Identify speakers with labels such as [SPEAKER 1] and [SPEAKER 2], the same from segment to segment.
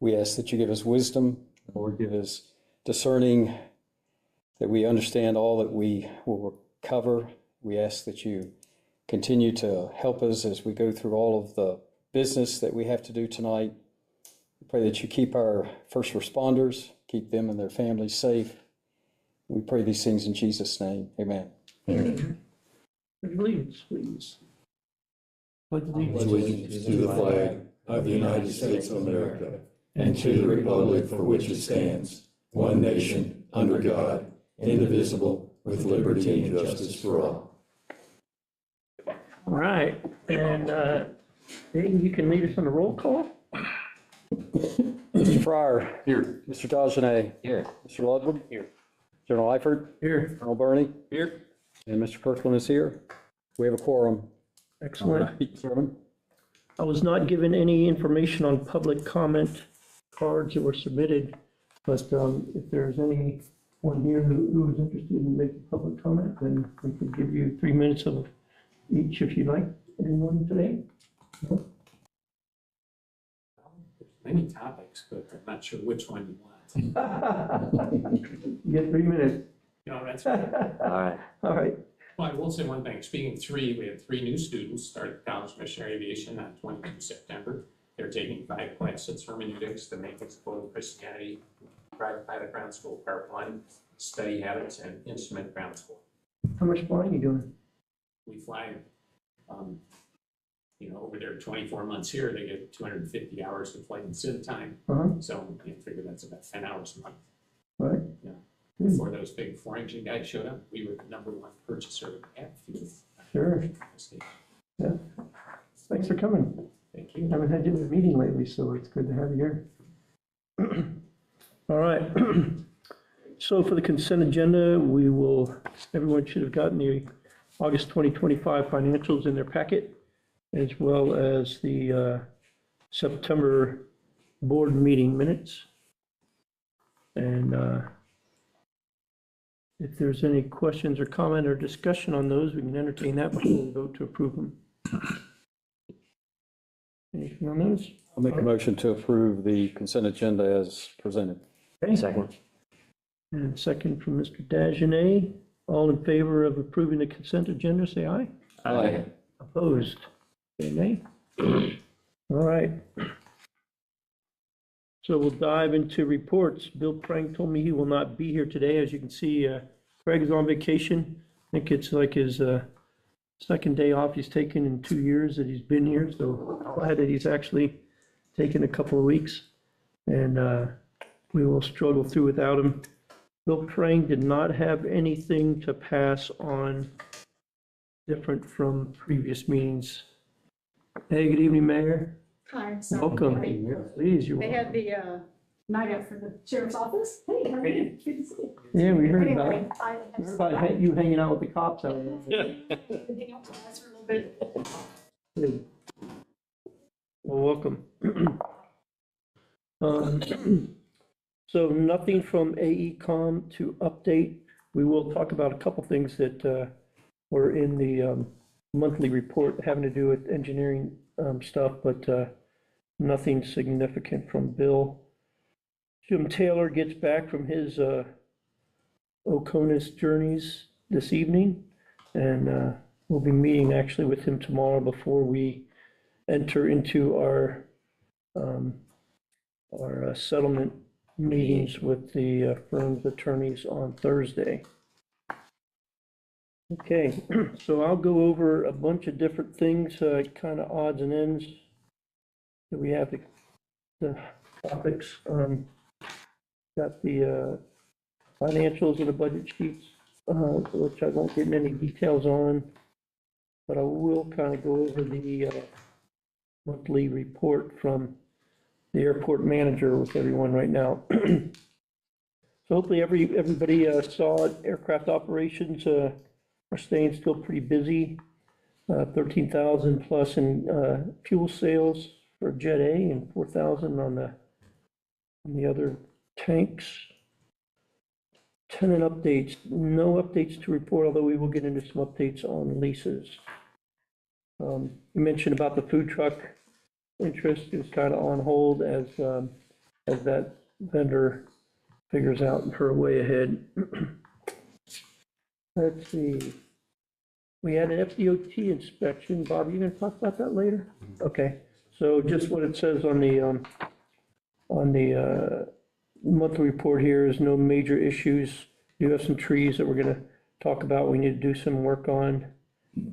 [SPEAKER 1] We ask that you give us wisdom, Lord, give us discerning, that we understand all that we will cover. We ask that you continue to help us as we go through all of the business that we have to do tonight. We pray that you keep our first responders, keep them and their families safe. We pray these things in Jesus' name. Amen.
[SPEAKER 2] Amen. Allegiance, please. Pledge
[SPEAKER 3] Allegiance to the flag of the United States of America and to the republic for which it stands, one nation, under God, indivisible, with liberty and justice for all.
[SPEAKER 2] All right, and Dave, you can lead us on the roll call?
[SPEAKER 1] Mr. Fryer.
[SPEAKER 4] Here.
[SPEAKER 1] Mr. Dagenet.
[SPEAKER 4] Here.
[SPEAKER 1] Mr. Ludwig.
[SPEAKER 4] Here.
[SPEAKER 1] General Eifert.
[SPEAKER 2] Here.
[SPEAKER 1] Colonel Burney.
[SPEAKER 4] Here.
[SPEAKER 1] And Mr. Kirkland is here. We have a quorum.
[SPEAKER 2] Excellent.
[SPEAKER 1] Chairman.
[SPEAKER 2] I was not given any information on public comment cards that were submitted, but if there's anyone here who is interested in making public comment, then we could give you 3 minutes of each if you'd like. Anyone today? No?
[SPEAKER 4] Many topics, but I'm not sure which one you want.
[SPEAKER 2] You get 3 minutes.
[SPEAKER 4] No, that's fine. All right.
[SPEAKER 2] All right.
[SPEAKER 4] Well, I will say one thing. Speaking of three, we had 3 new students start at College of Missionary Aviation on 22 September. They're taking 5 classes: hermeneutics, the makings of both Christianity, private pilot ground school, power flying, study habits, and instrument ground school.
[SPEAKER 2] How much flying are you doing?
[SPEAKER 4] We fly, over their 24 months here, they get 250 hours of flight and sim time. So you figure that's about 10 hours a month.
[SPEAKER 2] Right.
[SPEAKER 4] Yeah.
[SPEAKER 2] Good.
[SPEAKER 4] Before those big 4-engine guys showed up, we were the #1 purchaser at fuel.
[SPEAKER 2] Sure. Yeah. Thanks for coming.
[SPEAKER 4] Thank you.
[SPEAKER 2] I haven't had you in a meeting lately, so it's good to have you here. All right. So for the consent agenda, everyone should have gotten the August 2025 financials in their packet, as well as the September board meeting minutes. And if there's any questions or comment or discussion on those, we can entertain that before we vote to approve them. Anything on those?
[SPEAKER 1] I'll make a motion to approve the consent agenda as presented.
[SPEAKER 2] Okay.
[SPEAKER 5] Second.
[SPEAKER 2] And second from Mr. Dagenet. All in favor of approving the consent agenda, say aye.
[SPEAKER 1] Aye.
[SPEAKER 2] Opposed? Say nay. All right. So we'll dive into reports. Bill Prank told me he will not be here today. As you can see, Craig is on vacation. I think it's like his second day off he's taken in 2 years that he's been here. So glad that he's actually taken a couple of weeks. And we will struggle through without him. Bill Prank did not have anything to pass on different from previous meetings. Hey, good evening, Mayor.
[SPEAKER 6] Hi, so.
[SPEAKER 2] Welcome. Please, you're
[SPEAKER 6] They
[SPEAKER 2] welcome.
[SPEAKER 6] had the night out for the sheriff's office. Hey, how are you? Good to see you.
[SPEAKER 2] Yeah, we heard about it.
[SPEAKER 6] Anyway, I have
[SPEAKER 2] Heard about you hanging out with the cops out there.
[SPEAKER 6] been hanging out with us for a little bit.
[SPEAKER 2] Good. Well, welcome. So nothing from AECom to update. We will talk about a couple things that were in the monthly report having to do with engineering stuff, but nothing significant from Bill. Jim Taylor gets back from his Oconus journeys this evening, and we'll be meeting actually with him tomorrow before we enter into our settlement meetings with the firm's attorneys on Thursday. Okay, so I'll go over a bunch of different things, kind of odds and ends that we have the topics. Got the financials and the budget sheets, which I won't get in any details on, but I will kind of go over the monthly report from the airport manager with everyone right now. So hopefully everybody saw it. Aircraft operations are staying still pretty busy. 13,000 plus in fuel sales for Jet A and 4,000 on the other tanks. Tenant updates, no updates to report, although we will get into some updates on leases. You mentioned about the food truck interest is kind of on hold as as that vendor figures out her way ahead. Let's see. We had an FDOT inspection. Bob, you gonna talk about that later? Okay, so just what it says on the monthly report here is no major issues. We do have some trees that we're gonna talk about, we need to do some work on.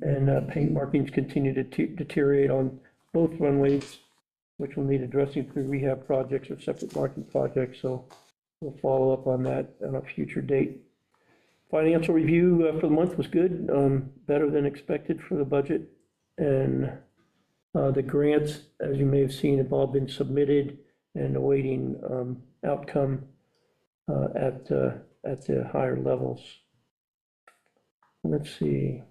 [SPEAKER 2] And paint markings continue to deteriorate on both runways, which will need addressing through rehab projects or separate marking projects, so we'll follow up on that on a future date. Financial review for the month was good, better than expected for the budget. And the grants, as you may have seen, have all been submitted and awaiting outcome at the higher levels. Let's see.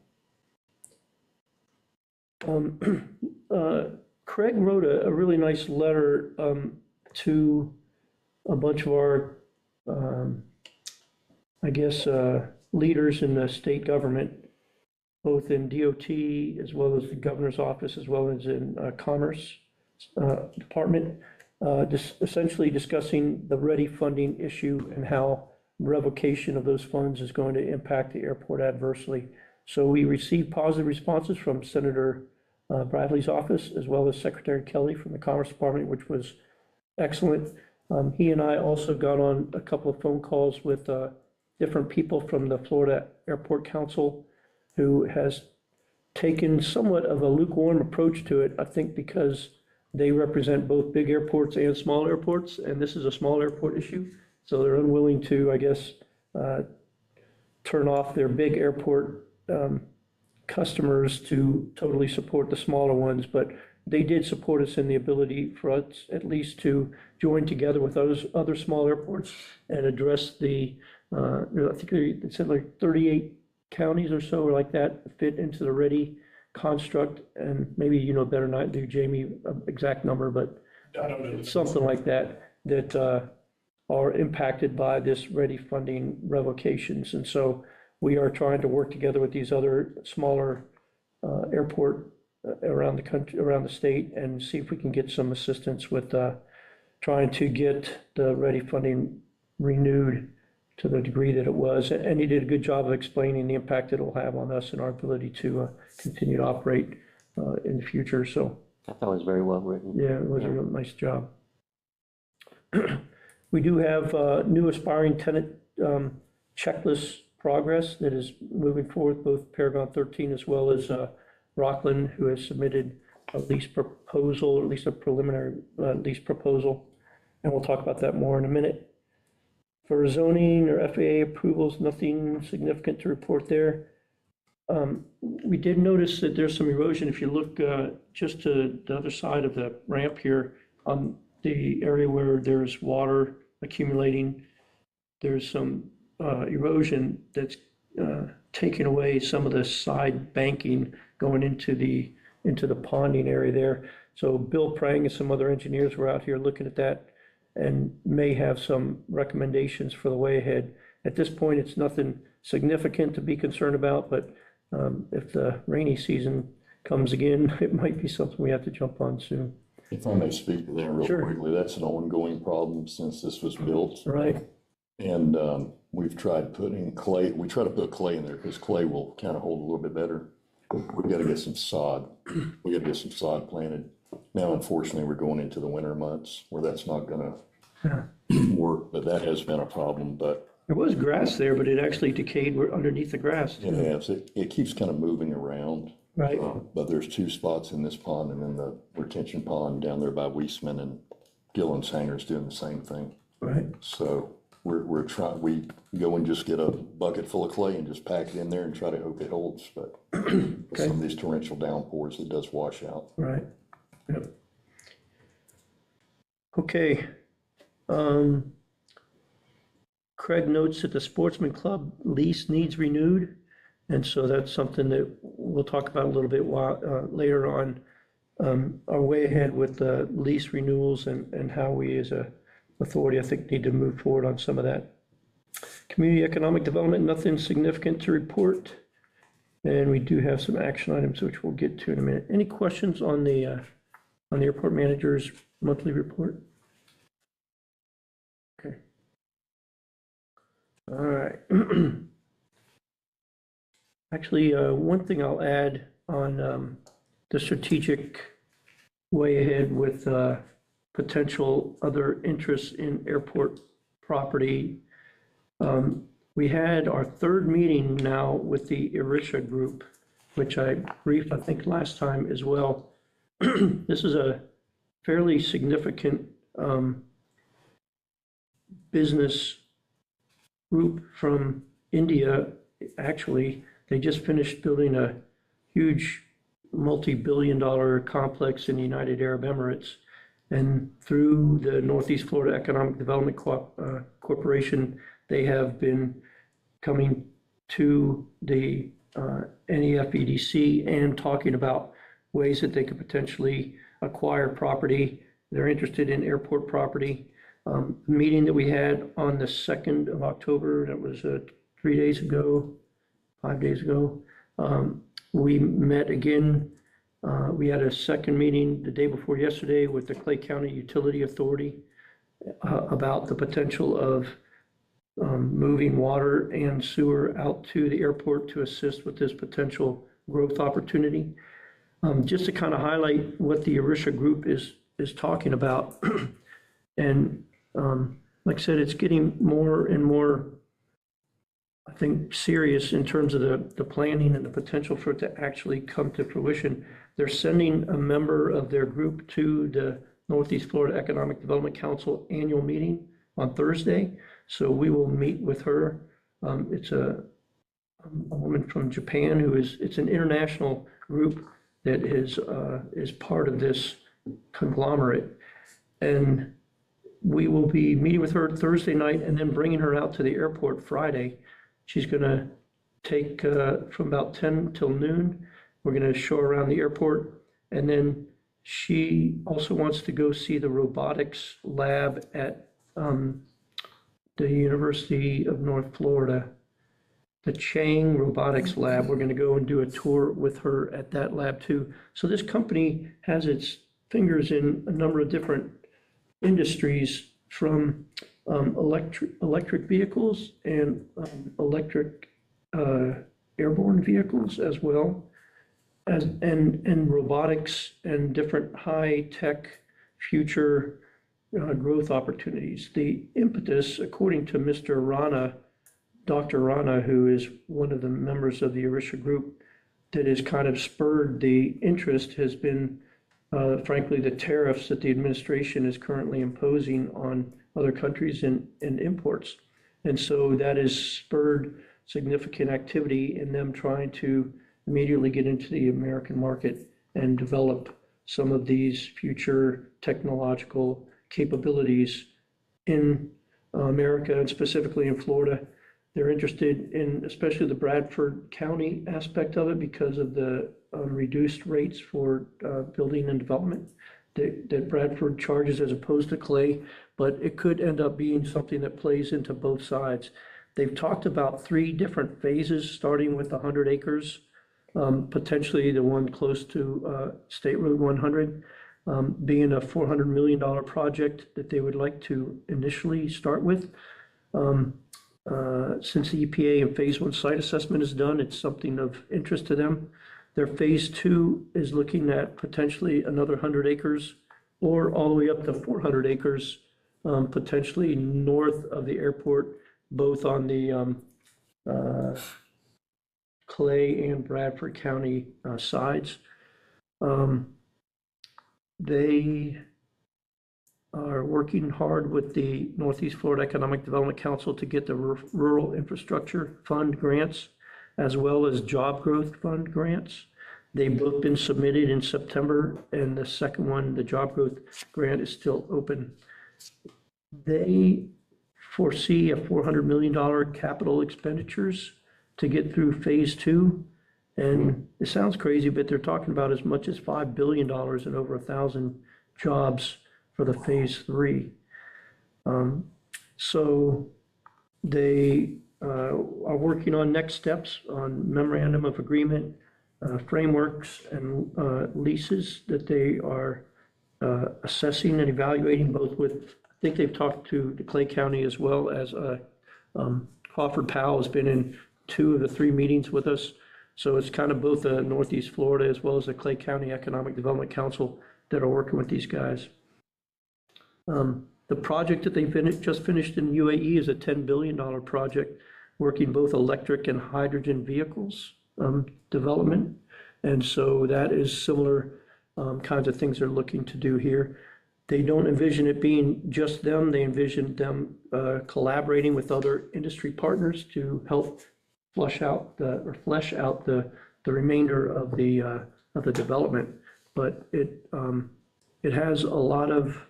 [SPEAKER 2] Craig wrote a really nice letter to a bunch of our, I guess, leaders in the state government, both in DOT as well as the governor's office, as well as in Commerce Department, essentially discussing the ready funding issue and how revocation of those funds is going to impact the airport adversely. So we received positive responses from Senator Bradley's office, as well as Secretary Kelly from the Commerce Department, which was excellent. He and I also got on a couple of phone calls with different people from the Florida Airport Council, who has taken somewhat of a lukewarm approach to it, I think because they represent both big airports and small airports, and this is a small airport issue. So they're unwilling to, I guess, turn off their big airport customers to totally support the smaller ones, but they did support us in the ability for us at least to join together with those other small airports and address the, I think they said like 38 counties or so or like that fit into the ready construct, and maybe you know better than I do, Jamie, exact number, but
[SPEAKER 3] I don't know.
[SPEAKER 2] something like that, that are impacted by this ready funding revocations. And so we are trying to work together with these other smaller airport around the country, around the state, and see if we can get some assistance with trying to get the ready funding renewed to the degree that it was. And he did a good job of explaining the impact it will have on us and our ability to continue to operate in the future. So
[SPEAKER 5] I thought it was very well written.
[SPEAKER 2] yeah, it was a real nice job. We do have new aspiring tenant checklist progress that is moving forward, both Paragon 13 as well as Rockland, who has submitted a lease proposal, or at least a preliminary lease proposal. And we'll talk about that more in a minute. For zoning or FAA approvals, nothing significant to report there. We did notice that there's some erosion. If you look just to the other side of the ramp here on the area where there's water accumulating, there's some erosion that's taking away some of the side banking going into the ponding area there. So Bill Prang and some other engineers were out here looking at that and may have some recommendations for the way ahead. At this point, it's nothing significant to be concerned about, but if the rainy season comes again, it might be something we have to jump on soon.
[SPEAKER 3] If I may speak to that real
[SPEAKER 2] Sure.
[SPEAKER 3] quickly, that's an ongoing problem since this was built.
[SPEAKER 2] Right,
[SPEAKER 3] And we've tried putting clay, we try to put clay in there because clay will kind of hold a little bit better. We've got to get some sod. We got to get some sod planted. Now, unfortunately, we're going into the winter months where that's not going to work, but that has been a problem. But
[SPEAKER 2] there was grass there, but it actually decayed underneath the grass.
[SPEAKER 3] it has, it keeps kind of moving around.
[SPEAKER 2] Right,
[SPEAKER 3] But there's two spots in this pond and then the retention pond down there by Weisman, and Gillen's Hangar's doing the same thing.
[SPEAKER 2] right,
[SPEAKER 3] So we're trying, we go and just get a bucket full of clay and just pack it in there and try to hope it holds. But with some of these torrential downpours, it does wash out.
[SPEAKER 2] right. Yep. Okay. Craig notes that the Sportsman Club lease needs renewed. And so that's something that we'll talk about a little bit later on. Our way ahead with the lease renewals and how we as a authority, I think, need to move forward on some of that. Community economic development, nothing significant to report. And we do have some action items, which we'll get to in a minute. Any questions on the airport manager's monthly report? All right. Actually, one thing I'll add on the strategic way ahead with potential other interests in airport property. We had our third meeting now with the Erisha Group, which I briefed, I think, last time as well. This is a fairly significant business group from India. Actually, they just finished building a huge multi-billion-dollar complex in the United Arab Emirates. And through the Northeast Florida Economic Development Corporation, they have been coming to the NEFEDC and talking about ways that they could potentially acquire property. They're interested in airport property. Meeting that we had on the 2nd of October, that was 3 days ago, 5 days ago. We met again. We had a second meeting the day before yesterday with the Clay County Utility Authority about the potential of moving water and sewer out to the airport to assist with this potential growth opportunity. Just to kind of highlight what the Erisha Group is talking about. And like I said, it's getting more and more, I think, serious in terms of the planning and the potential for it to actually come to fruition. They're sending a member of their group to the Northeast Florida Economic Development Council annual meeting on Thursday. So we will meet with her. It's a woman from Japan it's an international group that is part of this conglomerate. And we will be meeting with her Thursday night and then bringing her out to the airport Friday. She's going to take from about 10 till noon. We're going to show her around the airport. And then she also wants to go see the robotics lab at the University of North Florida, the Chang Robotics Lab. We're going to go and do a tour with her at that lab too. So this company has its fingers in a number of different industries, from electric vehicles and electric airborne vehicles as well as and robotics and different high-tech future growth opportunities. The impetus, according to Mr. Rana, Dr. Rana, who is one of the members of the Erisha Group, that has kind of spurred the interest has been frankly, the tariffs that the administration is currently imposing on other countries in imports. And so that has spurred significant activity in them trying to immediately get into the American market and develop some of these future technological capabilities in America and specifically in Florida. They're interested in especially the Bradford County aspect of it because of the reduced rates for building and development that Bradford charges as opposed to Clay, but it could end up being something that plays into both sides. They've talked about 3 different phases, starting with 100 acres, potentially the one close to State Road 100, being a $400 million project that they would like to initially start with. Since the EPA and phase 1 site assessment is done, it's something of interest to them. Their phase 2 is looking at potentially another 100 acres or all the way up to 400 acres, potentially north of the airport, both on the Clay and Bradford County sides. They are working hard with the Northeast Florida Economic Development Council to get the Rural Infrastructure Fund grants, as well as Job Growth Fund grants. They've both been submitted in September, and the second one, the Job Growth Grant, is still open. They foresee a $400 million capital expenditures to get through phase 2. And it sounds crazy, but they're talking about as much as $5 billion and over 1,000 jobs for the phase 3. So they are working on next steps on memorandum of agreement, frameworks and leases that they are assessing and evaluating, both with, I think they've talked to the Clay County as well as a Crawford Powell has been in 2 of the 3 meetings with us. So it's kind of both the Northeast Florida as well as the Clay County Economic Development Council that are working with these guys. The project that they just finished in UAE is a $10 billion project, working both electric and hydrogen vehicles development. And so that is similar kinds of things they're looking to do here. They don't envision it being just them. They envision them collaborating with other industry partners to help flesh out the remainder of the development. But it has a lot of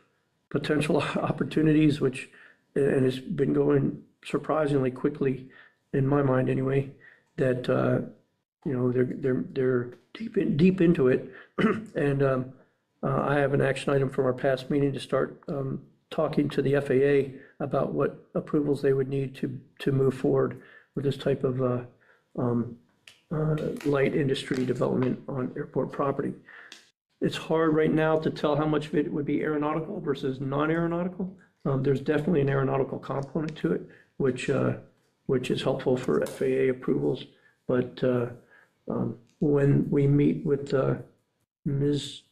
[SPEAKER 2] potential opportunities, and it's been going surprisingly quickly, in my mind anyway, that they're deep into it. And I have an action item from our past meeting to start talking to the FAA about what approvals they would need to move forward with this type of light industry development on airport property. It's hard right now to tell how much of it would be aeronautical versus non-aeronautical. There's definitely an aeronautical component to it, which is helpful for FAA approvals. But when we meet with Ms.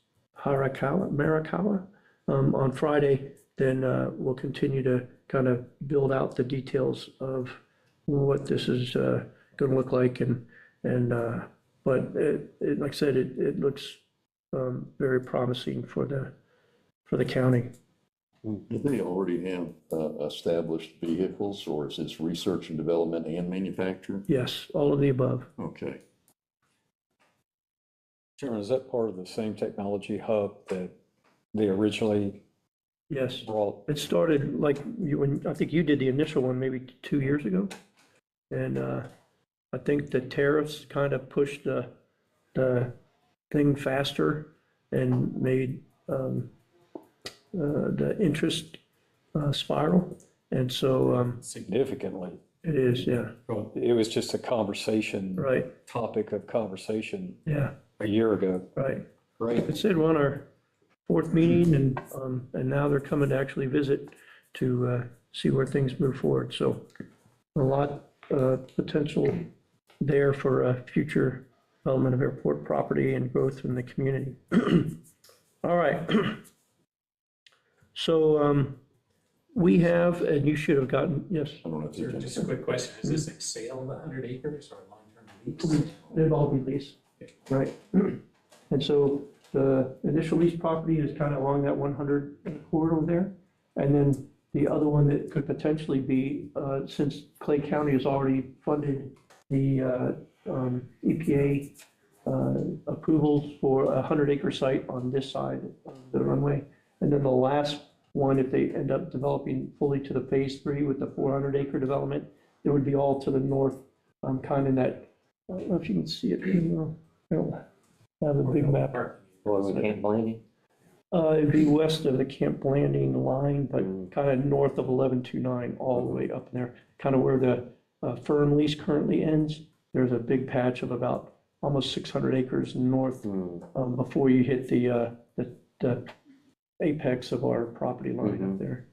[SPEAKER 2] Marakawa on Friday, then we'll continue to kind of build out the details of what this is going to look like. But like I said, it looks very promising for the county.
[SPEAKER 3] Do they already have established vehicles, or is this research and development and manufacture?
[SPEAKER 2] Yes, all of the above.
[SPEAKER 3] Okay.
[SPEAKER 1] Sharon, is that part of the same technology hub that they originally
[SPEAKER 2] Yes,
[SPEAKER 1] brought?
[SPEAKER 2] it started like when I think you did the initial one maybe 2 years ago, and I think the tariffs kind of pushed the thing faster and made the interest spiral, and so
[SPEAKER 1] Significantly.
[SPEAKER 2] it is, yeah,
[SPEAKER 1] It was just a conversation.
[SPEAKER 2] right,
[SPEAKER 1] Topic of conversation
[SPEAKER 2] yeah,
[SPEAKER 1] a year ago.
[SPEAKER 2] right.
[SPEAKER 1] Great.
[SPEAKER 2] It said we're on our 4th meeting, and now they're coming to actually visit to see where things move forward. So a lot potential there for future development of airport property and growth in the community. All right. So we have, and you should have gotten, yes,
[SPEAKER 3] I don't know if
[SPEAKER 4] Sure,
[SPEAKER 3] you
[SPEAKER 4] just a quick question. Is this a sale of the 100 acres or a long-term lease?
[SPEAKER 2] they'd all be leased, right? And so the initial lease property is kind of along that 100 corridor there. And then the other one that could potentially be, since Clay County has already funded the EPA approvals for a 100-acre site on this side of the runway. And then the last one, if they end up developing fully to the phase 3 with the 400-acre development, it would be all to the north, kind of in that, I don't know if you can see it, I don't have a big map.
[SPEAKER 5] Camp Landing?
[SPEAKER 2] It'd be west of the Camp Landing line, but kind of north of 1129, all the way up in there, kind of where the firm lease currently ends. There's a big patch of about almost 600 acres north before you hit the apex of our property line up there.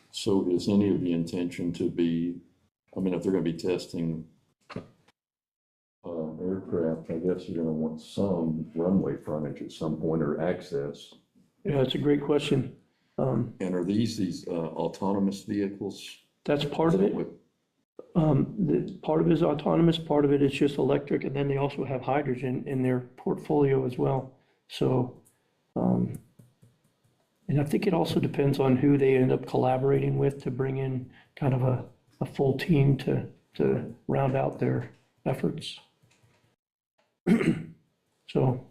[SPEAKER 3] So is any of the intention to be, I mean, if they're going to be testing aircraft, I guess you're going to want some runway frontage at some point or access.
[SPEAKER 2] Yeah, it's a great question.
[SPEAKER 3] And are these autonomous vehicles?
[SPEAKER 2] That's part of it. Part of it is autonomous, part of it is just electric, and then they also have hydrogen in their portfolio as well. So, and I think it also depends on who they end up collaborating with to bring in kind of a full team to round out their efforts. So,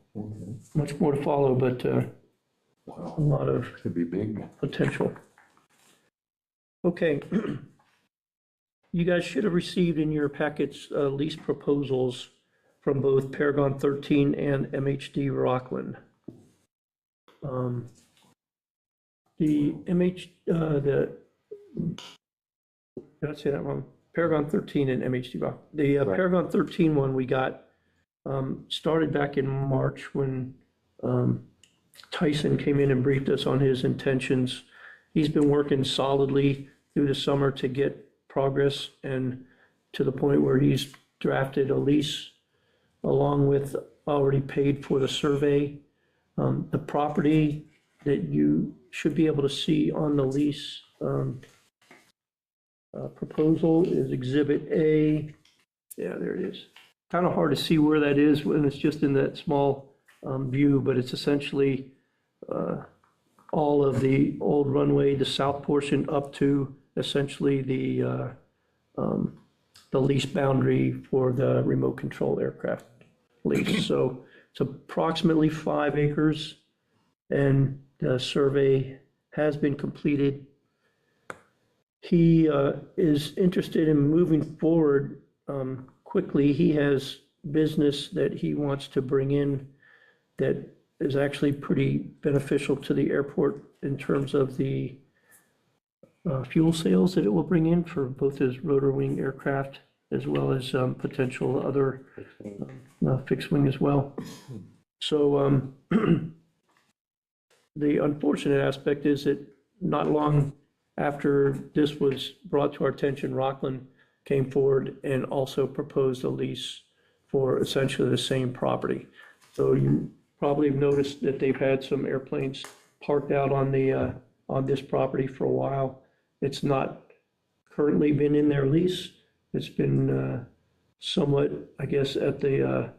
[SPEAKER 2] much more to follow, but a lot of
[SPEAKER 3] Could be big.
[SPEAKER 2] potential. Okay. You guys should have received in your packets lease proposals from both Paragon 13 and MHD Rockland. The did I say that wrong? Paragon 13 and MHD Rockland. The Paragon 13 one we got started back in March when Tyson came in and briefed us on his intentions. He's been working solidly through the summer to get progress, and to the point where he's drafted a lease along with already paid for the survey. The property that you should be able to see on the lease proposal is Exhibit A. Yeah, there it is. Kind of hard to see where that is when it's just in that small view, but it's essentially all of the old runway, the south portion up to essentially the lease boundary for the remote control aircraft lease. So it's approximately 5 acres, and the survey has been completed. He is interested in moving forward quickly. He has business that he wants to bring in that is actually pretty beneficial to the airport in terms of the fuel sales that it will bring in for both his rotor wing aircraft as well as potential other fixed wing as well. So the unfortunate aspect is that not long after this was brought to our attention, Rockland came forward and also proposed a lease for essentially the same property. So you probably have noticed that they've had some airplanes parked out on the on this property for a while. It's not currently been in their lease. It's been somewhat, I guess, at the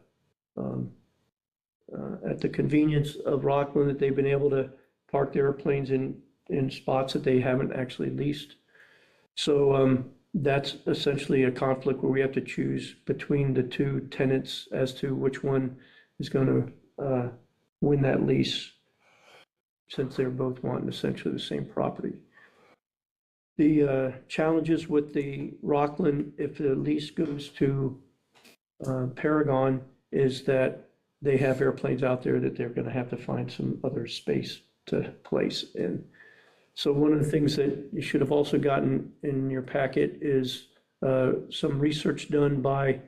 [SPEAKER 2] convenience of Rockland that they've been able to park their airplanes in spots that they haven't actually leased. So that's essentially a conflict where we have to choose between the two tenants as to which one is going to win that lease, since they're both wanting essentially the same property. The challenges with the Rockland, if the lease goes to Paragon, is that they have airplanes out there that they're going to have to find some other space to place in. So one of the things that you should have also gotten in your packet is some research done by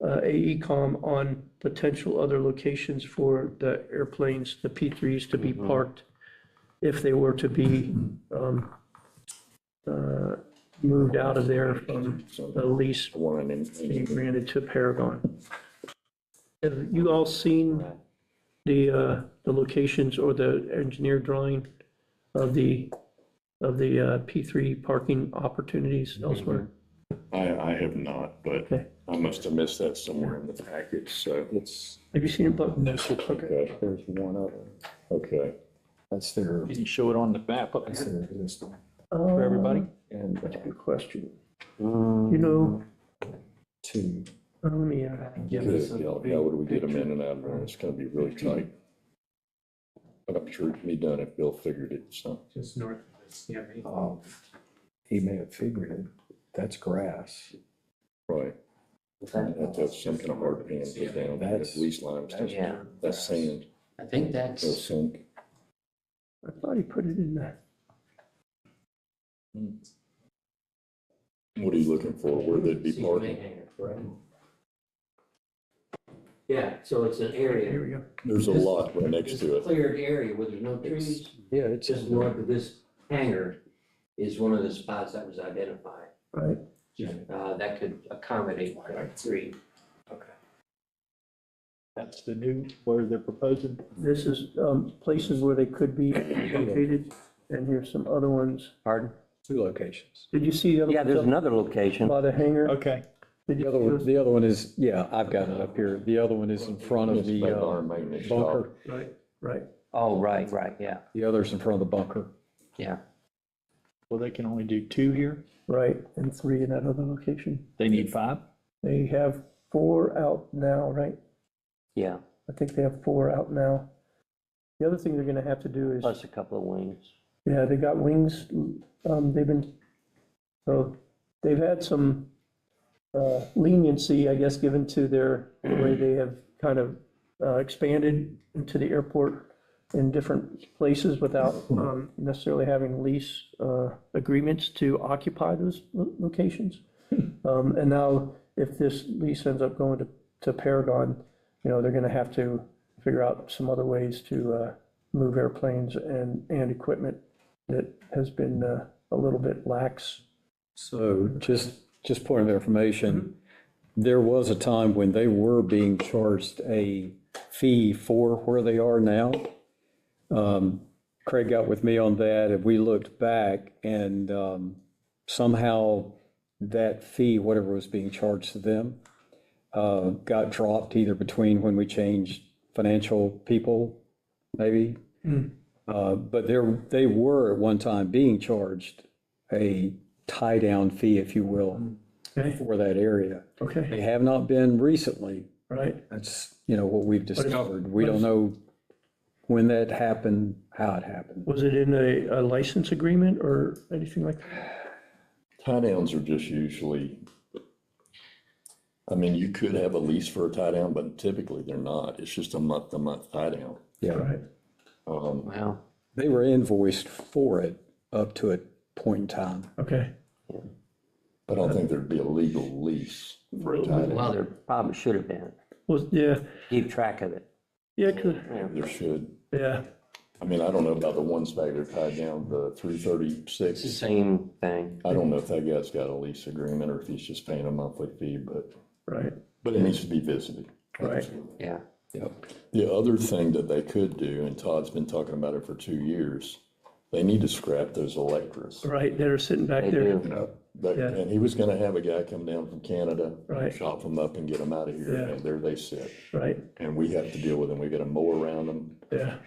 [SPEAKER 2] AECom on potential other locations for the airplanes, the P3s, to be parked if they were to be moved out of there from the lease being granted to Paragon. Have you all seen the locations or the engineer drawing of the P3 parking opportunities elsewhere?
[SPEAKER 3] I have not, but
[SPEAKER 2] Okay.
[SPEAKER 3] I must have missed that somewhere in the package, so.
[SPEAKER 1] It's,
[SPEAKER 2] Have you seen it, Buck?
[SPEAKER 1] no,
[SPEAKER 3] Okay,
[SPEAKER 1] there's one other.
[SPEAKER 3] okay.
[SPEAKER 1] That's their,
[SPEAKER 5] Can you show it on the map up
[SPEAKER 1] that's
[SPEAKER 5] here
[SPEAKER 1] their existing.
[SPEAKER 5] for everybody?
[SPEAKER 1] And
[SPEAKER 2] That's a good question.
[SPEAKER 1] um,
[SPEAKER 2] You know,
[SPEAKER 1] two.
[SPEAKER 2] let me,
[SPEAKER 3] Yeah, would we get them in and out there? It's gonna be really tight. But I'm sure it can be done if Bill figured it, so.
[SPEAKER 4] Just north of this, yeah.
[SPEAKER 1] He may have figured it. That's grass.
[SPEAKER 3] Right. You have to have some kind of hard pan put down,
[SPEAKER 1] That's-
[SPEAKER 3] at least limestone.
[SPEAKER 7] Yeah,
[SPEAKER 3] That's sand,
[SPEAKER 7] I think
[SPEAKER 3] no
[SPEAKER 7] that's,
[SPEAKER 3] sink.
[SPEAKER 2] I thought he put it in there.
[SPEAKER 3] What are you looking for, where they'd be parking?
[SPEAKER 7] yeah, so it's an
[SPEAKER 2] Here
[SPEAKER 7] area,
[SPEAKER 2] we go.
[SPEAKER 3] There's a lot right next
[SPEAKER 7] this
[SPEAKER 3] to it.
[SPEAKER 7] cleared area where there's no trees,
[SPEAKER 1] Yeah, it's
[SPEAKER 7] just north of this hangar is one of the spots that was identified.
[SPEAKER 2] Right.
[SPEAKER 7] That could accommodate three.
[SPEAKER 5] That's the new, where they're proposing.
[SPEAKER 2] This is places where they could be located, and here's some other ones.
[SPEAKER 7] Pardon?
[SPEAKER 1] two locations.
[SPEAKER 2] Did you see the other?
[SPEAKER 7] Yeah, there's
[SPEAKER 2] ones up
[SPEAKER 7] another location.
[SPEAKER 2] by the hangar?
[SPEAKER 5] Okay.
[SPEAKER 2] Did
[SPEAKER 1] The other one is, yeah, I've got it up here. The other one is in front of
[SPEAKER 3] It's
[SPEAKER 1] the
[SPEAKER 3] by our maintenance shop.
[SPEAKER 1] bunker.
[SPEAKER 2] Right, right.
[SPEAKER 7] Oh, right, yeah,
[SPEAKER 1] The other's in front of the bunker.
[SPEAKER 7] yeah.
[SPEAKER 5] Well, they can only do 2 here.
[SPEAKER 2] Right, and 3 in that other location.
[SPEAKER 5] They need 5.
[SPEAKER 2] They have 4 out now, right?
[SPEAKER 7] Yeah,
[SPEAKER 2] I think they have 4 out now. The other thing they're gonna have to do is,
[SPEAKER 7] plus a couple of wings.
[SPEAKER 2] yeah, they got wings, they've had some leniency, I guess, given to the way they have kind of expanded into the airport in different places without necessarily having lease agreements to occupy those locations. And now, if this lease ends up going to Paragon, they're gonna have to figure out some other ways to move airplanes and equipment that has been a little bit lax.
[SPEAKER 1] So just just point of information, there was a time when they were being charged a fee for where they are now. Craig got with me on that, and we looked back, and somehow that fee, whatever was being charged to them, got dropped either between when we changed financial people, maybe. But they were at one time being charged a tie-down fee, if you will,
[SPEAKER 2] Okay,
[SPEAKER 1] for that area.
[SPEAKER 2] okay,
[SPEAKER 1] They have not been recently.
[SPEAKER 2] right.
[SPEAKER 1] That's, what we've discovered. We don't know when that happened, how it happened.
[SPEAKER 2] Was it in a license agreement or anything like that?
[SPEAKER 3] Tie downs are just usually, I mean, you could have a lease for a tie down, but typically they're not. It's just a month-to-month tie down.
[SPEAKER 1] Yeah,
[SPEAKER 2] Right,
[SPEAKER 7] Wow.
[SPEAKER 1] they were invoiced for it up to a point in time.
[SPEAKER 2] okay.
[SPEAKER 3] I don't think there'd be a legal lease for a tie down.
[SPEAKER 7] Well, there probably should have been.
[SPEAKER 2] Was, yeah,
[SPEAKER 7] Keep track of it.
[SPEAKER 2] yeah, 'cause-
[SPEAKER 3] There should.
[SPEAKER 2] yeah,
[SPEAKER 3] I mean, I don't know about the ones back there tied down, the
[SPEAKER 7] It's the
[SPEAKER 3] 336.
[SPEAKER 7] same thing.
[SPEAKER 3] I don't know if that guy's got a lease agreement or if he's just paying a monthly fee,
[SPEAKER 2] right,
[SPEAKER 3] but it needs to be visited.
[SPEAKER 2] right.
[SPEAKER 7] Yeah.
[SPEAKER 3] The other thing that they could do, and Todd's been talking about it for 2 years, they need to scrap those Electras.
[SPEAKER 2] Right, that are sitting back
[SPEAKER 7] They
[SPEAKER 2] there.
[SPEAKER 7] do.
[SPEAKER 2] Yeah.
[SPEAKER 3] And he was gonna have a guy come down from Canada,
[SPEAKER 2] Right.
[SPEAKER 3] chop them up and get them out of here,
[SPEAKER 2] Yeah.
[SPEAKER 3] and there they sit.
[SPEAKER 2] Right,
[SPEAKER 3] And we have to deal with them. We gotta mow around them.
[SPEAKER 2] yeah,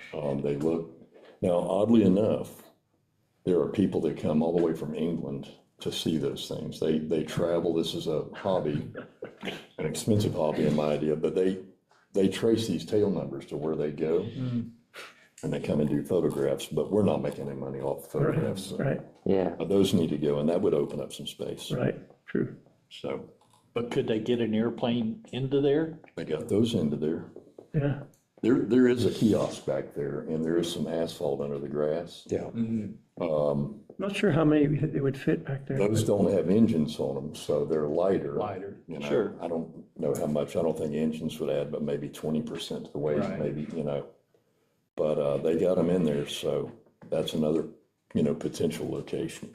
[SPEAKER 3] They look, now oddly enough, there are people that come all the way from England to see those things. They travel, this is a hobby, an expensive hobby in my idea, but they trace these tail numbers to where they go. And they come and do photographs, but we're not making any money off the photographs. So,
[SPEAKER 2] right,
[SPEAKER 7] Yeah.
[SPEAKER 3] those need to go, and that would open up some space.
[SPEAKER 2] right, true.
[SPEAKER 3] So
[SPEAKER 5] But could they get an airplane into there?
[SPEAKER 3] they got those into there.
[SPEAKER 2] Yeah,
[SPEAKER 3] There is a kiosk back there, and there is some asphalt under the grass.
[SPEAKER 1] Yeah.
[SPEAKER 2] not sure how many it would fit back there.
[SPEAKER 3] Those don't have engines on them, so they're lighter.
[SPEAKER 5] Lighter,
[SPEAKER 3] You know,
[SPEAKER 5] sure.
[SPEAKER 3] I don't know how much, I don't think engines would add, but maybe 20% to the weight,
[SPEAKER 5] Right.
[SPEAKER 3] maybe, But they got them in there, so that's another, potential location.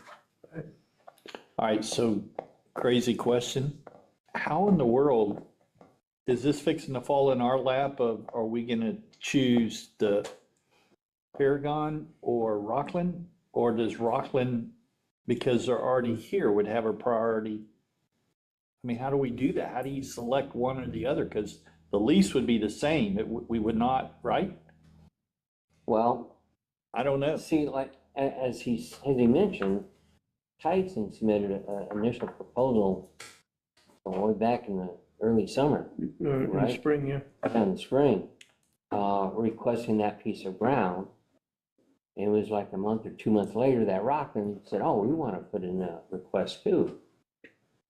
[SPEAKER 5] All right, so crazy question. How in the world is this fixing to fall in our lap of, are we gonna choose the Paragon or Rockland? Or does Rockland, because they're already here, would have a priority? I mean, how do we do that? How do you select one or the other? Because the lease would be the same. We would not, right?
[SPEAKER 7] Well,
[SPEAKER 5] I don't know.
[SPEAKER 7] see, like, as he mentioned, Tyson submitted an initial proposal way back in the early summer,
[SPEAKER 2] In the
[SPEAKER 7] Right.
[SPEAKER 2] spring, yeah.
[SPEAKER 7] in the spring, requesting that piece of ground. It was like a month or 2 months later that Rockland said, oh, we want to put in a request too.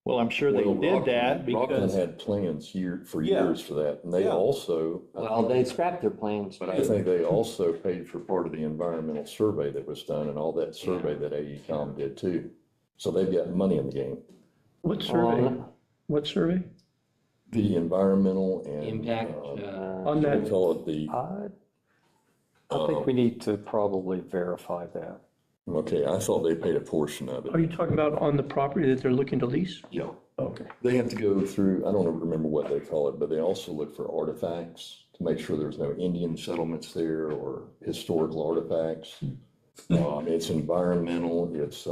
[SPEAKER 5] Well, I'm sure they
[SPEAKER 3] Well,
[SPEAKER 5] did that
[SPEAKER 3] Rockland
[SPEAKER 5] because,
[SPEAKER 3] had plans for
[SPEAKER 5] Yeah.
[SPEAKER 3] years for that, and they
[SPEAKER 5] Yeah.
[SPEAKER 3] also.
[SPEAKER 7] Well, they scrapped their plans
[SPEAKER 3] But I
[SPEAKER 7] too.
[SPEAKER 3] think they also paid for part of the environmental survey that was done and all that survey that AECom did too. So they've got money in the game.
[SPEAKER 2] What survey? What survey?
[SPEAKER 3] The environmental and.
[SPEAKER 7] Impact,
[SPEAKER 2] On
[SPEAKER 3] They
[SPEAKER 2] that,
[SPEAKER 3] call it the,
[SPEAKER 1] I think we need to probably verify that.
[SPEAKER 3] okay, I thought they paid a portion of
[SPEAKER 2] are
[SPEAKER 3] it.
[SPEAKER 2] you talking about on the property that they're looking to lease?
[SPEAKER 3] Yeah.
[SPEAKER 2] Okay,
[SPEAKER 3] They have to go through, I don't remember what they call it, but they also look for artifacts to make sure there's no Indian settlements there or historical artifacts. It's environmental, it's,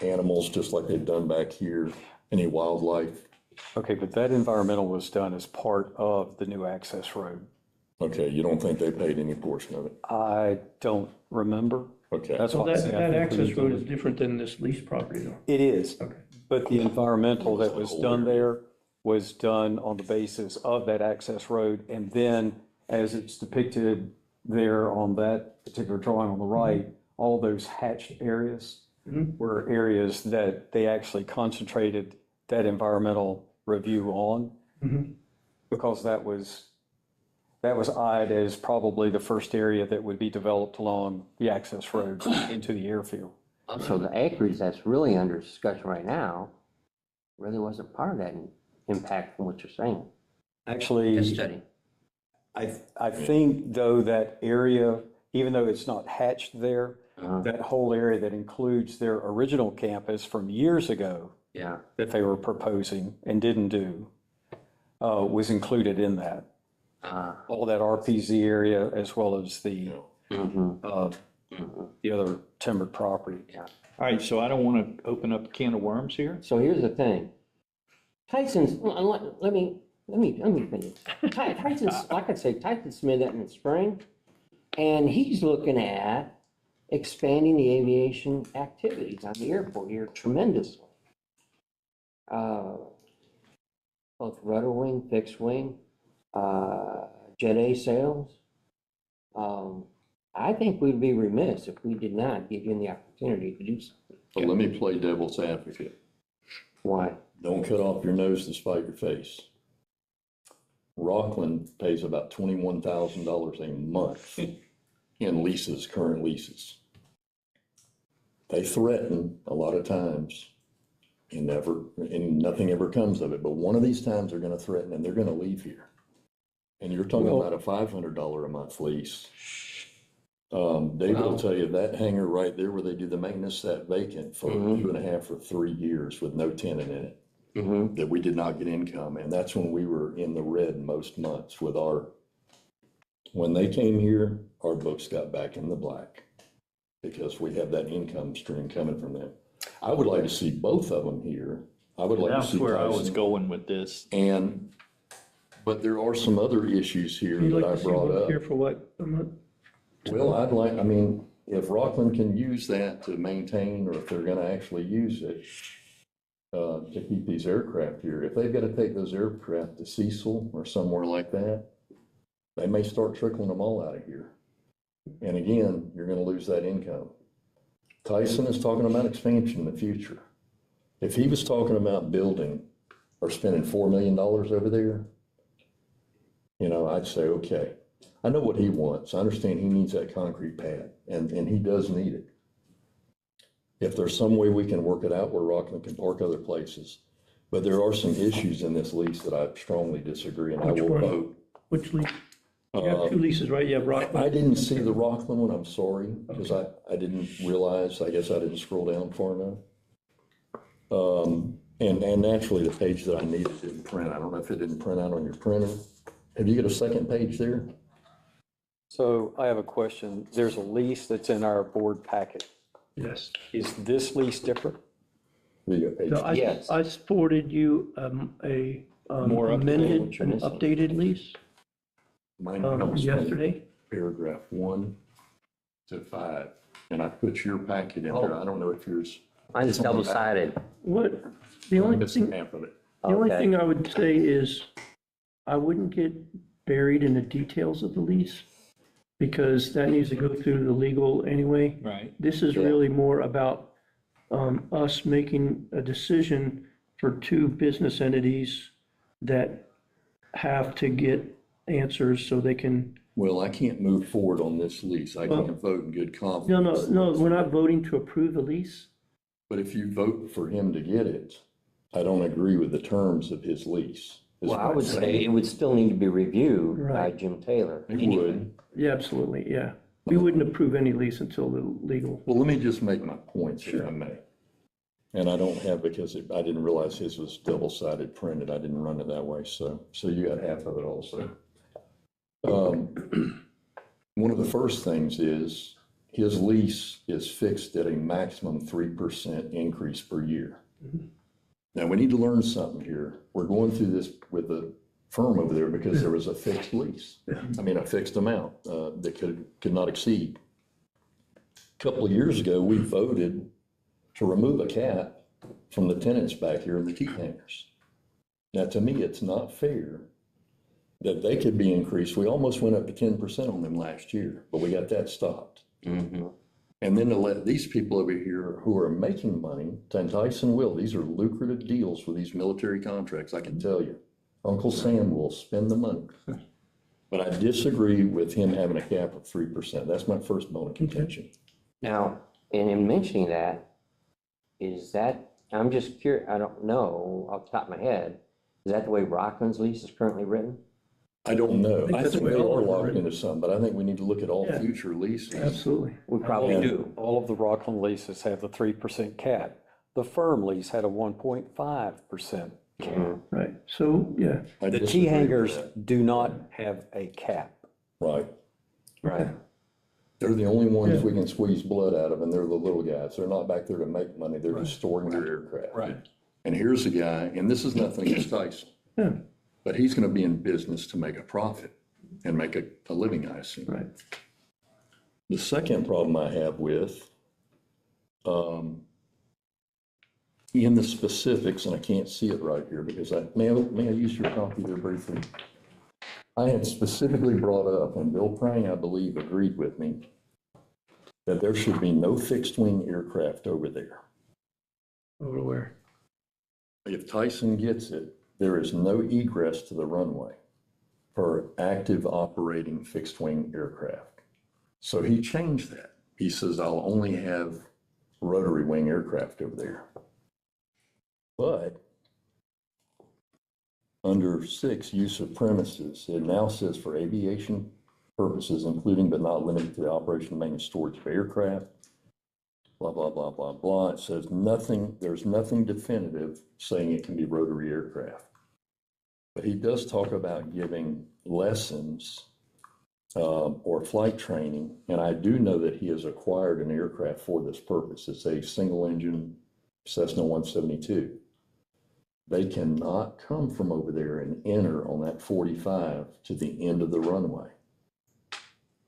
[SPEAKER 3] animals, just like they've done back here, any wildlife.
[SPEAKER 1] Okay, but that environmental was done as part of the new access road.
[SPEAKER 3] Okay, you don't think they paid any portion of it?
[SPEAKER 1] I don't remember.
[SPEAKER 3] Okay.
[SPEAKER 1] That's
[SPEAKER 2] so
[SPEAKER 1] why I
[SPEAKER 2] that,
[SPEAKER 1] say I
[SPEAKER 2] that
[SPEAKER 1] think we
[SPEAKER 2] access
[SPEAKER 1] need to
[SPEAKER 2] road
[SPEAKER 1] look-
[SPEAKER 2] is different than this lease property though.
[SPEAKER 1] It is,
[SPEAKER 2] Okay,
[SPEAKER 1] but the environmental that was done there was done on the basis of that access road. And then, as it's depicted there on that particular drawing on the right, all those hatched areas were areas that they actually concentrated that environmental review on. Because that was eyed as probably the first area that would be developed along the access road into the airfield.
[SPEAKER 7] So the acreage that's really under discussion right now really wasn't part of that impact from what you're saying.
[SPEAKER 1] Actually,
[SPEAKER 7] This study.
[SPEAKER 1] I think though that area, even though it's not hatched there, that whole area that includes their original campus from years ago
[SPEAKER 7] Yeah.
[SPEAKER 1] that they were proposing and didn't do was included in that. All that RPZ area as well as the other timbered property.
[SPEAKER 7] Yeah.
[SPEAKER 5] All right, so I don't want to open up a can of worms here.
[SPEAKER 7] So here's the thing. Tyson's, let me finish. Tyson's, like I say, Tyson submitted that in the spring, and he's looking at expanding the aviation activities on the airport here tremendously. Both rudder wing, fixed wing, Jet A sales. I think we'd be remiss if we did not give him the opportunity to do something.
[SPEAKER 3] But let me play devil's advocate.
[SPEAKER 7] Why?
[SPEAKER 3] Don't cut off your nose to spite your face. Rockland pays about $21,000 a month in leases, current leases. They threaten a lot of times and nothing ever comes of it. But one of these times they're going to threaten and they're going to leave here. And you're talking about a $500 a month lease. David will tell you that hangar right there where they do the maintenance sat vacant for 2.5 or 3 years with no tenant in it. That we did not get income. And that's when we were in the red most months with when they came here, our books got back in the black because we have that income stream coming from them. I would like to see both of them here. I would like to
[SPEAKER 5] That's
[SPEAKER 3] see
[SPEAKER 5] where I was
[SPEAKER 3] Tyson.
[SPEAKER 5] going with this.
[SPEAKER 3] But there are some other issues here
[SPEAKER 2] You'd
[SPEAKER 3] that
[SPEAKER 2] like
[SPEAKER 3] I
[SPEAKER 2] to see
[SPEAKER 3] brought
[SPEAKER 2] one
[SPEAKER 3] up.
[SPEAKER 2] here for what, a month?
[SPEAKER 3] Well, if Rockland can use that to maintain, or if they're gonna actually use it to keep these aircraft here, if they've gotta take those aircraft to Cecil or somewhere like that, they may start trickling them all out of here. And again, you're gonna lose that income. Tyson is talking about expansion in the future. If he was talking about building or spending $4 million over there, I'd say, okay. I know what he wants. I understand he needs that concrete pad, and he does need it. If there's some way we can work it out where Rockland can park other places. But there are some issues in this lease that I strongly disagree, and I
[SPEAKER 2] Which
[SPEAKER 3] will
[SPEAKER 2] one?
[SPEAKER 3] vote.
[SPEAKER 2] Which lease? You have two leases, right? You have
[SPEAKER 3] I
[SPEAKER 2] Rockland.
[SPEAKER 3] didn't see the Rockland one, I'm sorry, because I didn't realize, I guess I didn't scroll down far enough. And naturally, the page that I needed didn't print. I don't know if it didn't print out on your printer. Have you got a second page there?
[SPEAKER 1] So I have a question. There's a lease that's in our board packet.
[SPEAKER 2] Yes.
[SPEAKER 1] Is this lease different?
[SPEAKER 3] Have you got page?
[SPEAKER 2] So
[SPEAKER 7] Yes.
[SPEAKER 2] I forwarded you a
[SPEAKER 5] More
[SPEAKER 2] amended,
[SPEAKER 7] what you're
[SPEAKER 2] an
[SPEAKER 7] missing.
[SPEAKER 2] updated lease
[SPEAKER 3] Mine comes from
[SPEAKER 2] yesterday.
[SPEAKER 3] paragraph 1 to 5, and I put your packet in there. I don't know if yours.
[SPEAKER 7] Mine's double-sided.
[SPEAKER 2] What, the only
[SPEAKER 3] Missing
[SPEAKER 2] thing,
[SPEAKER 3] half of it.
[SPEAKER 2] the only
[SPEAKER 7] Okay.
[SPEAKER 2] thing I would say is I wouldn't get buried in the details of the lease because that needs to go through the legal anyway.
[SPEAKER 5] Right.
[SPEAKER 2] This is really more about us making a decision for two business entities that have to get answers so they can,
[SPEAKER 3] Well, I can't move forward on this lease. I can't vote in good confidence.
[SPEAKER 2] no, we're not voting to approve the lease.
[SPEAKER 3] But if you vote for him to get it, I don't agree with the terms of his lease. is
[SPEAKER 7] Well,
[SPEAKER 3] what
[SPEAKER 7] I
[SPEAKER 3] I'm
[SPEAKER 7] would
[SPEAKER 3] saying.
[SPEAKER 7] say it would still need to be reviewed by
[SPEAKER 2] Right.
[SPEAKER 7] Jim Taylor.
[SPEAKER 3] It
[SPEAKER 7] anyway.
[SPEAKER 3] would.
[SPEAKER 2] Yeah, absolutely, yeah. We wouldn't approve any lease until the legal.
[SPEAKER 3] Well, let me just make my points if I may. And I don't have, because I didn't realize his was double-sided printed. I didn't run it that way, so you got half of it also. One of the first things is his lease is fixed at a maximum 3% increase per year. Now, we need to learn something here. We're going through this with the firm over there because there was a fixed lease. I mean, a fixed amount that could not exceed. A couple of years ago, we voted to remove a cap from the tenants back here in the T hangars. Now, to me, it's not fair that they could be increased. We almost went up to 10% on them last year, but we got that stopped. And then to let these people over here who are making money, and Tyson will, these are lucrative deals with these military contracts, I can tell you. Uncle Sam will spend the money. But I disagree with him having a cap of 3%. That's my first bone of contention.
[SPEAKER 7] Now, and in mentioning that, is that, I'm just curious, I don't know off the top of my head, is that the way Rockland's lease is currently written?
[SPEAKER 3] I don't know.
[SPEAKER 2] think
[SPEAKER 3] I
[SPEAKER 2] that's
[SPEAKER 3] think
[SPEAKER 2] the way
[SPEAKER 3] they
[SPEAKER 2] all
[SPEAKER 3] are
[SPEAKER 2] of them are
[SPEAKER 3] locked
[SPEAKER 2] written.
[SPEAKER 3] into some, but I think we need to look at all
[SPEAKER 2] Yeah.
[SPEAKER 3] future leases.
[SPEAKER 2] Absolutely.
[SPEAKER 7] We probably do.
[SPEAKER 1] All of the Rockland leases have the 3% cap. the firm lease had a 1.5% cap.
[SPEAKER 2] Right, so, yeah,
[SPEAKER 3] I
[SPEAKER 1] The
[SPEAKER 3] disagree
[SPEAKER 1] T
[SPEAKER 3] with
[SPEAKER 1] hangers
[SPEAKER 3] that.
[SPEAKER 1] do not have a cap.
[SPEAKER 3] Right.
[SPEAKER 7] Right.
[SPEAKER 3] They're the only ones
[SPEAKER 2] Yeah.
[SPEAKER 3] we can squeeze blood out of, and they're the little guys. They're not back there to make money, they're just storing their aircraft.
[SPEAKER 5] Right.
[SPEAKER 3] And here's a guy, and this is nothing against Tyson,
[SPEAKER 2] yeah,
[SPEAKER 3] but he's gonna be in business to make a profit and make a living, I assume.
[SPEAKER 2] right.
[SPEAKER 3] The second problem I have with, in the specifics, and I can't see it right here because may I use your copy there briefly? I had specifically brought up, and Bill Prang, I believe, agreed with me, that there should be no fixed wing aircraft over there.
[SPEAKER 2] Over where?
[SPEAKER 3] If Tyson gets it, there is no egress to the runway for active operating fixed wing aircraft. So he changed that. He says, I'll only have rotary wing aircraft over there. But under 6, use of premises, it now says for aviation purposes, including but not limited to the operation, maintenance, storage of aircraft, blah, blah, blah, blah, blah. It says nothing, there's nothing definitive saying it can be rotary aircraft. But he does talk about giving lessons or flight training, and I do know that he has acquired an aircraft for this purpose. It's a single engine Cessna 172. They cannot come from over there and enter on that 45 to the end of the runway.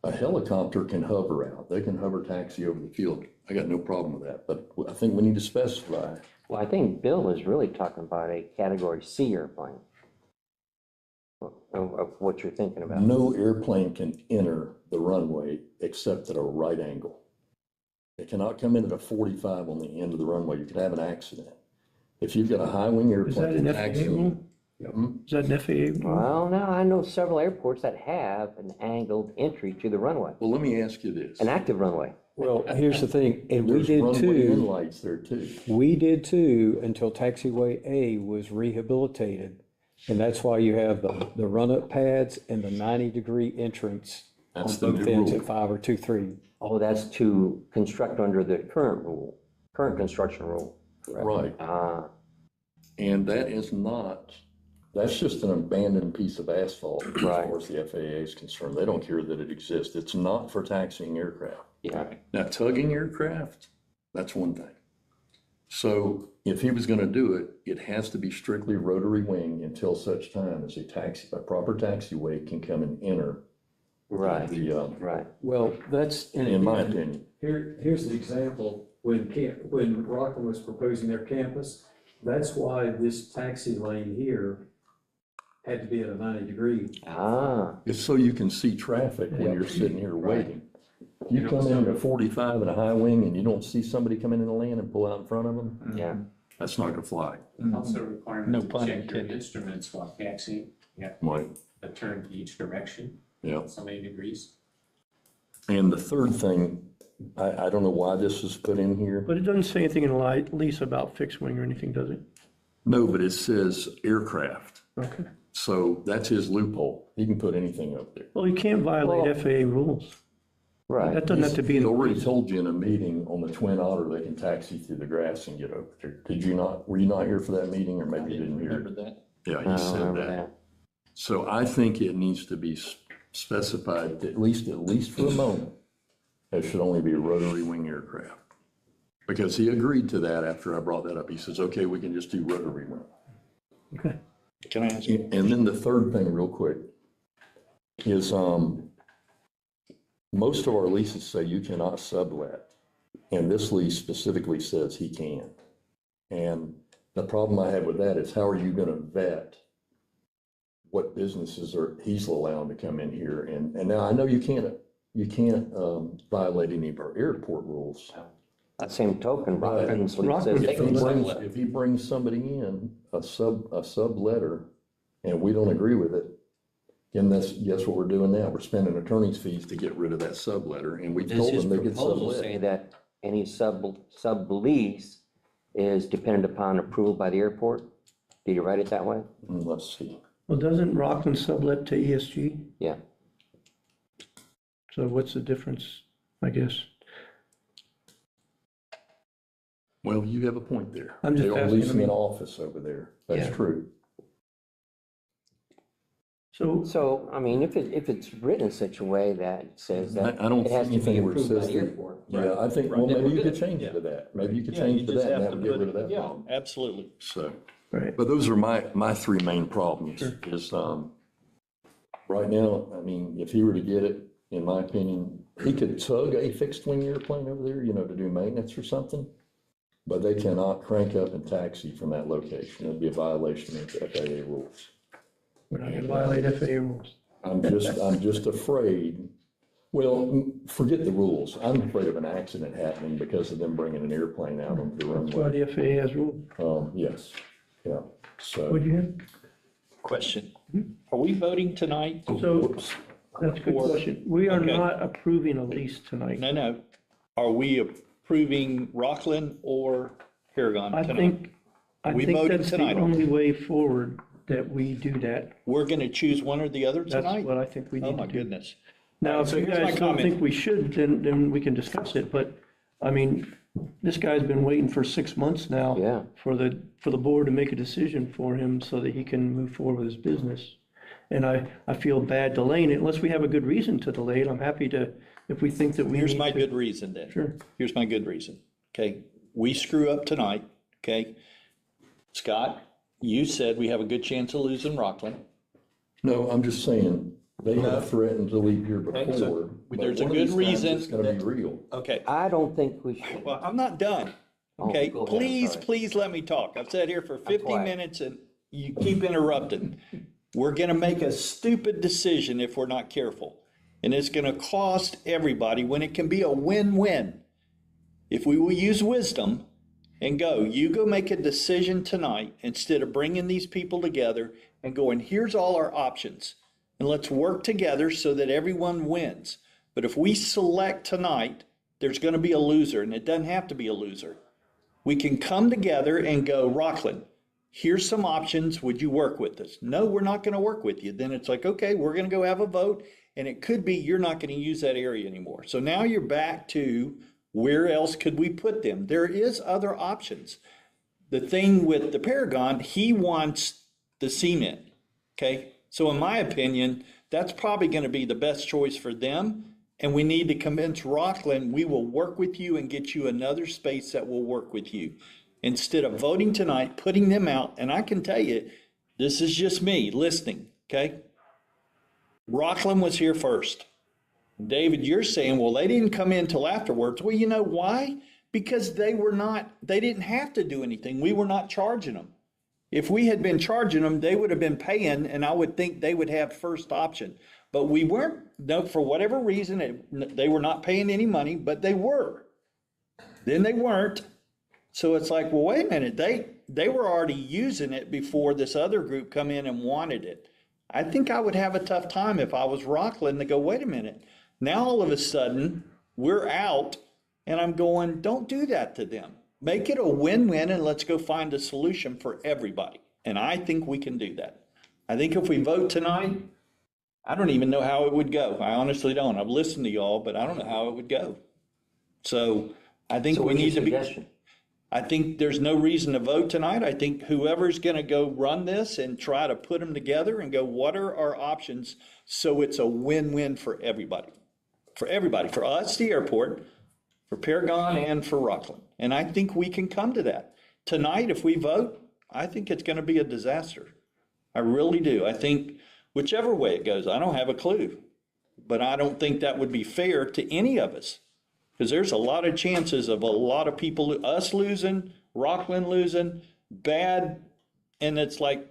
[SPEAKER 3] A helicopter can hover out. They can hover taxi over the field. I got no problem with that, but I think we need to specify.
[SPEAKER 7] Well, I think Bill was really talking about a Category C airplane. Of what you're thinking about.
[SPEAKER 3] No airplane can enter the runway except at a right angle. It cannot come in at a 45 on the end of the runway. You could have an accident. If you've got a high wing
[SPEAKER 2] Is that
[SPEAKER 3] airplane
[SPEAKER 2] an
[SPEAKER 3] taxi.
[SPEAKER 2] FAA rule? Is that an FAA rule?
[SPEAKER 7] Well, now I know several airports that have an angled entry to the runway,
[SPEAKER 3] Well, let me ask you this.
[SPEAKER 7] an active runway.
[SPEAKER 1] Well, here's the thing, and we
[SPEAKER 3] There's
[SPEAKER 1] did
[SPEAKER 3] runway
[SPEAKER 1] too.
[SPEAKER 3] end lights there too.
[SPEAKER 1] We did too until taxiway A was rehabilitated. And that's why you have the run-up pads and the 90-degree entrance on
[SPEAKER 3] That's the
[SPEAKER 1] both
[SPEAKER 3] new
[SPEAKER 1] ends
[SPEAKER 3] rule.
[SPEAKER 1] at 5 or 2-3.
[SPEAKER 7] Oh, that's to construct under the current rule, current construction rule.
[SPEAKER 3] Right.
[SPEAKER 7] Ah,
[SPEAKER 3] And that is not, that's just an abandoned piece of asphalt as
[SPEAKER 7] Right.
[SPEAKER 3] far as the FAA is concerned. They don't care that it exists. It's not for taxiing aircraft.
[SPEAKER 7] yeah,
[SPEAKER 3] Now, tugging aircraft, that's one thing. So if he was going to do it, it has to be strictly rotary wing until such time as a proper taxiway can come and enter
[SPEAKER 7] right,
[SPEAKER 3] the,
[SPEAKER 7] right.
[SPEAKER 1] Well, that's.
[SPEAKER 3] in my opinion.
[SPEAKER 1] Here's the example, when Rockland was proposing their campus, that's why this taxi lane here had to be at a 90-degree.
[SPEAKER 7] Ah,
[SPEAKER 3] It's so you can see traffic when you're sitting here waiting. You come in at 45 at a high wing and you don't see somebody coming in the lane and pull out in front of them,
[SPEAKER 7] yeah,
[SPEAKER 3] that's not going to fly.
[SPEAKER 4] Also
[SPEAKER 5] No
[SPEAKER 4] requirement to
[SPEAKER 5] pun
[SPEAKER 4] check your
[SPEAKER 5] intended.
[SPEAKER 4] instruments while taxiing. Yeah,
[SPEAKER 3] Like,
[SPEAKER 4] a turn to each direction,
[SPEAKER 3] yeah.
[SPEAKER 4] so many degrees.
[SPEAKER 3] And the third thing, I don't know why this was put in here.
[SPEAKER 2] But it doesn't say anything in the lease about fixed wing or anything, does it?
[SPEAKER 3] No, but it says aircraft.
[SPEAKER 2] Okay.
[SPEAKER 3] So that's his loophole. He can put anything up there.
[SPEAKER 2] Well, you can't violate
[SPEAKER 7] Well-
[SPEAKER 2] FAA rules.
[SPEAKER 7] right.
[SPEAKER 2] That doesn't have to be
[SPEAKER 3] He
[SPEAKER 2] in the
[SPEAKER 3] already
[SPEAKER 2] lease.
[SPEAKER 3] told you in a meeting on the Twin Otter, they can taxi through the grass and get over there. Did you not, were you not here for that meeting or maybe you didn't hear
[SPEAKER 5] Remember
[SPEAKER 3] it?
[SPEAKER 5] that?
[SPEAKER 3] Yeah,
[SPEAKER 7] I
[SPEAKER 3] he
[SPEAKER 7] don't
[SPEAKER 3] said
[SPEAKER 7] remember
[SPEAKER 3] that.
[SPEAKER 7] that.
[SPEAKER 3] So I think it needs to be specified, at least for a moment, it should only be rotary wing aircraft. Because he agreed to that after I brought that up. He says, okay, we can just do rotary wing.
[SPEAKER 2] Okay.
[SPEAKER 5] Can I ask you?
[SPEAKER 3] And then the third thing, real quick, is most of our leases say you cannot sublet, and this lease specifically says he can. And the problem I have with that is how are you going to vet what businesses he's allowed to come in here? And now I know you can't violate any of our airport rules.
[SPEAKER 7] That same token,
[SPEAKER 3] Right.
[SPEAKER 7] Rockland's lease
[SPEAKER 2] Rockland-
[SPEAKER 7] says they can sublet.
[SPEAKER 3] If he brings somebody in, a subletter, and we don't agree with it, then guess what we're doing now? We're spending attorney's fees to get rid of that subletter, and we
[SPEAKER 7] Does
[SPEAKER 3] told
[SPEAKER 7] his
[SPEAKER 3] them they could
[SPEAKER 7] proposal
[SPEAKER 3] sublet.
[SPEAKER 7] say that any sublease is dependent upon approval by the airport? Did you write it that way?
[SPEAKER 3] Let's see.
[SPEAKER 2] Well, doesn't Rockland sublet to ESG?
[SPEAKER 7] Yeah.
[SPEAKER 2] So what's the difference, I guess?
[SPEAKER 3] Well, you have a point there.
[SPEAKER 2] I'm just
[SPEAKER 3] They are
[SPEAKER 2] asking, I
[SPEAKER 3] leasing
[SPEAKER 2] mean-
[SPEAKER 3] an office over there. That's
[SPEAKER 2] Yeah.
[SPEAKER 3] true.
[SPEAKER 2] So,
[SPEAKER 7] I mean, if it's written in such a way that says that
[SPEAKER 3] I don't
[SPEAKER 7] it has
[SPEAKER 3] see
[SPEAKER 7] to be
[SPEAKER 3] anything where it
[SPEAKER 7] approved by
[SPEAKER 3] says
[SPEAKER 7] the
[SPEAKER 3] that.
[SPEAKER 7] airport.
[SPEAKER 3] Yeah, I think,
[SPEAKER 5] Right.
[SPEAKER 3] well,
[SPEAKER 5] Then
[SPEAKER 3] maybe
[SPEAKER 5] we're
[SPEAKER 3] you could
[SPEAKER 5] good.
[SPEAKER 3] change
[SPEAKER 5] Yeah.
[SPEAKER 3] it to that. Maybe you could
[SPEAKER 5] Yeah,
[SPEAKER 3] change
[SPEAKER 5] you
[SPEAKER 3] to
[SPEAKER 5] just
[SPEAKER 3] that and
[SPEAKER 5] have
[SPEAKER 3] that
[SPEAKER 5] to
[SPEAKER 3] would get
[SPEAKER 5] put
[SPEAKER 3] rid
[SPEAKER 5] it-
[SPEAKER 3] of that
[SPEAKER 5] Yeah,
[SPEAKER 3] problem.
[SPEAKER 5] absolutely.
[SPEAKER 3] So,
[SPEAKER 2] right,
[SPEAKER 3] but those are my three main problems
[SPEAKER 2] Sure.
[SPEAKER 3] is, right now, I mean, if he were to get it, in my opinion, he could tug a fixed wing airplane over there, to do maintenance or something. But they cannot crank up and taxi from that location. It'd be a violation of FAA rules.
[SPEAKER 2] we're not gonna violate FAA rules.
[SPEAKER 3] I'm just afraid, well, forget the rules. I'm afraid of an accident happening because of them bringing an airplane out onto the
[SPEAKER 2] That's why
[SPEAKER 3] runway.
[SPEAKER 2] the FAA has rules.
[SPEAKER 3] Yes, yeah, so.
[SPEAKER 2] What'd you have?
[SPEAKER 5] Question. Are we voting tonight?
[SPEAKER 2] So,
[SPEAKER 3] Whoops.
[SPEAKER 2] that's a good
[SPEAKER 5] Or-
[SPEAKER 2] question. We are
[SPEAKER 5] Okay.
[SPEAKER 2] not approving a lease tonight.
[SPEAKER 5] No. Are we approving Rockland or Paragon
[SPEAKER 2] I
[SPEAKER 5] tonight?
[SPEAKER 2] think, I
[SPEAKER 5] We
[SPEAKER 2] think
[SPEAKER 5] voted
[SPEAKER 2] that's the
[SPEAKER 5] tonight on
[SPEAKER 2] only way forward that we do that.
[SPEAKER 5] We're gonna choose one or the other
[SPEAKER 2] That's
[SPEAKER 5] tonight?
[SPEAKER 2] what I think we
[SPEAKER 5] Oh,
[SPEAKER 2] need
[SPEAKER 5] my
[SPEAKER 2] to do.
[SPEAKER 5] goodness.
[SPEAKER 2] Now, if
[SPEAKER 5] So
[SPEAKER 2] you
[SPEAKER 5] here's my
[SPEAKER 2] guys don't
[SPEAKER 5] comment.
[SPEAKER 2] think we should, then we can discuss it, but, I mean, this guy's been waiting for 6 months now.
[SPEAKER 7] Yeah.
[SPEAKER 2] For the board to make a decision for him so that he can move forward with his business. And I feel bad delaying it, unless we have a good reason to delay it, I'm happy to, if we think that we need to.
[SPEAKER 5] Here's my good reason then.
[SPEAKER 2] Sure.
[SPEAKER 5] Here's my good reason. Okay, we screw up tonight, okay? Scott, you said we have a good chance of losing Rockland.
[SPEAKER 3] No, I'm just saying, they have threatened to leave here
[SPEAKER 5] Okay,
[SPEAKER 3] before.
[SPEAKER 5] so
[SPEAKER 3] but
[SPEAKER 5] there's a
[SPEAKER 3] one of
[SPEAKER 5] good
[SPEAKER 3] these times
[SPEAKER 5] reason
[SPEAKER 3] It's gonna be
[SPEAKER 5] that-
[SPEAKER 3] real.
[SPEAKER 5] Okay,
[SPEAKER 7] I don't think we should.
[SPEAKER 5] well, I'm not done.
[SPEAKER 7] Oh,
[SPEAKER 5] Okay,
[SPEAKER 7] go ahead,
[SPEAKER 5] please,
[SPEAKER 7] sorry.
[SPEAKER 5] please let me talk. I've sat here for 50
[SPEAKER 7] quiet.
[SPEAKER 5] minutes and you keep interrupting. We're gonna make a stupid decision if we're not careful. And it's gonna cost everybody when it can be a win-win. If we will use wisdom and you go make a decision tonight instead of bringing these people together and going, here's all our options. And let's work together so that everyone wins. But if we select tonight, there's gonna be a loser, and it doesn't have to be a loser. We can come together and go, Rockland, here's some options. Would you work with us? No, we're not going to work with you. Then it's like, okay, we're going to go have a vote. And it could be you're not going to use that area anymore. So now you're back to where else could we put them? There is other options. The thing with the Paragon, he wants the cement. Okay. So in my opinion, that's probably going to be the best choice for them. And we need to convince Rockland, we will work with you and get you another space that will work with you. Instead of voting tonight, putting them out, and I can tell you, this is just me listening, okay? Rockland was here first. David, you're saying, well, they didn't come in till afterwards. Well, you know why? Because they didn't have to do anything. We were not charging them. If we had been charging them, they would have been paying, and I would think they would have first option. But we weren't, no, for whatever reason, they were not paying any money, but they were. Then they weren't. So it's like, well, wait a minute, they were already using it before this other group come in and wanted it. I think I would have a tough time if I was Rockland to go, wait a minute. Now all of a sudden, we're out, and I'm going, don't do that to them. Make it a win-win, and let's go find a solution for everybody. And I think we can do that. I think if we vote tonight, I don't even know how it would go. I honestly don't. I've listened to y'all, but I don't know how it would go. So I think
[SPEAKER 7] So
[SPEAKER 5] we
[SPEAKER 7] what's your
[SPEAKER 5] need to be,
[SPEAKER 7] suggestion?
[SPEAKER 5] I think there's no reason to vote tonight. I think whoever's going to go run this and try to put them together and go, what are our options? So it's a win-win for everybody. For everybody, for us, the airport, for Paragon, and for Rockland. And I think we can come to that. Tonight, if we vote, I think it's going to be a disaster. I really do. I think whichever way it goes, I don't have a clue. But I don't think that would be fair to any of us. Because there's a lot of chances of a lot of people, us losing, Rockland losing, bad. And it's like,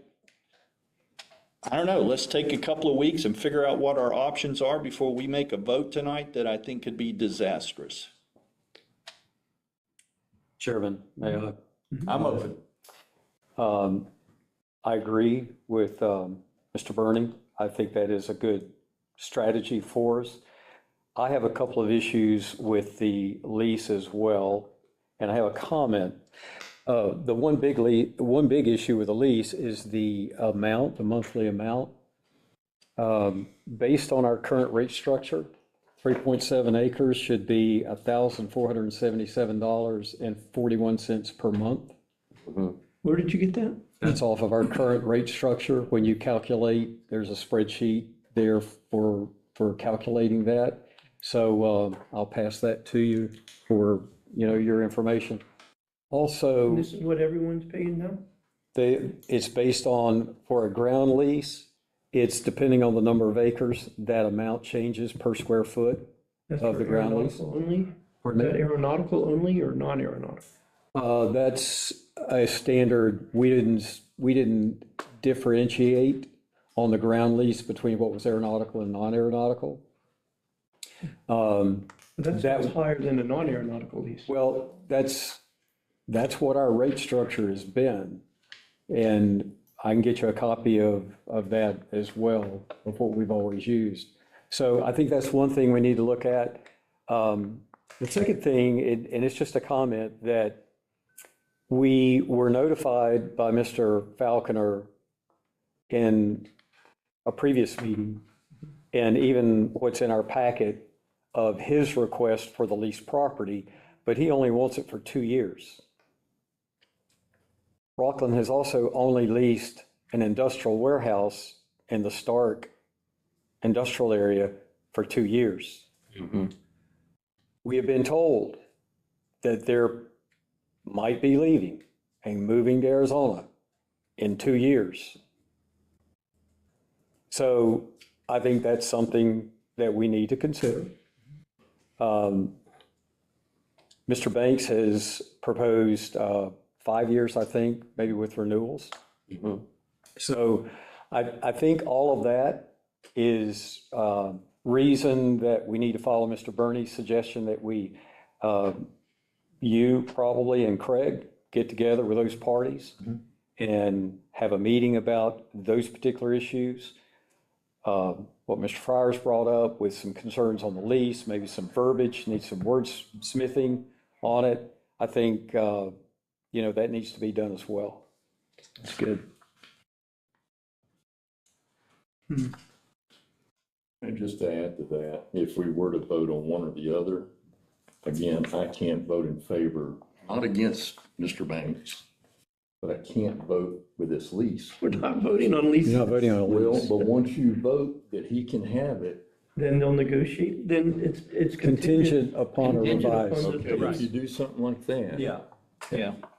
[SPEAKER 5] I don't know, let's take a couple of weeks and figure out what our options are before we make a vote tonight that I think could be disastrous.
[SPEAKER 1] Chairman, may I?
[SPEAKER 5] I'm open.
[SPEAKER 1] I agree with Mr. Bernie. I think that is a good strategy for us. I have a couple of issues with the lease as well, and I have a comment. The one big issue with the lease is the amount, the monthly amount. Based on our current rate structure, 3.7 acres should be $1,477.41 per month.
[SPEAKER 2] Where did you get that?
[SPEAKER 1] That's off of our current rate structure. When you calculate, there's a spreadsheet there for calculating that. So I'll pass that to you for, your information. Also,
[SPEAKER 2] And this is what everyone's paying now?
[SPEAKER 1] it's based on, for a ground lease, it's depending on the number of acres, that amount changes per square foot
[SPEAKER 2] That's
[SPEAKER 1] of
[SPEAKER 2] for
[SPEAKER 1] the ground lease.
[SPEAKER 2] aeronautical only? Is
[SPEAKER 1] Pardon
[SPEAKER 2] that
[SPEAKER 1] me?
[SPEAKER 2] aeronautical only or non-aeronautical?
[SPEAKER 1] That's a standard. We didn't differentiate on the ground lease between what was aeronautical and non-aeronautical.
[SPEAKER 2] That sounds higher than a non-aeronautical lease.
[SPEAKER 1] Well, that's what our rate structure has been. And I can get you a copy of that as well, of what we've always used. So I think that's one thing we need to look at. The second thing, and it's just a comment, that we were notified by Mr. Falconer in a previous meeting, and even what's in our packet, of his request for the leased property, but he only wants it for 2 years. Rockland has also only leased an industrial warehouse in the Stark industrial area for 2 years. We have been told that there might be leaving and moving to Arizona in 2 years. So I think that's something that we need to consider. Mr. Banks has proposed 5 years, I think, maybe with renewals. So I think all of that is reason that we need to follow Mr. Bernie's suggestion that we, you probably and Craig, get together with those parties and have a meeting about those particular issues. What Mr. Fryers brought up with some concerns on the lease, maybe some verbiage, needs some wordsmithing on it. I think, that needs to be done as well.
[SPEAKER 5] That's good.
[SPEAKER 3] And just to add to that, if we were to vote on one or the other, again, I can't vote in favor, not against Mr. Banks, but I can't vote with this lease.
[SPEAKER 2] We're not voting on leases.
[SPEAKER 1] You're not voting on a
[SPEAKER 3] Well,
[SPEAKER 1] lease.
[SPEAKER 3] but once you vote that he can have it,
[SPEAKER 2] Then they'll negotiate, then it's
[SPEAKER 1] Contingent upon a
[SPEAKER 2] Contingent upon
[SPEAKER 1] revised.
[SPEAKER 2] the-
[SPEAKER 3] okay, if you do something like that.
[SPEAKER 5] Yeah.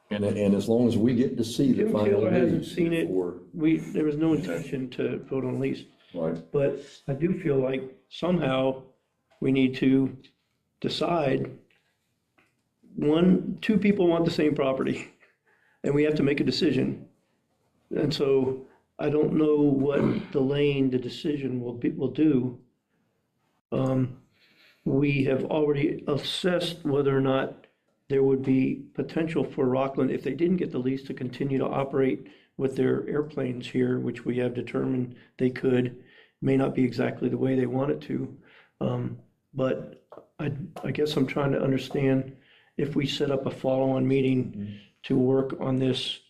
[SPEAKER 3] And as long as we get to see the
[SPEAKER 2] Jim
[SPEAKER 3] final
[SPEAKER 2] Taylor hasn't
[SPEAKER 3] lease
[SPEAKER 2] seen it.
[SPEAKER 3] before,
[SPEAKER 2] There was no intention to vote on lease,
[SPEAKER 3] right,
[SPEAKER 2] but I do feel like somehow we need to decide. Two people want the same property, and we have to make a decision. And so I don't know what delaying the decision will do. We have already assessed whether or not there would be potential for Rockland, if they didn't get the lease, to continue to operate with their airplanes here, which we have determined they could. May not be exactly the way they want it to. But I guess I'm trying to understand, if we set up a follow-on meeting to work on this,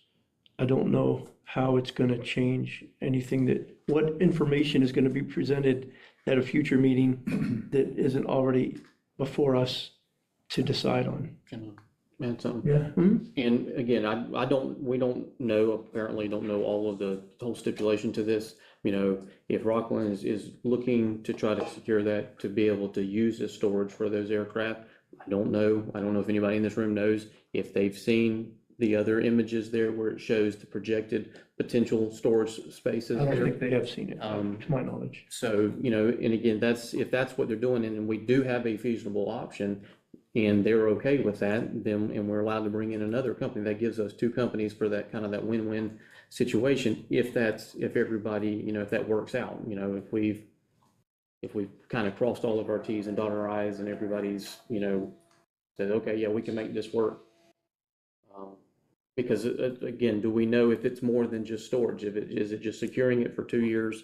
[SPEAKER 2] I don't know how it's going to change anything, what information is going to be presented at a future meeting that isn't already before us to decide on.
[SPEAKER 8] Can I add something?
[SPEAKER 2] Yeah.
[SPEAKER 8] And again, we apparently don't know all of the whole stipulation to this. If Rockland is looking to try to secure that, to be able to use as storage for those aircraft, I don't know if anybody in this room knows if they've seen the other images there where it shows the projected potential storage spaces
[SPEAKER 2] I don't
[SPEAKER 8] there.
[SPEAKER 2] think they have seen it, to my knowledge.
[SPEAKER 8] So, and again, if that's what they're doing, and we do have a feasible option, and they're okay with that, then, and we're allowed to bring in another company, that gives us two companies for that kind of that win-win situation, if everybody, if that works out, if we've kind of crossed all of our Ts and dotted our Is, and everybody's, said, okay, yeah, we can make this work. Because again, do we know if it's more than just storage? Is it just securing it for 2 years?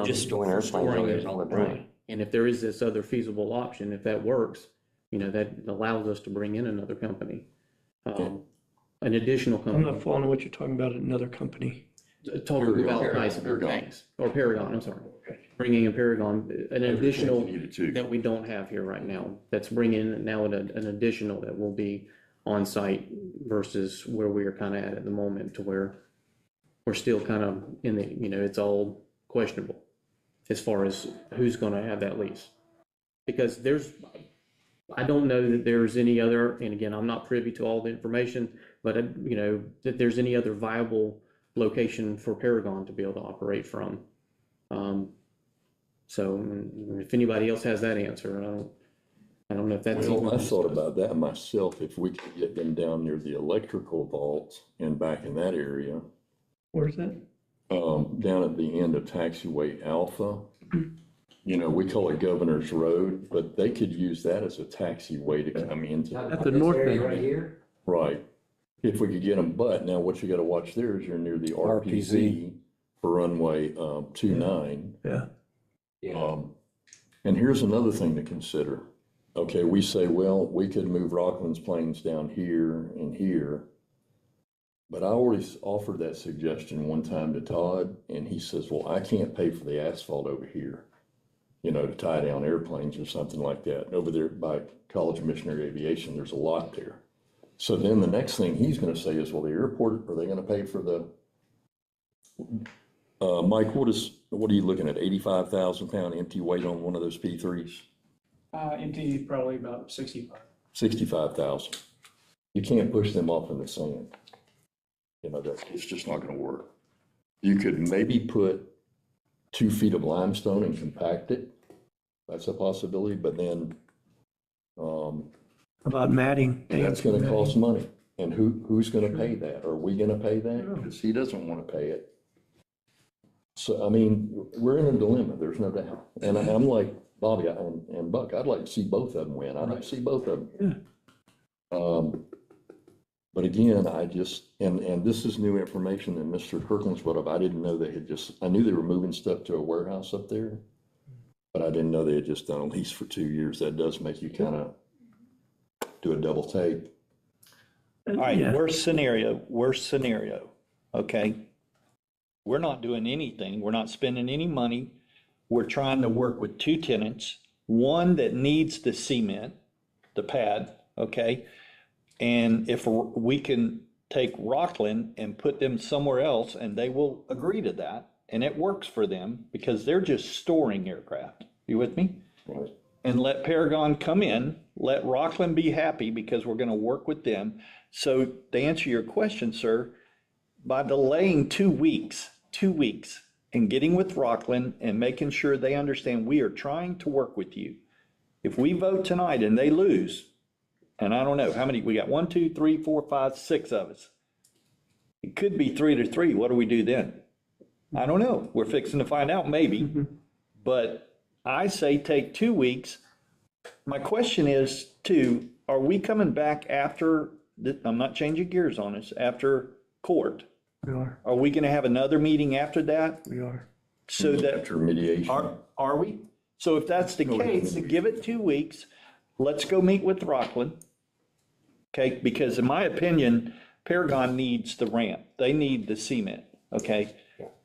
[SPEAKER 7] Just storing airplanes
[SPEAKER 8] storing
[SPEAKER 7] on
[SPEAKER 8] it,
[SPEAKER 7] there all the
[SPEAKER 8] right.
[SPEAKER 7] time.
[SPEAKER 8] And if there is this other feasible option, if that works, that allows us to bring in another company, an additional
[SPEAKER 2] I'm
[SPEAKER 8] company.
[SPEAKER 2] not following what you're talking about, another company.
[SPEAKER 8] Talking about Tyson, or Paragon, I'm sorry. Bringing in Paragon, an additional
[SPEAKER 3] Needed to.
[SPEAKER 8] that we don't have here right now. That's bringing now an additional that will be on site versus where we are kind of at the moment, to where we're still kind of in the, it's all questionable as far as who's going to have that lease. Because I don't know that there's any other, and again, I'm not privy to all the information, but that there's any other viable location for Paragon to be able to operate from. So if anybody else has that answer, I don't know if that's.
[SPEAKER 3] Well, I thought about that myself, if we could get them down near the electrical vault and back in that area,
[SPEAKER 2] Where's that?
[SPEAKER 3] down at the end of taxiway Alpha. We call it Governor's Road, but they could use that as a taxiway to come into.
[SPEAKER 2] At the north end.
[SPEAKER 7] Right here?
[SPEAKER 3] Right. If we could get them, but now what you gotta watch there is you're near the RPZ for runway 29.
[SPEAKER 2] Yeah.
[SPEAKER 3] And here's another thing to consider. Okay, we say, well, we could move Rockland's planes down here and here. But I already offered that suggestion one time to Todd, and he says, well, I can't pay for the asphalt over here, to tie down airplanes or something like that. Over there by College of Missionary Aviation, there's a lot there. So then the next thing he's gonna say is, well, the airport, are they gonna pay for the, Mike, what are you looking at, 85,000 pound empty weight on one of those P3s?
[SPEAKER 9] Empty, probably about 65.
[SPEAKER 3] 65,000. You can't push them off in the sand. It's just not gonna work. You could maybe put 2 feet of limestone and compact it. That's a possibility, but then,
[SPEAKER 2] About matting.
[SPEAKER 3] that's gonna cost money. And who's gonna pay that? Are we gonna pay that? Because he doesn't wanna pay it. So, I mean, we're in a dilemma, there's no doubt. And I'm like, Bobby and Buck, I'd like to see both of them win. I'd like to see both of them. But again, and this is new information that Mr. Kirkland's brought up. I didn't know I knew they were moving stuff to a warehouse up there, but I didn't know they had just done a lease for 2 years. That does make you kind of do a double take.
[SPEAKER 5] All right, worst scenario, okay? We're not doing anything. We're not spending any money. We're trying to work with 2 tenants, one that needs the cement, the pad, okay? And if we can take Rockland and put them somewhere else, and they will agree to that, and it works for them because they're just storing aircraft. You with me?
[SPEAKER 3] Right.
[SPEAKER 5] And let Paragon come in, let Rockland be happy because we're going to work with them. So to answer your question, sir, by delaying 2 weeks, and getting with Rockland and making sure they understand we are trying to work with you. If we vote tonight and they lose, and I don't know how many, we got 1, 2, 3, 4, 5, 6 of us. It could be 3-3. What do we do then? I don't know. We're fixing to find out maybe, but I say take 2 weeks. My question is too, are we coming back after, I'm not changing gears on this, after court?
[SPEAKER 2] We are.
[SPEAKER 5] Are we gonna have another meeting after that?
[SPEAKER 2] We are.
[SPEAKER 5] So that,
[SPEAKER 3] After mediation.
[SPEAKER 5] are we? So if that's the case, give it 2 weeks. Let's go meet with Rockland. Okay, because in my opinion, Paragon needs the ramp. They need the cement, okay?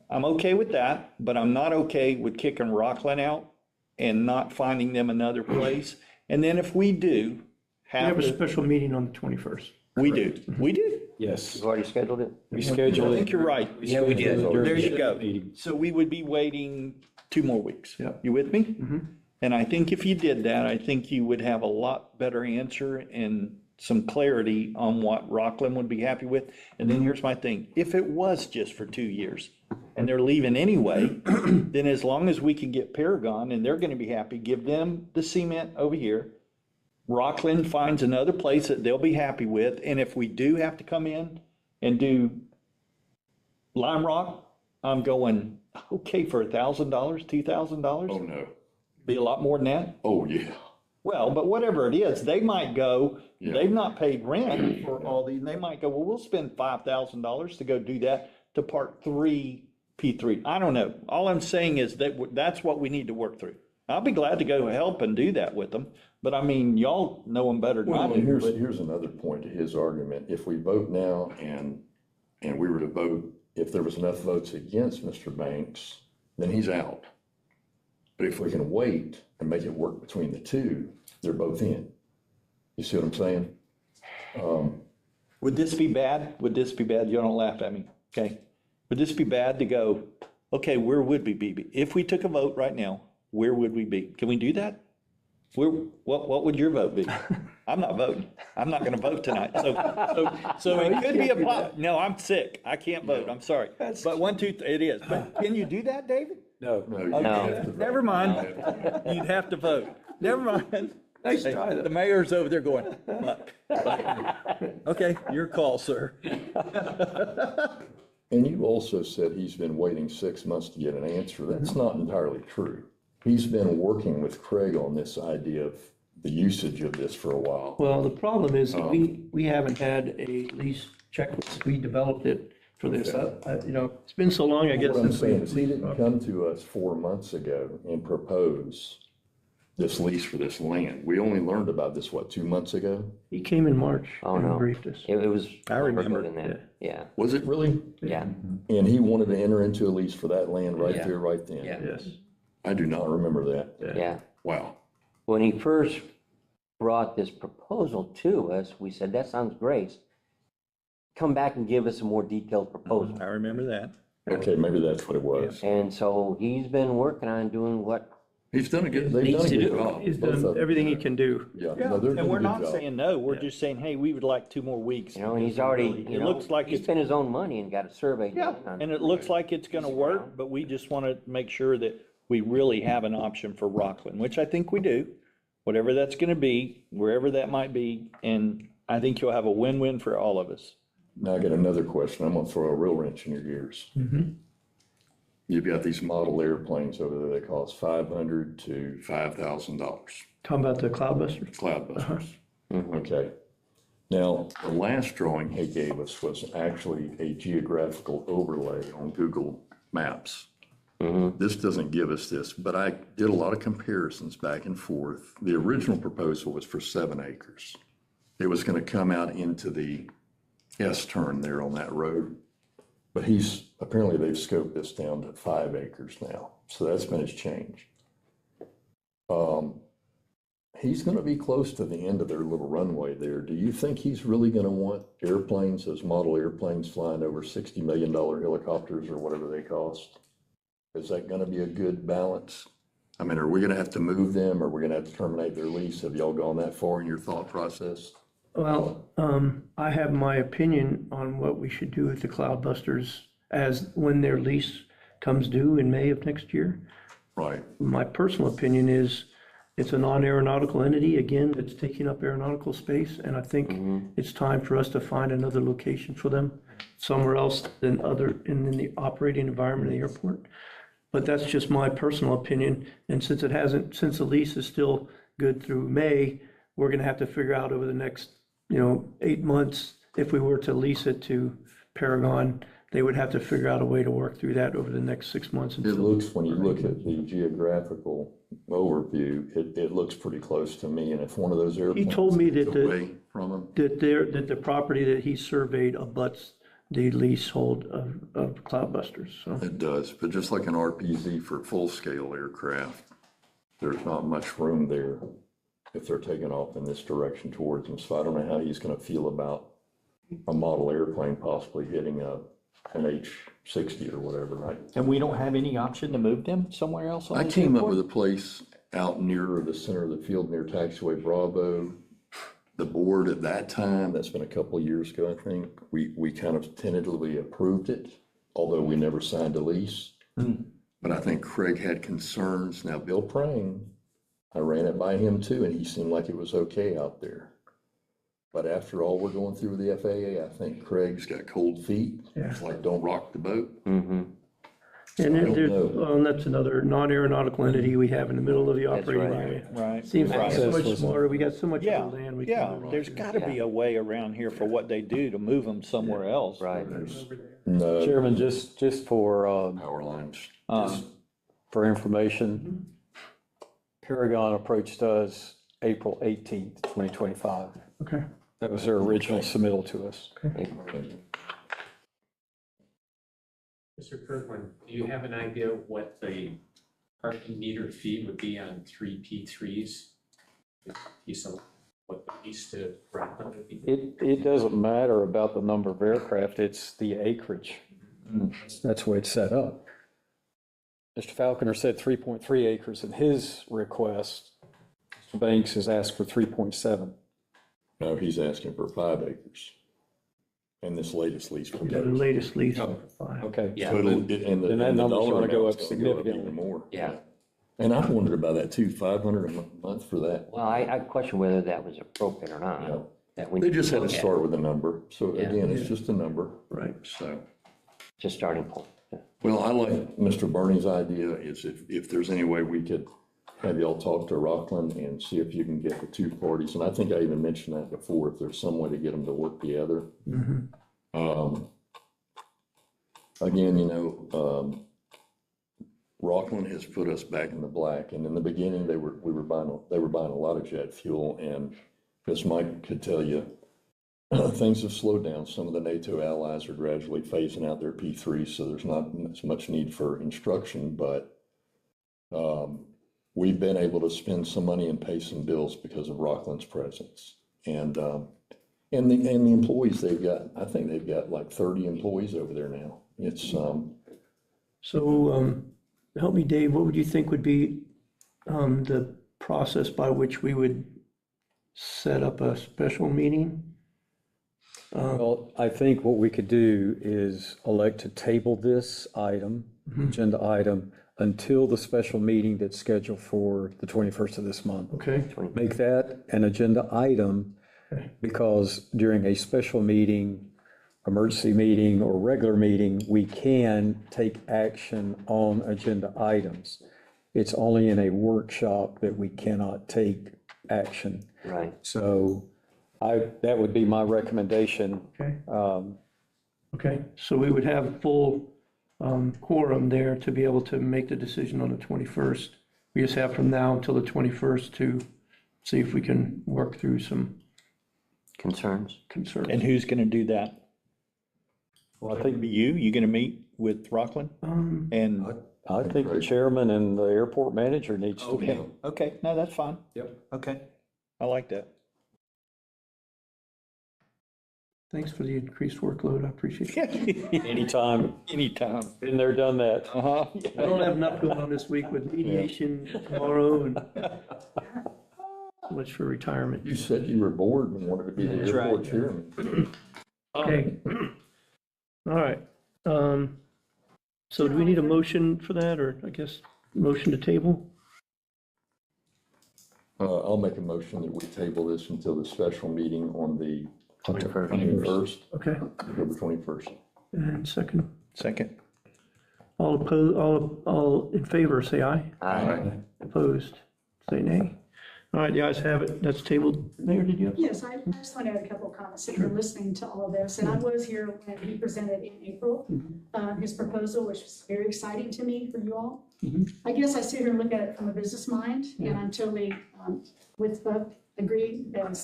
[SPEAKER 5] I'm okay with that, but I'm not okay with kicking Rockland out and not finding them another place. And then if we do
[SPEAKER 2] We have a
[SPEAKER 5] have,
[SPEAKER 2] special meeting on the 21st.
[SPEAKER 5] we do.
[SPEAKER 1] Yes,
[SPEAKER 7] You've already scheduled it?
[SPEAKER 1] we
[SPEAKER 5] I
[SPEAKER 1] scheduled it.
[SPEAKER 5] think you're right.
[SPEAKER 7] Yeah, we did.
[SPEAKER 5] There you go. So we would be waiting 2 more weeks.
[SPEAKER 2] Yeah.
[SPEAKER 5] You with me? And I think if you did that, I think you would have a lot better answer and some clarity on what Rockland would be happy with. And then here's my thing, if it was just for 2 years and they're leaving anyway, then as long as we can get Paragon and they're gonna be happy, give them the cement over here. Rockland finds another place that they'll be happy with, and if we do have to come in and do Lime Rock, I'm going, okay, for $1,000, $2,000?
[SPEAKER 3] Oh, no.
[SPEAKER 5] Be a lot more than that?
[SPEAKER 3] Oh, yeah.
[SPEAKER 5] Well, but whatever it is, they might go,
[SPEAKER 3] Yeah.
[SPEAKER 5] they've not paid rent for all these, and they might go, well, we'll spend $5,000 to go do that to Part 3, P3. I don't know. All I'm saying is that that's what we need to work through. I'll be glad to go help and do that with them, but I mean, y'all know them better than I
[SPEAKER 3] Well,
[SPEAKER 5] do.
[SPEAKER 3] and
[SPEAKER 5] but-
[SPEAKER 3] here's another point to his argument. If we vote now and we were to vote if there was enough votes against Mr. Banks, then he's out. But if we can wait and make it work between the two, they're both in. You see what I'm saying?
[SPEAKER 5] Would this be bad? Would this be bad? You don't laugh at me, okay? Would this be bad to go, okay, where would we be? If we took a vote right now, where would we be? Can we do that? What would your vote be? I'm not voting. I'm not gonna vote tonight. So it could be no, I'm sick. I can't vote. I'm sorry. But it is. But can you do that, David?
[SPEAKER 1] No.
[SPEAKER 3] No, you
[SPEAKER 7] No.
[SPEAKER 3] have to vote.
[SPEAKER 5] Never mind. You'd have to vote. Never mind. Nice try. The mayor's over there going, "Muck." Okay, your call, sir.
[SPEAKER 3] And you also said he's been waiting 6 months to get an answer. That's not entirely true. He's been working with Craig on this idea of the usage of this for a while.
[SPEAKER 2] Well, the problem is that we haven't had a lease checklist. We developed it for this. You know, it's been so long, I guess.
[SPEAKER 3] What I'm
[SPEAKER 2] since we-
[SPEAKER 3] saying is he didn't come to us 4 months ago and propose this lease for this land. We only learned about this, 2 months ago?
[SPEAKER 2] He came in March
[SPEAKER 7] Oh,
[SPEAKER 2] and
[SPEAKER 7] no.
[SPEAKER 2] briefed us.
[SPEAKER 7] It was.
[SPEAKER 5] I remember.
[SPEAKER 7] Than that. Yeah,
[SPEAKER 3] Was it really?
[SPEAKER 7] yeah,
[SPEAKER 3] And he wanted to enter into a lease for that land right
[SPEAKER 7] Yeah.
[SPEAKER 3] there, right then?
[SPEAKER 7] yeah,
[SPEAKER 2] Yes.
[SPEAKER 3] I do not remember that.
[SPEAKER 7] yeah.
[SPEAKER 3] Wow.
[SPEAKER 7] When he first brought this proposal to us, we said, that sounds great. Come back and give us a more detailed proposal.
[SPEAKER 5] I remember that.
[SPEAKER 3] Okay, maybe that's what it was.
[SPEAKER 7] And so he's been working on doing what,
[SPEAKER 3] He's done a good, they've
[SPEAKER 7] Needs
[SPEAKER 3] done a
[SPEAKER 7] to
[SPEAKER 3] good
[SPEAKER 7] do.
[SPEAKER 3] job.
[SPEAKER 2] He's
[SPEAKER 3] both of
[SPEAKER 2] done
[SPEAKER 3] them.
[SPEAKER 2] everything he can do.
[SPEAKER 3] Yeah, no, they're doing
[SPEAKER 5] And
[SPEAKER 3] a
[SPEAKER 5] we're
[SPEAKER 3] good
[SPEAKER 5] not
[SPEAKER 3] job.
[SPEAKER 5] saying no, we're just saying, hey, we would like 2 more weeks.
[SPEAKER 7] you know, and he's already,
[SPEAKER 5] It
[SPEAKER 7] you know,
[SPEAKER 5] looks like
[SPEAKER 7] he
[SPEAKER 5] it's,
[SPEAKER 7] spent his own money and got a survey
[SPEAKER 5] yeah,
[SPEAKER 7] done on.
[SPEAKER 5] and it looks like it's gonna work, but we just wanna make sure that we really have an option for Rockland, which I think we do. Whatever that's gonna be, wherever that might be, and I think you'll have a win-win for all of us.
[SPEAKER 3] Now I got another question. I'm gonna throw a real wrench in your gears. You've got these model airplanes over there that cost $500 to $5,000.
[SPEAKER 2] Talking about the Cloudbusters.
[SPEAKER 3] Cloudbusters. Okay. Now, the last drawing he gave us was actually a geographical overlay on Google Maps. This doesn't give us this, but I did a lot of comparisons back and forth. The original proposal was for 7 acres. It was gonna come out into the S-turn there on that road. But apparently they've scoped this down to 5 acres now, so that's been his change. He's gonna be close to the end of their little runway there. Do you think he's really gonna want airplanes, those model airplanes flying over $60 million helicopters or whatever they cost? Is that gonna be a good balance? I mean, are we gonna have to move them? Or are we gonna have to terminate their lease? Have y'all gone that far in your thought process?
[SPEAKER 2] Well, I have my opinion on what we should do with the Cloudbusters as when their lease comes due in May of next year.
[SPEAKER 3] Right.
[SPEAKER 2] My personal opinion is it's a non-aeronautical entity, again, that's taking up aeronautical space, and I think it's time for us to find another location for them, somewhere else in the operating environment of the airport. But that's just my personal opinion, and since the lease is still good through May, we're gonna have to figure out over the next, 8 months, if we were to lease it to Paragon, they would have to figure out a way to work through that over the next 6 months.
[SPEAKER 3] It looks, when you look at the geographical overview, it looks pretty close to me, and if one of those airplanes
[SPEAKER 2] told me that
[SPEAKER 3] is
[SPEAKER 2] the-
[SPEAKER 3] away from them,
[SPEAKER 2] That the property that he surveyed abuts the leasehold of Cloudbusters, so.
[SPEAKER 3] it does, but just like an RPZ for full-scale aircraft, there's not much room there if they're taking off in this direction towards them, so I don't know how he's gonna feel about a model airplane possibly hitting an H-60 or whatever, right?
[SPEAKER 5] And we don't have any option to move them somewhere else on
[SPEAKER 3] I
[SPEAKER 5] this
[SPEAKER 3] came up
[SPEAKER 5] airport?
[SPEAKER 3] with a place out near the center of the field near Taxiway Bravo. The board at that time, that's been a couple of years ago, I think, we kind of tentatively approved it, although we never signed a lease. But I think Craig had concerns. Now, Bill Prang, I ran it by him too, and he seemed like it was okay out there. But after all we're going through with the FAA, I think Craig's got cold feet. It's like, don't rock the boat.
[SPEAKER 2] And
[SPEAKER 3] I don't
[SPEAKER 2] there's,
[SPEAKER 3] know.
[SPEAKER 2] well, and that's another non-aeronautical entity we have in the middle of the
[SPEAKER 7] That's
[SPEAKER 2] operating
[SPEAKER 7] right.
[SPEAKER 2] area.
[SPEAKER 5] Right.
[SPEAKER 2] Seems like it's so
[SPEAKER 1] Access
[SPEAKER 2] much
[SPEAKER 1] was-
[SPEAKER 2] smaller, we got so much
[SPEAKER 5] Yeah,
[SPEAKER 2] other land we
[SPEAKER 5] yeah,
[SPEAKER 2] can.
[SPEAKER 5] there's gotta be a way around here for what they do to move them somewhere else.
[SPEAKER 7] Right.
[SPEAKER 3] No,
[SPEAKER 1] Chairman, just for,
[SPEAKER 3] power lines.
[SPEAKER 1] for information, Paragon approached us April 18th, 2025.
[SPEAKER 2] Okay.
[SPEAKER 1] That was their original submittal to us.
[SPEAKER 4] Mr. Kirkland, do you have an idea what the parking meter fee would be on 3P3s? What the lease to Rockland would be?
[SPEAKER 1] It doesn't matter about the number of aircraft, it's the acreage. That's the way it's set up. Mr. Falconer said 3.3 acres in his request. Mr. Banks has asked for 3.7.
[SPEAKER 3] No, he's asking for 5 acres. In this latest lease
[SPEAKER 2] The
[SPEAKER 3] proposal.
[SPEAKER 2] latest lease.
[SPEAKER 1] Oh.
[SPEAKER 2] Fine.
[SPEAKER 1] Okay.
[SPEAKER 8] Yeah.
[SPEAKER 3] So and
[SPEAKER 1] Then that number's
[SPEAKER 3] dollar
[SPEAKER 1] gonna go
[SPEAKER 3] amount's
[SPEAKER 1] up
[SPEAKER 3] gonna go
[SPEAKER 1] significantly.
[SPEAKER 3] even more.
[SPEAKER 7] Yeah.
[SPEAKER 3] And I wondered about that too, 500 a month for that.
[SPEAKER 7] Well, I question whether that was appropriate or
[SPEAKER 3] Yeah.
[SPEAKER 7] not. That we
[SPEAKER 3] They just had to
[SPEAKER 7] look at.
[SPEAKER 3] start with a number. So
[SPEAKER 7] Yeah.
[SPEAKER 3] again, it's just a number.
[SPEAKER 2] Right.
[SPEAKER 3] So,
[SPEAKER 7] Just starting point.
[SPEAKER 3] well, I like Mr. Bernie's idea is if there's any way we could have y'all talk to Rockland and see if you can get the two parties. And I think I even mentioned that before, if there's some way to get them to work together. Again, Rockland has put us back in the black, and in the beginning, they were buying a lot of jet fuel, and as Mike could tell you, things have slowed down. Some of the NATO allies are gradually phasing out their P3s, so there's not as much need for instruction, but we've been able to spend some money and pay some bills because of Rockland's presence. And the employees they've got, I think they've got like 30 employees over there now. It's,
[SPEAKER 2] So, help me, Dave, what would you think would be the process by which we would set up a special meeting?
[SPEAKER 1] Well, I think what we could do is elect to table this item, agenda item, until the special meeting that's scheduled for the 21st of this month.
[SPEAKER 2] Okay,
[SPEAKER 1] Make that an agenda item, because during a special meeting, emergency meeting, or regular meeting, we can take action on agenda items. It's only in a workshop that we cannot take action.
[SPEAKER 7] Right.
[SPEAKER 1] So that would be my recommendation.
[SPEAKER 2] okay. Okay, so we would have full quorum there to be able to make the decision on the 21st. We just have from now until the 21st to see if we can work through some
[SPEAKER 7] Concerns?
[SPEAKER 2] concerns.
[SPEAKER 5] And who's gonna do that?
[SPEAKER 1] Well, I think,
[SPEAKER 5] You gonna meet with Rockland? And,
[SPEAKER 1] I think the chairman and the airport manager needs to
[SPEAKER 5] okay,
[SPEAKER 1] be.
[SPEAKER 5] okay, no, that's fine.
[SPEAKER 1] Yep.
[SPEAKER 5] Okay, I like that.
[SPEAKER 2] Thanks for the increased workload, I appreciate it.
[SPEAKER 1] Anytime,
[SPEAKER 5] Anytime.
[SPEAKER 1] been there, done that.
[SPEAKER 5] Uh-huh.
[SPEAKER 2] I don't have enough going on this week with mediation tomorrow and so much for retirement.
[SPEAKER 3] you said you were bored and wanted to be the
[SPEAKER 5] That's right.
[SPEAKER 3] airport chairman.
[SPEAKER 2] Okay. All right. So do we need a motion for that, or I guess motion to table?
[SPEAKER 3] I'll make a motion that we table this until the special meeting on the 21st,
[SPEAKER 2] Okay,
[SPEAKER 3] October 21st.
[SPEAKER 2] and second.
[SPEAKER 5] Second.
[SPEAKER 2] All opposed, all in favor, say aye.
[SPEAKER 7] Aye.
[SPEAKER 2] Opposed, say nay. All right, the ayes have it. That's tabled. Mayor, did you have?
[SPEAKER 6] Yes, I just want to add a couple of comments if you're listening to all of this. And I was here when he presented in April, his proposal, which was very exciting to me for you all. I guess I sit here and look at it from a business mind, and I'm totally with Buck, agree that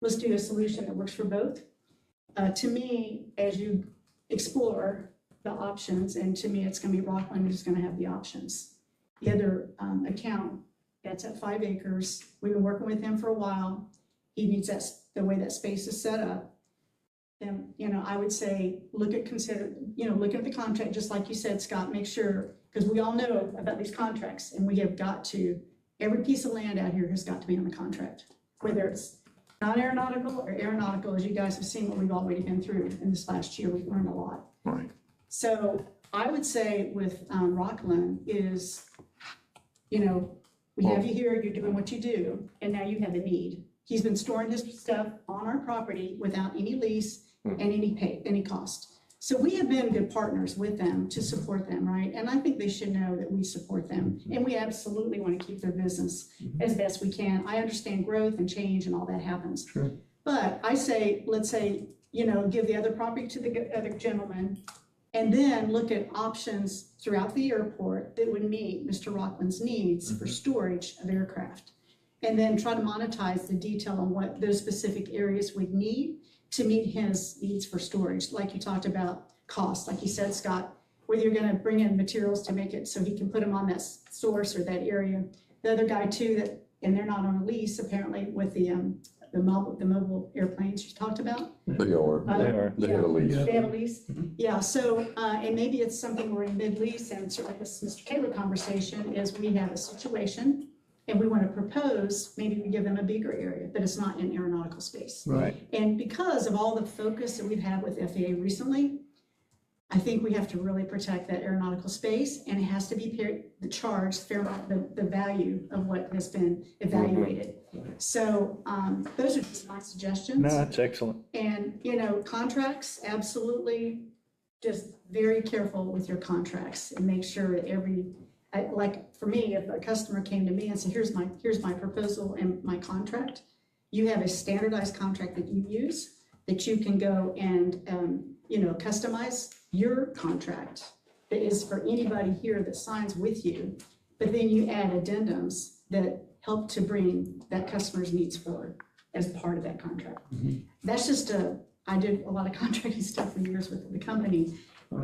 [SPEAKER 6] let's do a solution that works for both. To me, as you explore the options, and to me, it's going to be Rockland who's going to have the options. The other account that's at 5 acres. We've been working with him for a while. He needs that, the way that space is set up. Then, I would say, look at the contract, just like you said, Scott, make sure, because we all know about these contracts, and we have got to, every piece of land out here has got to be on the contract, whether it's non-aeronautical or aeronautical, as you guys have seen what we've already been through in this last year. We've learned a lot.
[SPEAKER 3] Right.
[SPEAKER 6] So I would say with Rockland is, we have you here, you're doing what you do, and now you have a need. He's been storing his stuff on our property without any lease and any cost. So we have been good partners with them to support them, right? And I think they should know that we support them. And we absolutely want to keep their business as best we can. I understand growth and change and all that happens.
[SPEAKER 2] Sure.
[SPEAKER 6] But I say, let's say, give the other property to the other gentleman, and then look at options throughout the airport that would meet Mr. Rockland's needs for storage of aircraft. And then try to monetize the detail on what those specific areas would need to meet his needs for storage. Like you talked about cost, like you said, Scott, whether you're gonna bring in materials to make it so he can put them on that source or that area. The other guy too, that, and they're not on a lease apparently with the mobile airplanes you talked about.
[SPEAKER 3] They are. They have a lease.
[SPEAKER 6] They have a lease? Yeah, so, and maybe it's something we're in mid-lease, and certainly this Mr. Taylor conversation is we have a situation and we want to propose, maybe we give them a bigger area, but it's not in aeronautical space.
[SPEAKER 2] Right.
[SPEAKER 6] And because of all the focus that we've had with FAA recently, I think we have to really protect that aeronautical space, and it has to be the charge, the value of what has been evaluated. So those are just my suggestions.
[SPEAKER 5] No, that's excellent.
[SPEAKER 6] And, contracts, absolutely, just very careful with your contracts and make sure that like for me, if a customer came to me and said, here's my proposal and my contract, you have a standardized contract that you use, that you can go and, customize your contract that is for anybody here that signs with you, but then you add addendums that help to bring that customer's needs forward as part of that contract. That's just I did a lot of contracting stuff for years with the company,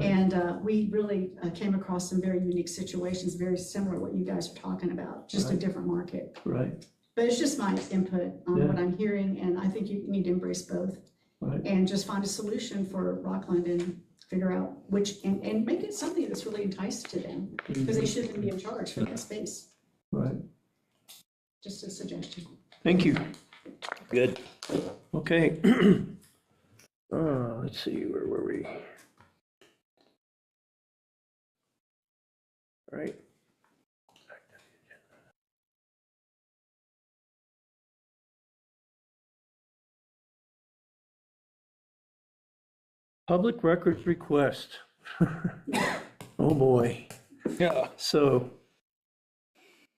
[SPEAKER 6] and we really came across some very unique situations, very similar to what you guys are talking about, just a different market.
[SPEAKER 2] Right.
[SPEAKER 6] But it's just my input on what I'm hearing, and I think you need to embrace both.
[SPEAKER 2] Right.
[SPEAKER 6] And just find a solution for Rockland and figure out and make it something that's really enticing to them, because they shouldn't be in charge for that space.
[SPEAKER 2] Right.
[SPEAKER 6] Just a suggestion.
[SPEAKER 2] Thank you.
[SPEAKER 5] Good.
[SPEAKER 2] Okay. Let's see, where were we? All right. Public records request. Oh, boy.
[SPEAKER 5] Yeah.
[SPEAKER 2] So,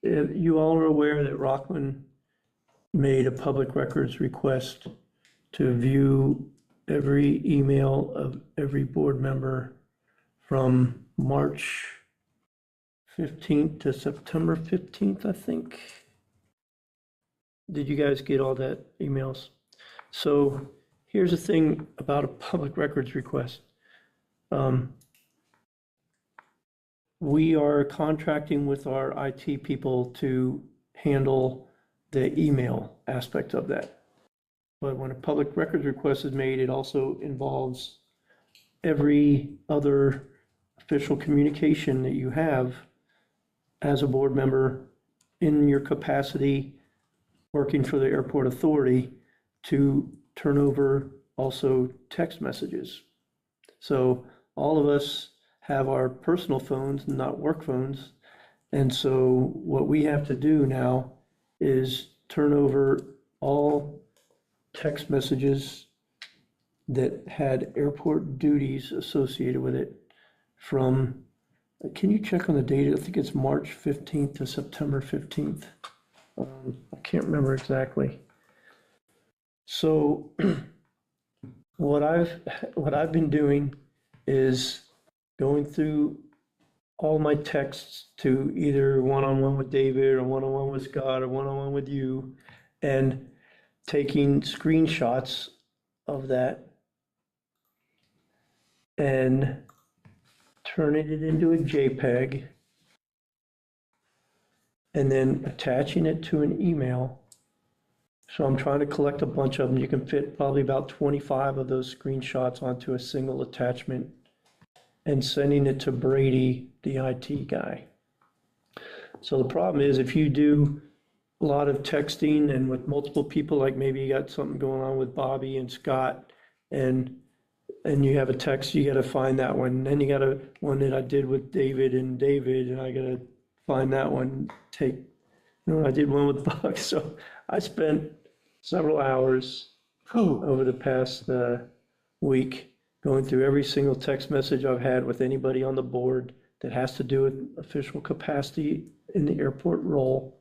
[SPEAKER 2] you all are aware that Rockland made a public records request to view every email of every board member from March 15th to September 15th, I think. Did you guys get all that emails? So here's the thing about a public records request. We are contracting with our IT people to handle the email aspect of that. But when a public records request is made, it also involves every other official communication that you have as a board member in your capacity working for the airport authority to turn over also text messages. So all of us have our personal phones, not work phones. And so what we have to do now is turn over all text messages that had airport duties associated with it from, can you check on the date? I think it's March 15th to September 15th. I can't remember exactly. So what I've been doing is going through all my texts to either one-on-one with David or one-on-one with Scott or one-on-one with you, and taking screenshots of that and turning it into a JPEG and then attaching it to an email. So I'm trying to collect a bunch of them. You can fit probably about 25 of those screenshots onto a single attachment and sending it to Brady, the IT guy. So the problem is if you do a lot of texting and with multiple people, like maybe you got something going on with Bobby and Scott, and you have a text, you gotta find that one. Then you got one that I did with David, and I gotta find that one, I did one with Buck. So I spent several hours over the past week going through every single text message I've had with anybody on the board that has to do with official capacity in the airport role,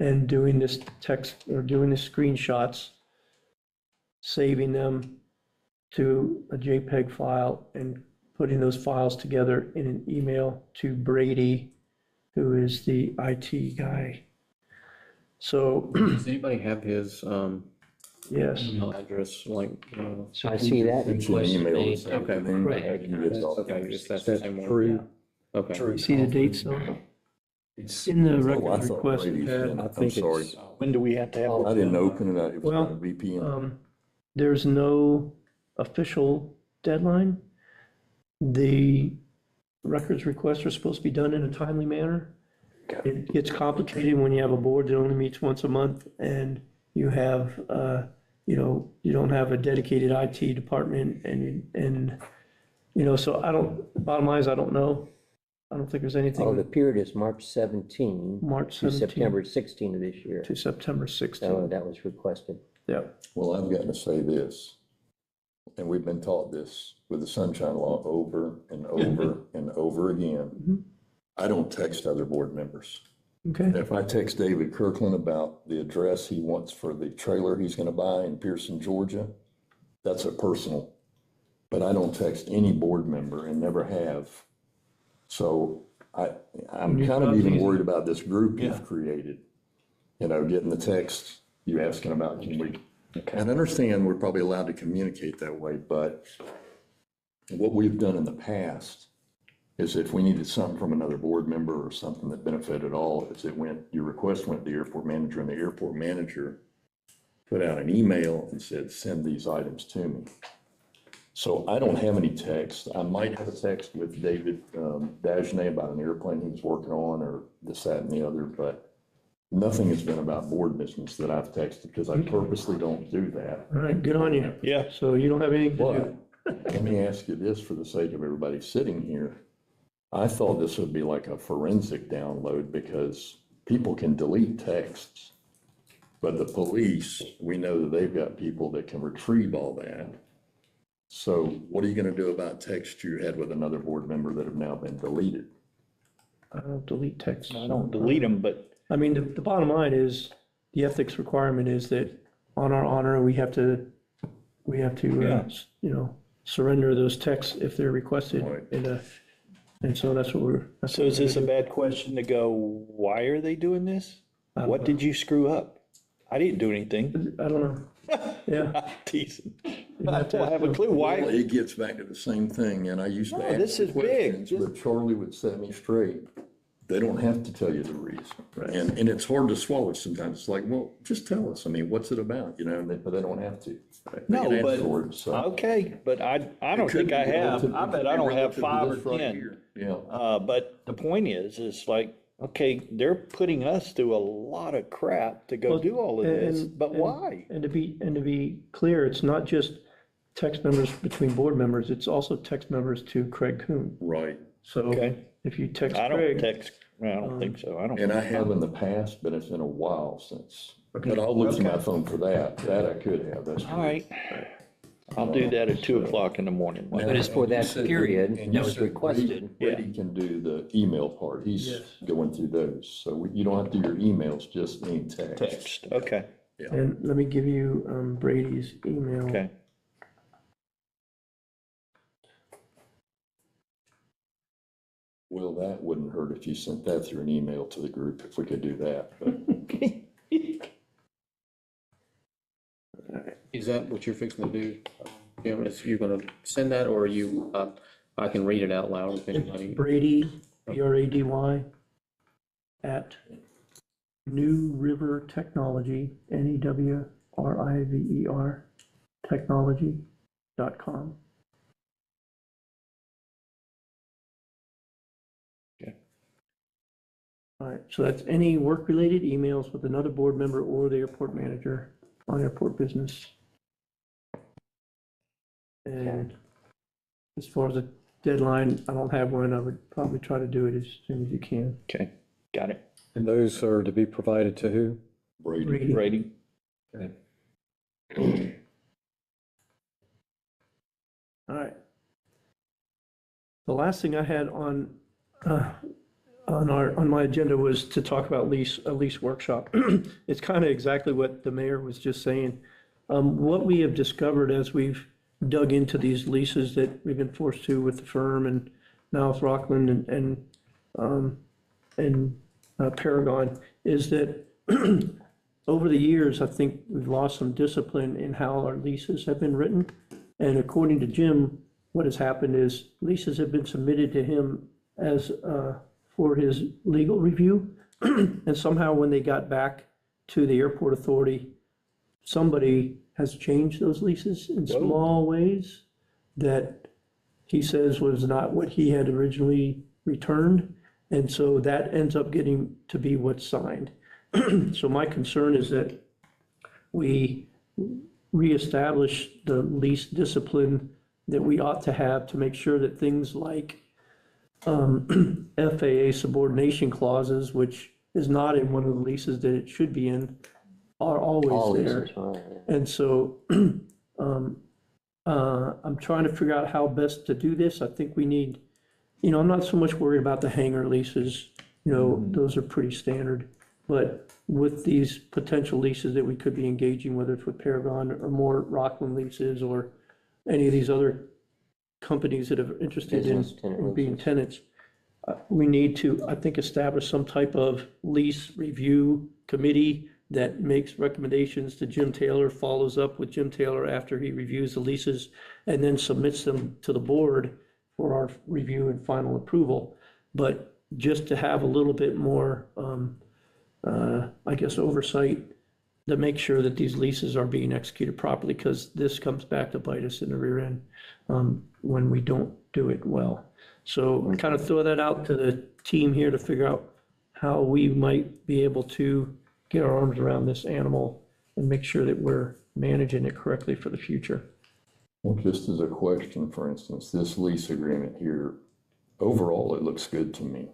[SPEAKER 2] and doing this text or doing the screenshots, saving them to a JPEG file and putting those files together in an email to Brady, who is the IT guy. So
[SPEAKER 8] Does anybody have his
[SPEAKER 2] Yes.
[SPEAKER 8] email address, like,
[SPEAKER 7] I see that
[SPEAKER 3] Send you an
[SPEAKER 7] request
[SPEAKER 3] email
[SPEAKER 7] made.
[SPEAKER 3] this afternoon.
[SPEAKER 7] Correct.
[SPEAKER 8] okay, if that's the same one. Okay.
[SPEAKER 2] You see the dates though?
[SPEAKER 3] It's-
[SPEAKER 2] In the
[SPEAKER 3] Oh, I
[SPEAKER 2] records
[SPEAKER 3] thought
[SPEAKER 2] request,
[SPEAKER 3] Brady's
[SPEAKER 2] it had,
[SPEAKER 3] been-
[SPEAKER 1] I
[SPEAKER 3] I'm
[SPEAKER 1] think
[SPEAKER 3] sorry.
[SPEAKER 1] it's,
[SPEAKER 5] When do we have to have?
[SPEAKER 3] I didn't open it. It was
[SPEAKER 2] Well,
[SPEAKER 3] on a VPN.
[SPEAKER 2] there's no official deadline. The records requests are supposed to be done in a timely manner. It gets complicated when you have a board that only meets once a month and you have, you don't have a dedicated IT department and, so bottom line is, I don't know. I don't think there's
[SPEAKER 7] Oh, the
[SPEAKER 2] anything
[SPEAKER 7] period is March 17
[SPEAKER 2] March
[SPEAKER 7] to
[SPEAKER 2] 17
[SPEAKER 7] September 16 of this year.
[SPEAKER 2] to September
[SPEAKER 7] So
[SPEAKER 2] 16.
[SPEAKER 7] that was requested.
[SPEAKER 2] Yeah.
[SPEAKER 3] Well, I've got to say this, and we've been taught this with the Sunshine Law over and over and over again. I don't text other board members.
[SPEAKER 2] Okay.
[SPEAKER 3] If I text David Kirkland about the address he wants for the trailer he's gonna buy in Pearson, Georgia, that's a personal. But I don't text any board member and never have. So I'm kind of even worried about this group you've created. Getting the text, you asking about, can we, and I understand we're probably allowed to communicate that way, but what we've done in the past is if we needed something from another board member or something that benefited all, is your request went to the airport manager, and the airport manager put out an email and said, send these items to me. So I don't have any text. I might have a text with David Dagenet about an airplane he was working on or this, that, and the other, but nothing has been about board business that I've texted because I purposely don't do that.
[SPEAKER 2] All right, good on you.
[SPEAKER 5] Yeah.
[SPEAKER 2] So you don't have anything to do.
[SPEAKER 3] But let me ask you this for the sake of everybody sitting here. I thought this would be like a forensic download because people can delete texts. But the police, we know that they've got people that can retrieve all that. So what are you gonna do about texts you had with another board member that have now been deleted?
[SPEAKER 2] I don't delete text.
[SPEAKER 5] I don't delete them, but
[SPEAKER 2] I mean, the bottom line is, the ethics requirement is that on our honor, we have to, surrender those texts if they're requested.
[SPEAKER 3] Right.
[SPEAKER 2] And so that's what that's
[SPEAKER 5] so is this a bad question to go, why are they doing this? What did you screw up? I didn't do anything.
[SPEAKER 2] I don't know. Yeah.
[SPEAKER 5] I'm teasing. I don't have a clue
[SPEAKER 3] Well,
[SPEAKER 5] why.
[SPEAKER 3] it gets back to the same thing, and I used to
[SPEAKER 5] No,
[SPEAKER 3] ask
[SPEAKER 5] this
[SPEAKER 3] the
[SPEAKER 5] is big.
[SPEAKER 3] questions, but Charlie would set me straight. They don't have to tell you the reason. And it's hard to swallow sometimes. It's like, well, just tell us. I mean, what's it about, but they don't have to. They
[SPEAKER 5] No,
[SPEAKER 3] can ask
[SPEAKER 5] but-
[SPEAKER 3] for it, so.
[SPEAKER 5] Okay, but I don't
[SPEAKER 3] It could
[SPEAKER 5] think I
[SPEAKER 3] be
[SPEAKER 5] have.
[SPEAKER 3] relative-
[SPEAKER 5] I bet I don't have
[SPEAKER 3] relative to
[SPEAKER 5] 5
[SPEAKER 3] this
[SPEAKER 5] or
[SPEAKER 3] right
[SPEAKER 5] 10.
[SPEAKER 3] here. Yeah.
[SPEAKER 5] But the point is like, okay, they're putting us through a lot of crap to go
[SPEAKER 2] Well,
[SPEAKER 5] do all of this,
[SPEAKER 2] and-
[SPEAKER 5] but
[SPEAKER 2] and-
[SPEAKER 5] why?
[SPEAKER 2] And to be clear, it's not just text members between board members, it's also text members to Craig Kuhn.
[SPEAKER 3] Right.
[SPEAKER 2] So
[SPEAKER 5] Okay.
[SPEAKER 2] if you text
[SPEAKER 5] I don't
[SPEAKER 2] Craig,
[SPEAKER 5] text, I don't think so. I don't.
[SPEAKER 3] And I have in the past, but it's been a while since. But I'll look through my phone for that. That I could have, that's.
[SPEAKER 5] All right. I'll do that at 2:00 in the morning.
[SPEAKER 7] But it's for that period
[SPEAKER 3] And
[SPEAKER 7] that
[SPEAKER 3] you
[SPEAKER 7] was
[SPEAKER 3] said
[SPEAKER 7] requested.
[SPEAKER 3] Brady can do the email part. He's
[SPEAKER 2] Yes.
[SPEAKER 3] going through those. So you don't have to do your emails, just any text.
[SPEAKER 5] Text, okay,
[SPEAKER 2] and let me give you Brady's email.
[SPEAKER 5] okay.
[SPEAKER 3] Well, that wouldn't hurt if you sent that through an email to the group, if we could do that. But
[SPEAKER 8] Is that what you're fixing to do? Jim, is you're gonna send that, or I can read it out loud if anybody?
[SPEAKER 2] Brady, BRADY, at New River Technology, NEWRIVER, technology.com.
[SPEAKER 5] Okay.
[SPEAKER 2] All right, so that's any work-related emails with another board member or the airport manager on airport business. And as far as a deadline, I don't have one. I would probably try to do it as soon as you can.
[SPEAKER 5] Okay, got it.
[SPEAKER 1] and those are to be provided to who?
[SPEAKER 3] Brady,
[SPEAKER 2] Brady.
[SPEAKER 5] Brady?
[SPEAKER 2] All right. The last thing I had on my agenda was to talk about a lease workshop. It's kind of exactly what the mayor was just saying. What we have discovered as we've dug into these leases that we've been forced to with the firm and now with Rockland and Paragon is that over the years, I think we've lost some discipline in how our leases have been written. And according to Jim, what has happened is leases have been submitted to him as, for his legal review. And somehow when they got back to the airport authority, somebody has changed those leases in small ways that he says was not what he had originally returned. And so that ends up getting to be what's signed. So my concern is that we reestablish the lease discipline that we ought to have to make sure that things like FAA subordination clauses, which is not in one of the leases that it should be in, are always there. And so I'm trying to figure out how best to do this. I think we need, I'm not so much worried about the hangar leases, those are pretty standard. But with these potential leases that we could be engaging, whether it's with Paragon or more Rockland leases or any of these other companies that are interested in being tenants, we need to, I think, establish some type of lease review committee that makes recommendations to Jim Taylor, follows up with Jim Taylor after he reviews the leases, and then submits them to the board for our review and final approval. But just to have a little bit more, I guess, oversight to make sure that these leases are being executed properly, because this comes back to bite us in the rear end when we don't do it well. So kind of throw that out to the team here to figure out how we might be able to get our arms around this animal and make sure that we're managing it correctly for the future.
[SPEAKER 3] Well, just as a question, for instance, this lease agreement here, overall, it looks good to me.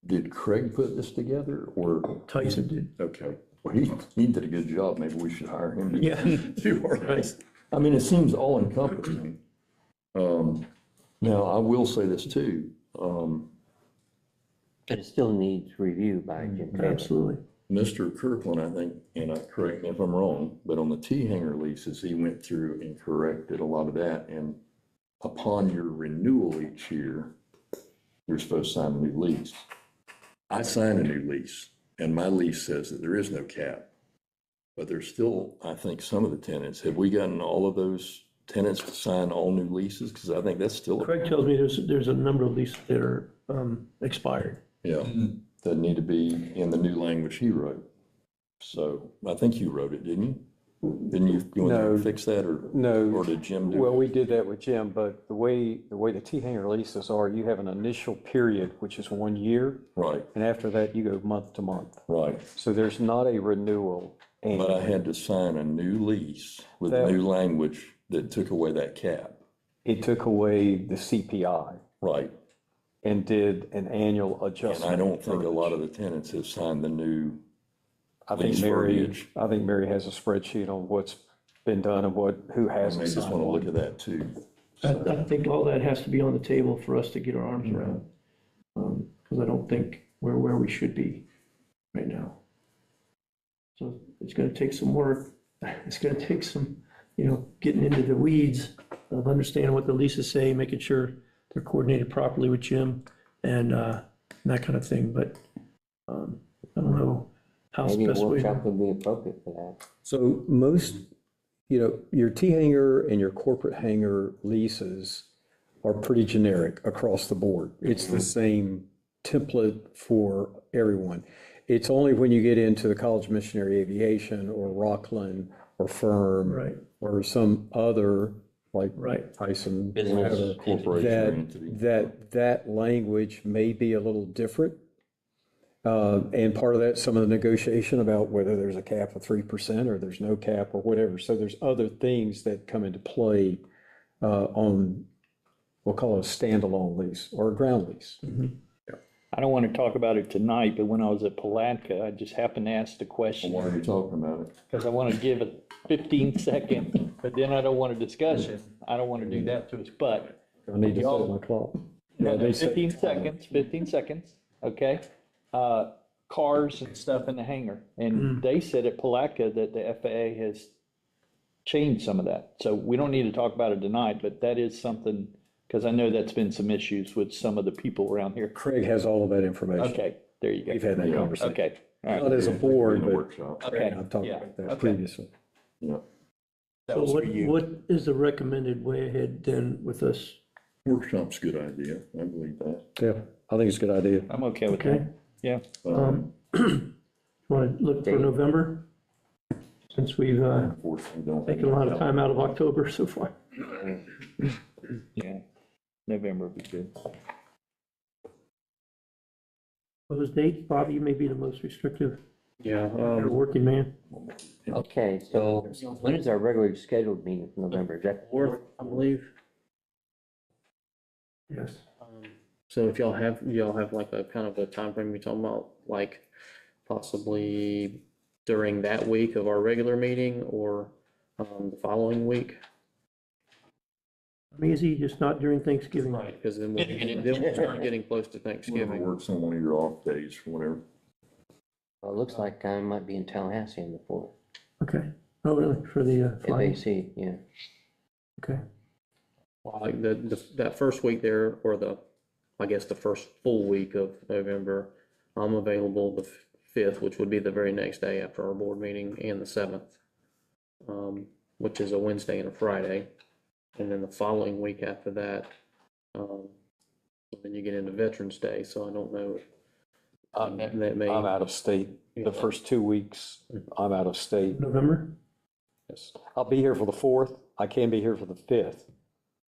[SPEAKER 3] Did Craig put this together or?
[SPEAKER 2] Tyson did.
[SPEAKER 3] Okay, well, he did a good job. Maybe we should hire him to do our
[SPEAKER 2] Right.
[SPEAKER 3] lease. I mean, it seems all encompassing. Now, I will say this too.
[SPEAKER 7] But it still needs review by Jim Taylor.
[SPEAKER 2] Absolutely.
[SPEAKER 3] Mr. Kirkland, I think, and correct me if I'm wrong, but on the T-hanger leases, he went through and corrected a lot of that. And upon your renewal each year, you're supposed to sign a new lease. I sign a new lease, and my lease says that there is no cap. But there's still, I think, some of the tenants. Have we gotten all of those tenants to sign all new leases? Because I think that's still.
[SPEAKER 2] Craig tells me there's a number of leases that are expired.
[SPEAKER 3] Yeah, that need to be in the new language he wrote. So I think you wrote it, didn't you? Didn't you want
[SPEAKER 1] No.
[SPEAKER 3] to fix that or did Jim do
[SPEAKER 1] Well,
[SPEAKER 3] it?
[SPEAKER 1] we did that with Jim, but the way the T-hanger leases are, you have an initial period, which is 1 year,
[SPEAKER 3] Right,
[SPEAKER 1] and after that, you go month to month.
[SPEAKER 3] right.
[SPEAKER 1] So there's not a renewal.
[SPEAKER 3] But I
[SPEAKER 1] And
[SPEAKER 3] had to sign a new lease with
[SPEAKER 1] That-
[SPEAKER 3] new language that took away that cap.
[SPEAKER 1] it took away the CPI
[SPEAKER 3] Right.
[SPEAKER 1] and did an annual
[SPEAKER 3] And
[SPEAKER 1] adjustment.
[SPEAKER 3] I don't think a lot of the tenants have signed the new,
[SPEAKER 1] I think
[SPEAKER 3] lease verbiage.
[SPEAKER 1] Mary has a spreadsheet on what's been done and who
[SPEAKER 3] and
[SPEAKER 1] hasn't
[SPEAKER 3] they just
[SPEAKER 1] signed
[SPEAKER 3] want to look
[SPEAKER 1] one.
[SPEAKER 3] at that too.
[SPEAKER 2] I think all that has to be on the table for us to get our arms around. Because I don't think we're where we should be right now. So it's gonna take some work. It's gonna take some, getting into the weeds of understanding what the leases say, making sure they're coordinated properly with Jim and that kind of thing. But I don't know how
[SPEAKER 7] Maybe a
[SPEAKER 2] best way.
[SPEAKER 7] workshop would be appropriate for that.
[SPEAKER 1] So most, your T-hanger and your corporate hanger leases are pretty generic across the board. It's the same template for everyone. It's only when you get into the College of Missionary Aviation or Rockland or Firm
[SPEAKER 2] Right.
[SPEAKER 1] or some other, like
[SPEAKER 2] Right.
[SPEAKER 1] Tyson,
[SPEAKER 7] Business.
[SPEAKER 1] whatever,
[SPEAKER 3] Corporation or entity.
[SPEAKER 1] that language may be a little different. And part of that, some of the negotiation about whether there's a cap of 3% or there's no cap or whatever. So there's other things that come into play on, we'll call it a standalone lease or a ground lease.
[SPEAKER 5] I don't want to talk about it tonight, but when I was at Palatka, I just happened to ask the question
[SPEAKER 3] Why are you talking about it?
[SPEAKER 5] because I want to give it 15 seconds, but then I don't want to discuss it. I don't want to do that to us, but
[SPEAKER 1] I need to set my clock. Yeah, they say-
[SPEAKER 5] 15 seconds, okay? Cars and stuff in the hangar. And they said at Palatka that the FAA has changed some of that. So we don't need to talk about it tonight, but that is something, because I know that's been some issues with some of the people around here.
[SPEAKER 1] Craig has all of that information.
[SPEAKER 5] Okay, there you go.
[SPEAKER 1] We've had that conversation.
[SPEAKER 5] Okay,
[SPEAKER 1] Not as a board,
[SPEAKER 3] In the
[SPEAKER 1] but
[SPEAKER 3] workshop.
[SPEAKER 5] Okay.
[SPEAKER 1] I've talked
[SPEAKER 5] Yeah,
[SPEAKER 1] about that
[SPEAKER 5] okay.
[SPEAKER 1] previously.
[SPEAKER 5] That
[SPEAKER 2] So
[SPEAKER 5] was for
[SPEAKER 2] what,
[SPEAKER 5] you.
[SPEAKER 2] what is the recommended way ahead then with us?
[SPEAKER 3] Workshop's a good idea, I believe that.
[SPEAKER 1] Yeah, I think it's a good idea.
[SPEAKER 5] I'm okay with
[SPEAKER 2] Okay.
[SPEAKER 5] that. Yeah.
[SPEAKER 2] Want to look for
[SPEAKER 7] Date.
[SPEAKER 2] November? Since we've
[SPEAKER 3] Unfortunately, don't.
[SPEAKER 2] taken a lot of time out of October so far.
[SPEAKER 5] Yeah. November would be good.
[SPEAKER 2] Those dates, Bobby, you may be the most restrictive.
[SPEAKER 8] Yeah,
[SPEAKER 2] You're a working man.
[SPEAKER 7] Okay, so when is our regularly scheduled meeting for November? Is that
[SPEAKER 8] fourth, I believe.
[SPEAKER 2] Yes.
[SPEAKER 8] So if y'all have like a kind of a time frame you're talking about, like possibly during that week of our regular meeting or the following week?
[SPEAKER 2] I'm easy, just not during Thanksgiving.
[SPEAKER 8] Right, because then we'll start getting close to
[SPEAKER 3] Whatever
[SPEAKER 8] Thanksgiving.
[SPEAKER 3] works on one of your off days, whatever.
[SPEAKER 7] Well, it looks like I might be in Tallahassee on the 4th.
[SPEAKER 2] Okay. Oh, really? For the flying?
[SPEAKER 7] FAC, yeah.
[SPEAKER 2] Okay.
[SPEAKER 8] Well, like that first week there, or I guess the first full week of November, I'm available the 5th, which would be the very next day after our board meeting, and the 7th, which is a Wednesday and a Friday. And then the following week after that, then you get into Veterans Day, so I don't know. That may.
[SPEAKER 1] I'm out of state. The first 2 weeks, I'm out of state.
[SPEAKER 2] November?
[SPEAKER 1] Yes. I'll be here for the 4th. I can be here for the 5th,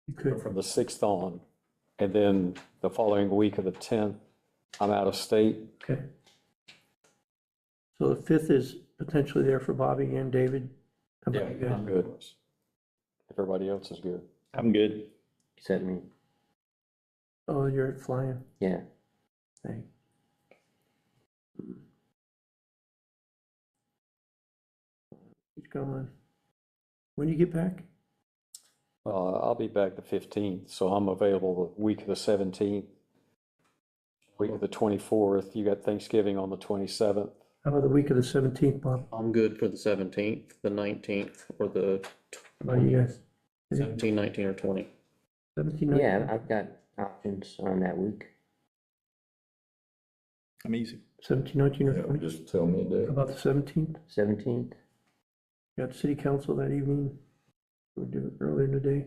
[SPEAKER 2] You could.
[SPEAKER 1] from the 6th on. And then the following week of the 10th, I'm out of state.
[SPEAKER 2] Okay. So the 5th is potentially there for Bobby and David. How about you guys?
[SPEAKER 1] I'm good. If everybody else is good.
[SPEAKER 5] I'm good.
[SPEAKER 7] Except me,
[SPEAKER 2] Oh, you're flying.
[SPEAKER 7] yeah.
[SPEAKER 2] Hey. Keep going. When do you get back?
[SPEAKER 1] I'll be back the 15th, so I'm available the week of the 17th, week of the 24th. You got Thanksgiving on the 27th.
[SPEAKER 2] How about the week of the 17th, Bob?
[SPEAKER 8] I'm good for the 17th, the 19th, or the
[SPEAKER 2] How about you guys?
[SPEAKER 8] 17, 19, or 20.
[SPEAKER 2] 17th?
[SPEAKER 7] Yeah, I've got options on that week.
[SPEAKER 5] I'm easy.
[SPEAKER 2] 17, 19, or
[SPEAKER 3] Yeah,
[SPEAKER 2] 20?
[SPEAKER 3] just tell me a
[SPEAKER 2] How
[SPEAKER 3] day.
[SPEAKER 2] about the 17th?
[SPEAKER 7] 17th?
[SPEAKER 2] Got city council that evening. We'll do it earlier in the day,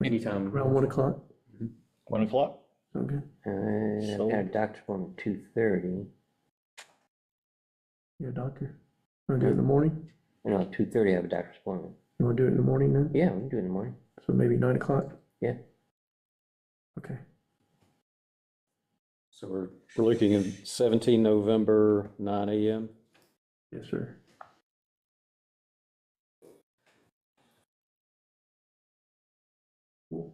[SPEAKER 8] Anytime.
[SPEAKER 2] around 1 o'clock.
[SPEAKER 5] 1 o'clock?
[SPEAKER 2] Okay.
[SPEAKER 7] I've got a doctor's appointment at 2:30.
[SPEAKER 2] Yeah, doctor. Want to do it in the morning?
[SPEAKER 7] No, 2:30 I have a doctor's appointment.
[SPEAKER 2] You want to do it in the morning then?
[SPEAKER 7] Yeah, we can do it in the morning.
[SPEAKER 2] So maybe 9 o'clock?
[SPEAKER 7] Yeah.
[SPEAKER 2] Okay.
[SPEAKER 1] So we're looking at 17 November, 9 a.m.
[SPEAKER 2] Yes, sir. Cool.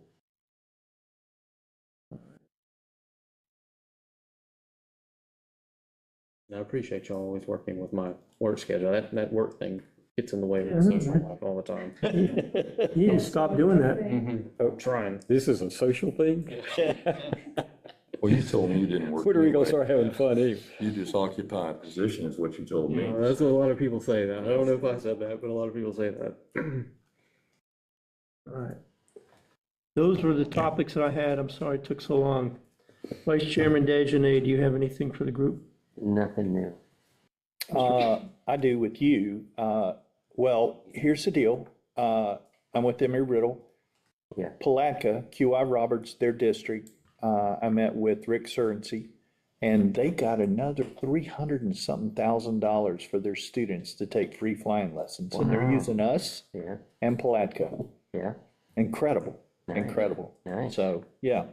[SPEAKER 8] I appreciate y'all always working with my work schedule. That work thing gets in the way of
[SPEAKER 2] Yeah,
[SPEAKER 8] my
[SPEAKER 2] that's
[SPEAKER 8] social
[SPEAKER 2] right.
[SPEAKER 8] life all the time.
[SPEAKER 2] You need to stop doing that.
[SPEAKER 1] Oh,
[SPEAKER 8] Trying.
[SPEAKER 1] this is a social thing?
[SPEAKER 3] Well, you told me you didn't work.
[SPEAKER 1] When are we gonna
[SPEAKER 3] anyway.
[SPEAKER 1] start having fun anyway?
[SPEAKER 3] You just occupy a position is what you told me.
[SPEAKER 8] That's what a lot of people say that. I don't know if I said that, but a lot of people say that.
[SPEAKER 2] All right. Those were the topics that I had. I'm sorry it took so long. Vice Chairman Dejanay, do you have anything for the group?
[SPEAKER 7] Nothing new.
[SPEAKER 5] I do with you. Well, here's the deal. I'm with Emory Riddle.
[SPEAKER 7] Yeah.
[SPEAKER 5] Palatka, QI Roberts, their district. I met with Rick Surrency, and they got another $300 and something thousand for their students to take free flying lessons. And they're
[SPEAKER 7] Wow.
[SPEAKER 5] using us
[SPEAKER 7] Yeah,
[SPEAKER 5] and Palatka.
[SPEAKER 7] yeah.
[SPEAKER 5] Incredible,
[SPEAKER 7] Nice.
[SPEAKER 5] incredible.
[SPEAKER 7] Nice.
[SPEAKER 5] So, yeah.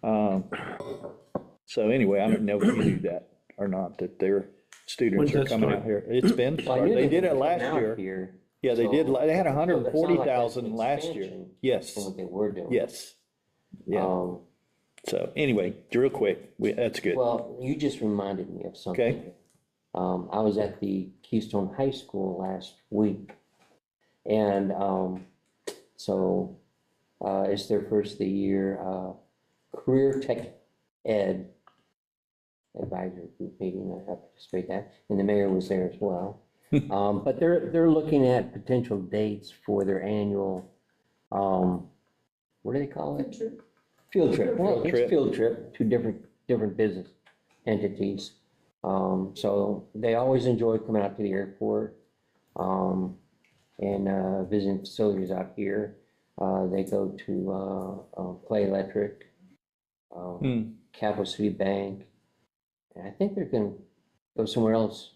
[SPEAKER 5] So anyway, I don't know if you knew that or not, that their students
[SPEAKER 2] When's
[SPEAKER 5] are
[SPEAKER 2] that
[SPEAKER 5] coming
[SPEAKER 2] start?
[SPEAKER 5] out here. It's been,
[SPEAKER 7] Well, I knew
[SPEAKER 5] they did it
[SPEAKER 7] were
[SPEAKER 5] last
[SPEAKER 7] coming out
[SPEAKER 5] year.
[SPEAKER 7] here,
[SPEAKER 5] Yeah, they did, they had
[SPEAKER 7] so that's not like that's
[SPEAKER 5] 140,000
[SPEAKER 7] an
[SPEAKER 5] last year.
[SPEAKER 7] expansion
[SPEAKER 5] Yes,
[SPEAKER 7] from what they were doing.
[SPEAKER 5] yes. Yeah,
[SPEAKER 7] Um,
[SPEAKER 5] so anyway, real quick, that's good.
[SPEAKER 7] Well, you just reminded me of something.
[SPEAKER 5] Okay.
[SPEAKER 7] I was at the Keystone High School last week. And, so, it's their first of the year, career tech ed advisory group meeting. I participated in that, and the mayor was there as well. But they're looking at potential dates for their annual, what do they call it? Field trip. Well,
[SPEAKER 5] Field
[SPEAKER 7] it's
[SPEAKER 5] trip.
[SPEAKER 7] a field trip to different business entities. So they always enjoy coming out to the airport, and visiting facilities out here. They go to Clay Electric, Capital City Bank, and I think they're gonna go somewhere else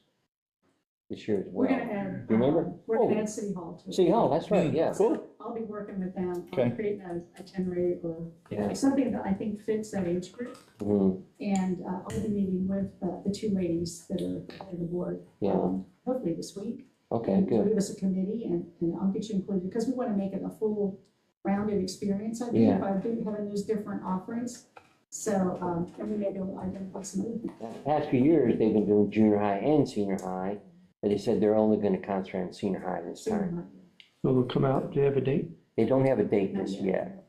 [SPEAKER 7] this year as
[SPEAKER 6] We're
[SPEAKER 7] well.
[SPEAKER 6] gonna add,
[SPEAKER 7] Do you remember?
[SPEAKER 6] we're gonna
[SPEAKER 7] Oh.
[SPEAKER 6] add City Hall to it.
[SPEAKER 7] City Hall, that's right, yeah.
[SPEAKER 5] Cool.
[SPEAKER 6] I'll be working with them
[SPEAKER 5] Okay.
[SPEAKER 6] on creating an itinerary or
[SPEAKER 7] Yeah.
[SPEAKER 6] something that I think fits that age group.
[SPEAKER 7] Mhm.
[SPEAKER 6] And I'll be meeting with the two ladies that are on the board.
[SPEAKER 7] Yeah.
[SPEAKER 6] Hopefully this week.
[SPEAKER 7] Okay,
[SPEAKER 6] And they'll
[SPEAKER 7] good.
[SPEAKER 6] give us a committee and I'll get you included, because we want to make it a full rounded experience, I think,
[SPEAKER 7] Yeah.
[SPEAKER 6] by having those different offerings. So, and we may be able to identify some other things.
[SPEAKER 7] The past few years, they've been doing junior high and senior high, but they said they're only gonna concentrate on senior high this time.
[SPEAKER 2] So they'll come out, do you have a date?
[SPEAKER 7] They don't have a date
[SPEAKER 6] Not
[SPEAKER 7] just
[SPEAKER 6] yet.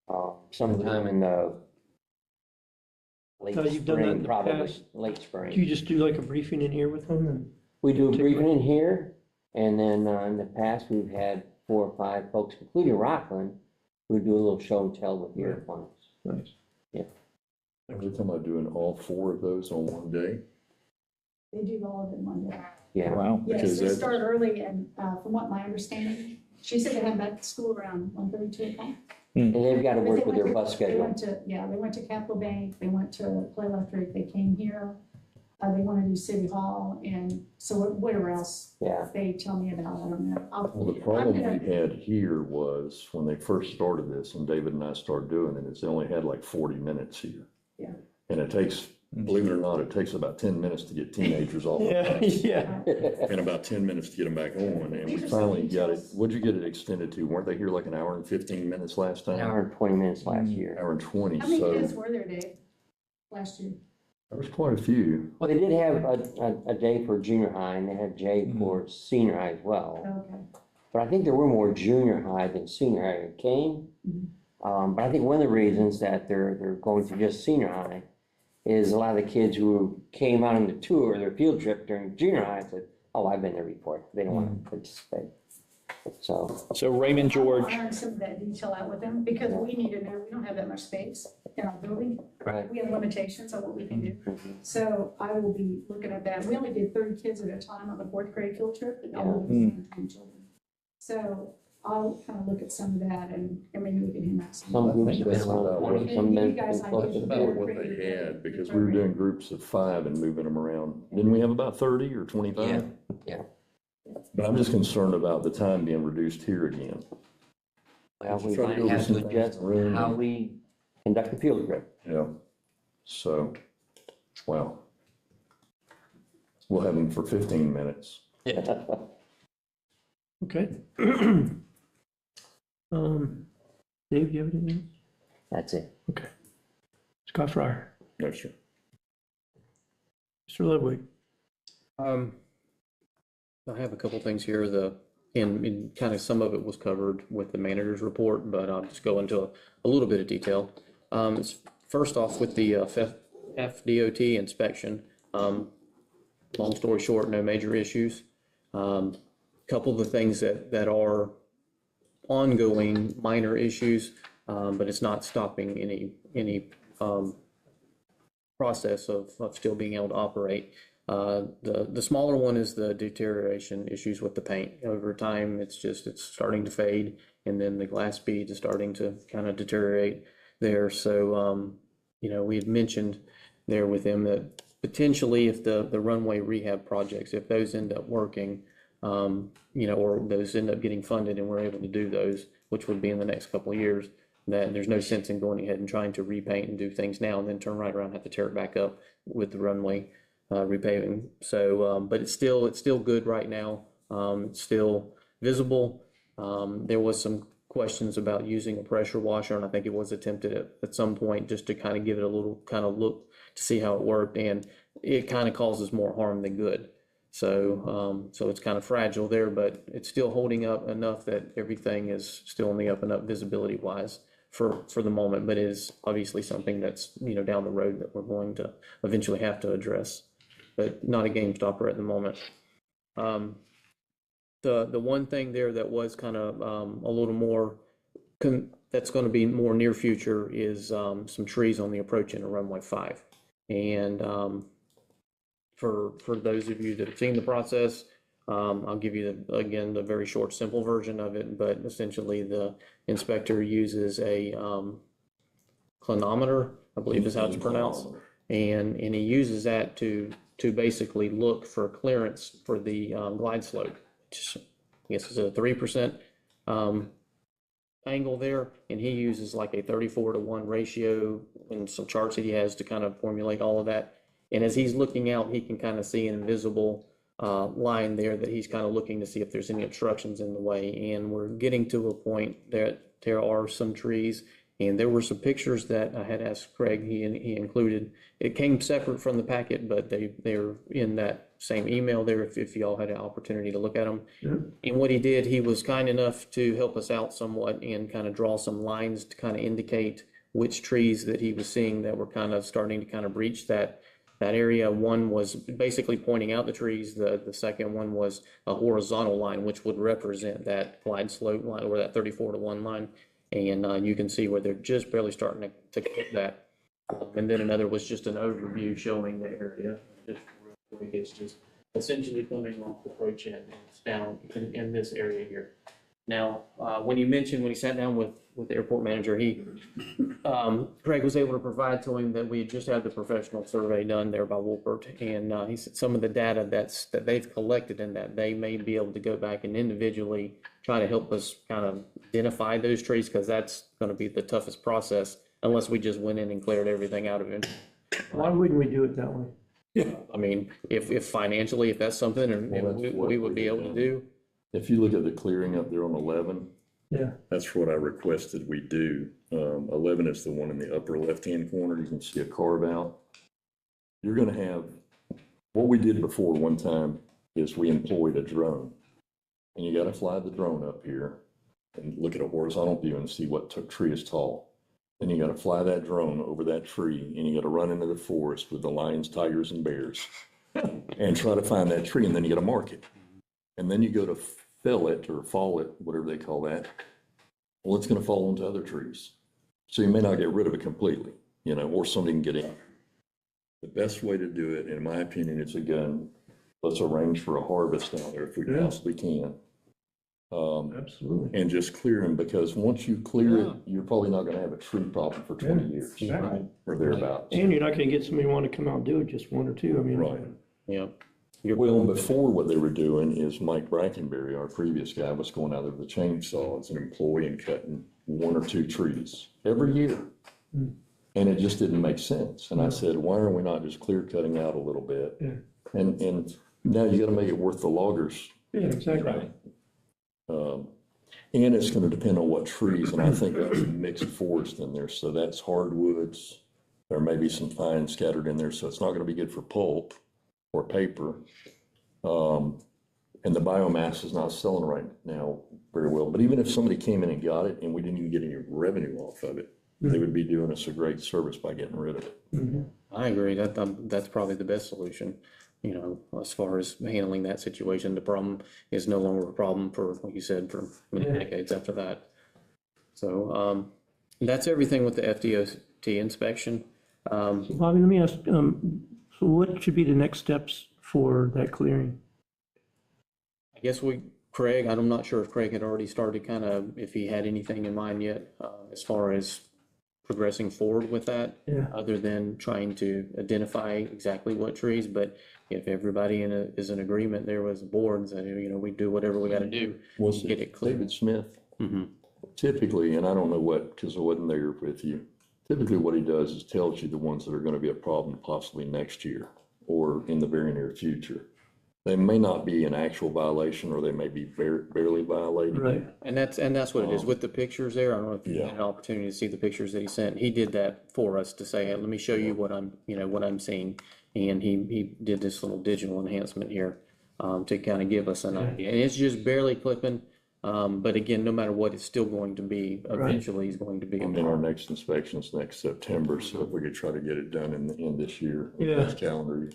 [SPEAKER 7] yet. Sometime in the late
[SPEAKER 2] You've done that in
[SPEAKER 7] spring,
[SPEAKER 2] the
[SPEAKER 7] probably,
[SPEAKER 2] past.
[SPEAKER 7] late
[SPEAKER 2] Do you
[SPEAKER 7] spring.
[SPEAKER 2] just do like a briefing in here with them and?
[SPEAKER 7] We do a
[SPEAKER 2] Take
[SPEAKER 7] briefing in here, and then in the past, we've had 4 or 5 folks, including Rockland, who do a little show and tell with the
[SPEAKER 2] Right.
[SPEAKER 7] airplanes.
[SPEAKER 2] Nice.
[SPEAKER 3] Are we talking about doing all 4 of those on one day?
[SPEAKER 6] They do all of them one day.
[SPEAKER 7] Yeah,
[SPEAKER 5] Wow.
[SPEAKER 6] Yes,
[SPEAKER 3] Because
[SPEAKER 6] they
[SPEAKER 3] that-
[SPEAKER 6] start early and from what my understanding, she said they had back to school around 1:30, 2 o'clock.
[SPEAKER 7] and they've got to
[SPEAKER 6] But
[SPEAKER 7] work
[SPEAKER 6] they
[SPEAKER 7] with
[SPEAKER 6] went
[SPEAKER 7] their
[SPEAKER 6] to-
[SPEAKER 7] bus
[SPEAKER 6] They
[SPEAKER 7] schedule.
[SPEAKER 6] went to, yeah, they went to Capital Bank, they went to Clay Electric, they came here. They want to do City Hall and so whatever else
[SPEAKER 7] Yeah,
[SPEAKER 6] they tell me about, I don't know.
[SPEAKER 3] Well, the problem we had here was when they first started this and David and I started doing it, is they only had like 40 minutes here.
[SPEAKER 6] Yeah.
[SPEAKER 3] And it takes, believe it or not, it takes about 10 minutes to get teenagers off.
[SPEAKER 5] Yeah, yeah.
[SPEAKER 3] And about 10 minutes to get them back on. And we
[SPEAKER 6] These are some
[SPEAKER 3] finally got it,
[SPEAKER 6] details.
[SPEAKER 3] what'd you get it extended to? Weren't they here like an hour and 15 minutes last
[SPEAKER 7] an
[SPEAKER 3] time?
[SPEAKER 7] hour and 20 minutes last year.
[SPEAKER 3] Hour and 20,
[SPEAKER 6] How many kids
[SPEAKER 3] so
[SPEAKER 6] were there, Dave, last year?
[SPEAKER 3] there was quite a few.
[SPEAKER 7] Well, they did have a day for junior high, and they had a day for senior high as well.
[SPEAKER 6] Okay.
[SPEAKER 7] But I think there were more junior high than senior high that came. But I think one of the reasons that they're going to just senior high is a lot of the kids who came out on the tour, their field trip during junior high said, oh, I've been there before. They don't want to participate. So,
[SPEAKER 5] Raymond George,
[SPEAKER 6] I'll iron some of that detail out with them because we need to know, we don't have that much space in our building.
[SPEAKER 7] right.
[SPEAKER 6] We have limitations on what we can do.
[SPEAKER 7] Mhm.
[SPEAKER 6] So I will be looking at that. We only did 30 kids at a time on the 4th grade field trip, but all of them were children. So I'll kind of look at some of that and maybe we can hand out some.
[SPEAKER 7] Some groups have been
[SPEAKER 3] that's about
[SPEAKER 7] around
[SPEAKER 3] what-
[SPEAKER 7] 20, some
[SPEAKER 6] And
[SPEAKER 7] been
[SPEAKER 6] you guys
[SPEAKER 7] close
[SPEAKER 6] ideas
[SPEAKER 7] to
[SPEAKER 3] About
[SPEAKER 7] 40.
[SPEAKER 3] what they had, because we were doing groups of 5 and moving them around. Didn't we have about 30 or 25?
[SPEAKER 7] Yeah.
[SPEAKER 3] But I'm just concerned about the time being reduced here again.
[SPEAKER 7] Well, we
[SPEAKER 3] Try to
[SPEAKER 7] might
[SPEAKER 3] go over
[SPEAKER 7] have
[SPEAKER 3] some
[SPEAKER 7] to
[SPEAKER 3] things
[SPEAKER 7] adjust
[SPEAKER 3] in the room.
[SPEAKER 7] how we conduct the field trip.
[SPEAKER 3] Yeah. So, well, we'll have them for 15 minutes.
[SPEAKER 2] Okay. Dave, do you have anything?
[SPEAKER 7] That's it.
[SPEAKER 2] Okay. Scott Fryer,
[SPEAKER 3] No, sir.
[SPEAKER 2] Mr. Ludwig.
[SPEAKER 8] I have a couple things here, and kind of some of it was covered with the manager's report, but I'll just go into a little bit of detail. First off, with the FDOT inspection, long story short, no major issues. Couple of the things that are ongoing minor issues, but it's not stopping any process of still being able to operate. The smaller one is the deterioration issues with the paint. Over time, it's starting to fade, and then the glass beads is starting to kind of deteriorate there. So, we had mentioned there with them that potentially if the runway rehab projects, if those end up working, or those end up getting funded and we're able to do those, which would be in the next couple of years, that there's no sense in going ahead and trying to repaint and do things now and then turn right around and have to tear it back up with the runway repaving. So, but it's still good right now. It's still visible. There was some questions about using a pressure washer, and I think it was attempted at some point just to kind of give it a little kind of look to see how it worked, and it kind of causes more harm than good. So, so it's kind of fragile there, but it's still holding up enough that everything is still on the up and up visibility wise for the moment, but it is obviously something that's, down the road that we're going to eventually have to address, but not a game stopper at the moment. The one thing there that was kind of a little more, that's going to be more near future is some trees on the approach into runway 5. And for those of you that have seen the process, I'll give you again, the very short, simple version of it, but essentially the inspector uses a, clinometer, I believe is how it's pronounced. And he uses that to basically look for clearance for the, glide slope. Which I guess is a 3%, angle there, and he uses like a 34-to-1 ratio and some charts that he has to kind of formulate all of that. And as he's looking out, he can kind of see an invisible line there that he's kind of looking to see if there's any obstructions in the way. And we're getting to a point that there are some trees, and there were some pictures that I had asked Craig, he included. It came separate from the packet, but they're in that same email there if y'all had an opportunity to look at them.
[SPEAKER 2] Yeah.
[SPEAKER 8] And what he did, he was kind enough to help us out somewhat and kind of draw some lines to kind of indicate which trees that he was seeing that were kind of starting to kind of breach that area. One was basically pointing out the trees. The second one was a horizontal line, which would represent that glide slope line or that 34-to-1 line. And you can see where they're just barely starting to get that. And then another was just an overview showing the area. It's just essentially coming off the approach end and it's down in this area here. Now, when he sat down with the airport manager, Craig was able to provide to him that we had just had the professional survey done there by Wolpert, and he said some of the data that they've collected in that they may be able to go back and individually try to help us kind of identify those trees, because that's going to be the toughest process unless we just went in and cleared everything out of it.
[SPEAKER 2] Why wouldn't we do it that way?
[SPEAKER 8] I mean, if financially, if that's something and we would be able to do.
[SPEAKER 3] If you look at the clearing up there on 11,
[SPEAKER 2] Yeah.
[SPEAKER 3] that's what I requested we do. 11 is the one in the upper left-hand corner. You can see a carve out. You're going to have, what we did before one time is we employed a drone. And you got to fly the drone up here and look at a horizontal view and see what tree is tall. Then you got to fly that drone over that tree, and you got to run into the forest with the lions, tigers, and bears and try to find that tree, and then you got to mark it. And then you go to fell it or fall it, whatever they call that. Well, it's going to fall onto other trees. So you may not get rid of it completely, or somebody can get in. The best way to do it, in my opinion, is again, let's arrange for a harvest down there if we possibly can.
[SPEAKER 2] Absolutely.
[SPEAKER 3] And just clear them, because once you clear it, you're probably not going to have a tree problem for 20 years.
[SPEAKER 2] Exactly.
[SPEAKER 3] Or thereabouts.
[SPEAKER 2] And you're not gonna get somebody want to come out and do it, just one or two, I mean.
[SPEAKER 3] Right.
[SPEAKER 8] Yeah.
[SPEAKER 3] Well, before what they were doing is Mike Brackenberry, our previous guy, was going out there with a chainsaw as an employee and cutting 1 or 2 trees every year. And it just didn't make sense. And I said, why are we not just clear cutting out a little bit?
[SPEAKER 2] Yeah.
[SPEAKER 3] And now you got to make it worth the loggers.
[SPEAKER 2] Yeah, exactly.
[SPEAKER 3] And it's going to depend on what trees, and I think that's a mixed forest in there, so that's hardwoods. There may be some pine scattered in there, so it's not going to be good for pulp or paper. And the biomass is not selling right now very well, but even if somebody came in and got it and we didn't even get any revenue off of it, they would be doing us a great service by getting rid of it.
[SPEAKER 8] I agree. That's probably the best solution. As far as handling that situation, the problem is no longer a problem for, like you said, for many decades after that. So that's everything with the FDOT inspection.
[SPEAKER 2] So Bobby, let me ask, so what should be the next steps for that clearing?
[SPEAKER 8] I guess Craig, I'm not sure if Craig had already started if he had anything in mind yet, as far as progressing forward with that, other than trying to identify exactly what trees. But if everybody is in agreement there was a board, that, we do whatever we got to do to get it clear.
[SPEAKER 3] David Smith, typically, and I don't know what, because I wasn't there with you, typically what he does is tells you the ones that are going to be a problem possibly next year or in the very near future. They may not be an actual violation, or they may be barely violated.
[SPEAKER 2] Right.
[SPEAKER 8] And that's what it is with the pictures there. I don't know if you had an opportunity to see the pictures that he sent. He did that for us to say, hey, let me show you what I'm seeing. And he did this little digital enhancement here to kind of give us an idea. And it's just barely clipping. But again, no matter what, it's still going to be, eventually is going to be.
[SPEAKER 3] And our next inspection is next September, so if we could try to get it done in this year, this calendar year.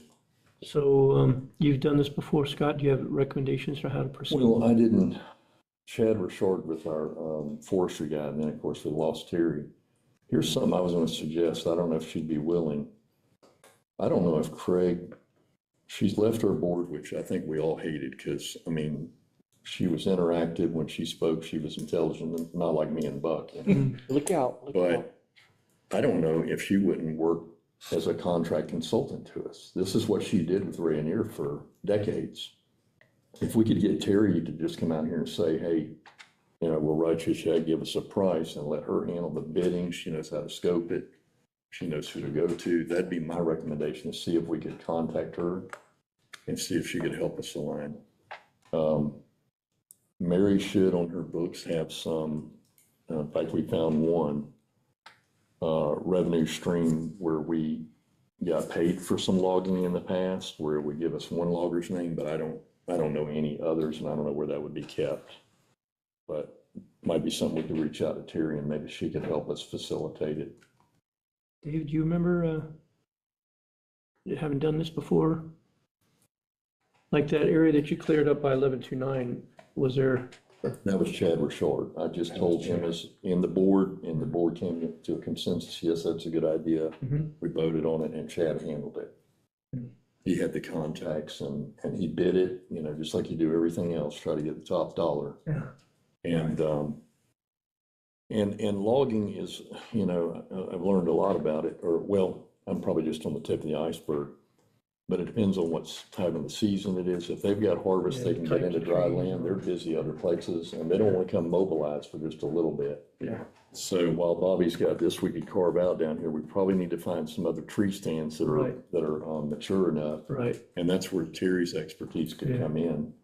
[SPEAKER 2] So you've done this before, Scott. Do you have recommendations for how to proceed?
[SPEAKER 3] Well, I didn't. Chad was short with our forestry guy, and then of course we lost Terry. Here's something I was going to suggest. I don't know if she'd be willing. I don't know if Craig she's left our board, which I think we all hated, because, I mean, she was interactive when she spoke, she was intelligent, not like me and Buck. You know?
[SPEAKER 7] Look out, look out.
[SPEAKER 3] But I don't know if she wouldn't work as a contract consultant to us. This is what she did with Rayonier for decades. If we could get Terry to just come out here and say, hey, you know, we'll write you a check, give us a price, and let her handle the bidding. She knows how to scope it. She knows who to go to. That'd be my recommendation, to see if we could contact her and see if she could help us align. Mary should on her books have some, in fact, we found one revenue stream where we got paid for some logging in the past, where it would give us one logger's name, but I don't know any others, and I don't know where that would be kept. But might be something we could reach out to Terry, and maybe she could help us facilitate it.
[SPEAKER 2] Dave, do you remember, having done this before? Like that area that you cleared up by 1129, was there?
[SPEAKER 3] That was Chad Richard. I just told him as in the board, and the board came to a consensus, yes, that's a good idea. We voted on it, and Chad handled it. He had the contacts, and he bid it, you know, just like you do everything else, try to get the top dollar.
[SPEAKER 2] Yeah.
[SPEAKER 3] And logging is, you know, I've learned a lot about it, or, well, I'm probably just on the tip of the iceberg, but it depends on what time of the season it is. If they've got harvest, they can get into dry land, they're busy other places, and they don't want to come mobilized for just a little bit.
[SPEAKER 2] Yeah.
[SPEAKER 3] So while Bobby's got this we could carve out down here, we probably need to find some other tree stands that are,
[SPEAKER 2] Right.
[SPEAKER 3] that are mature enough.
[SPEAKER 2] Right.
[SPEAKER 3] And that's where Terry's expertise could
[SPEAKER 2] Yeah.
[SPEAKER 3] come in.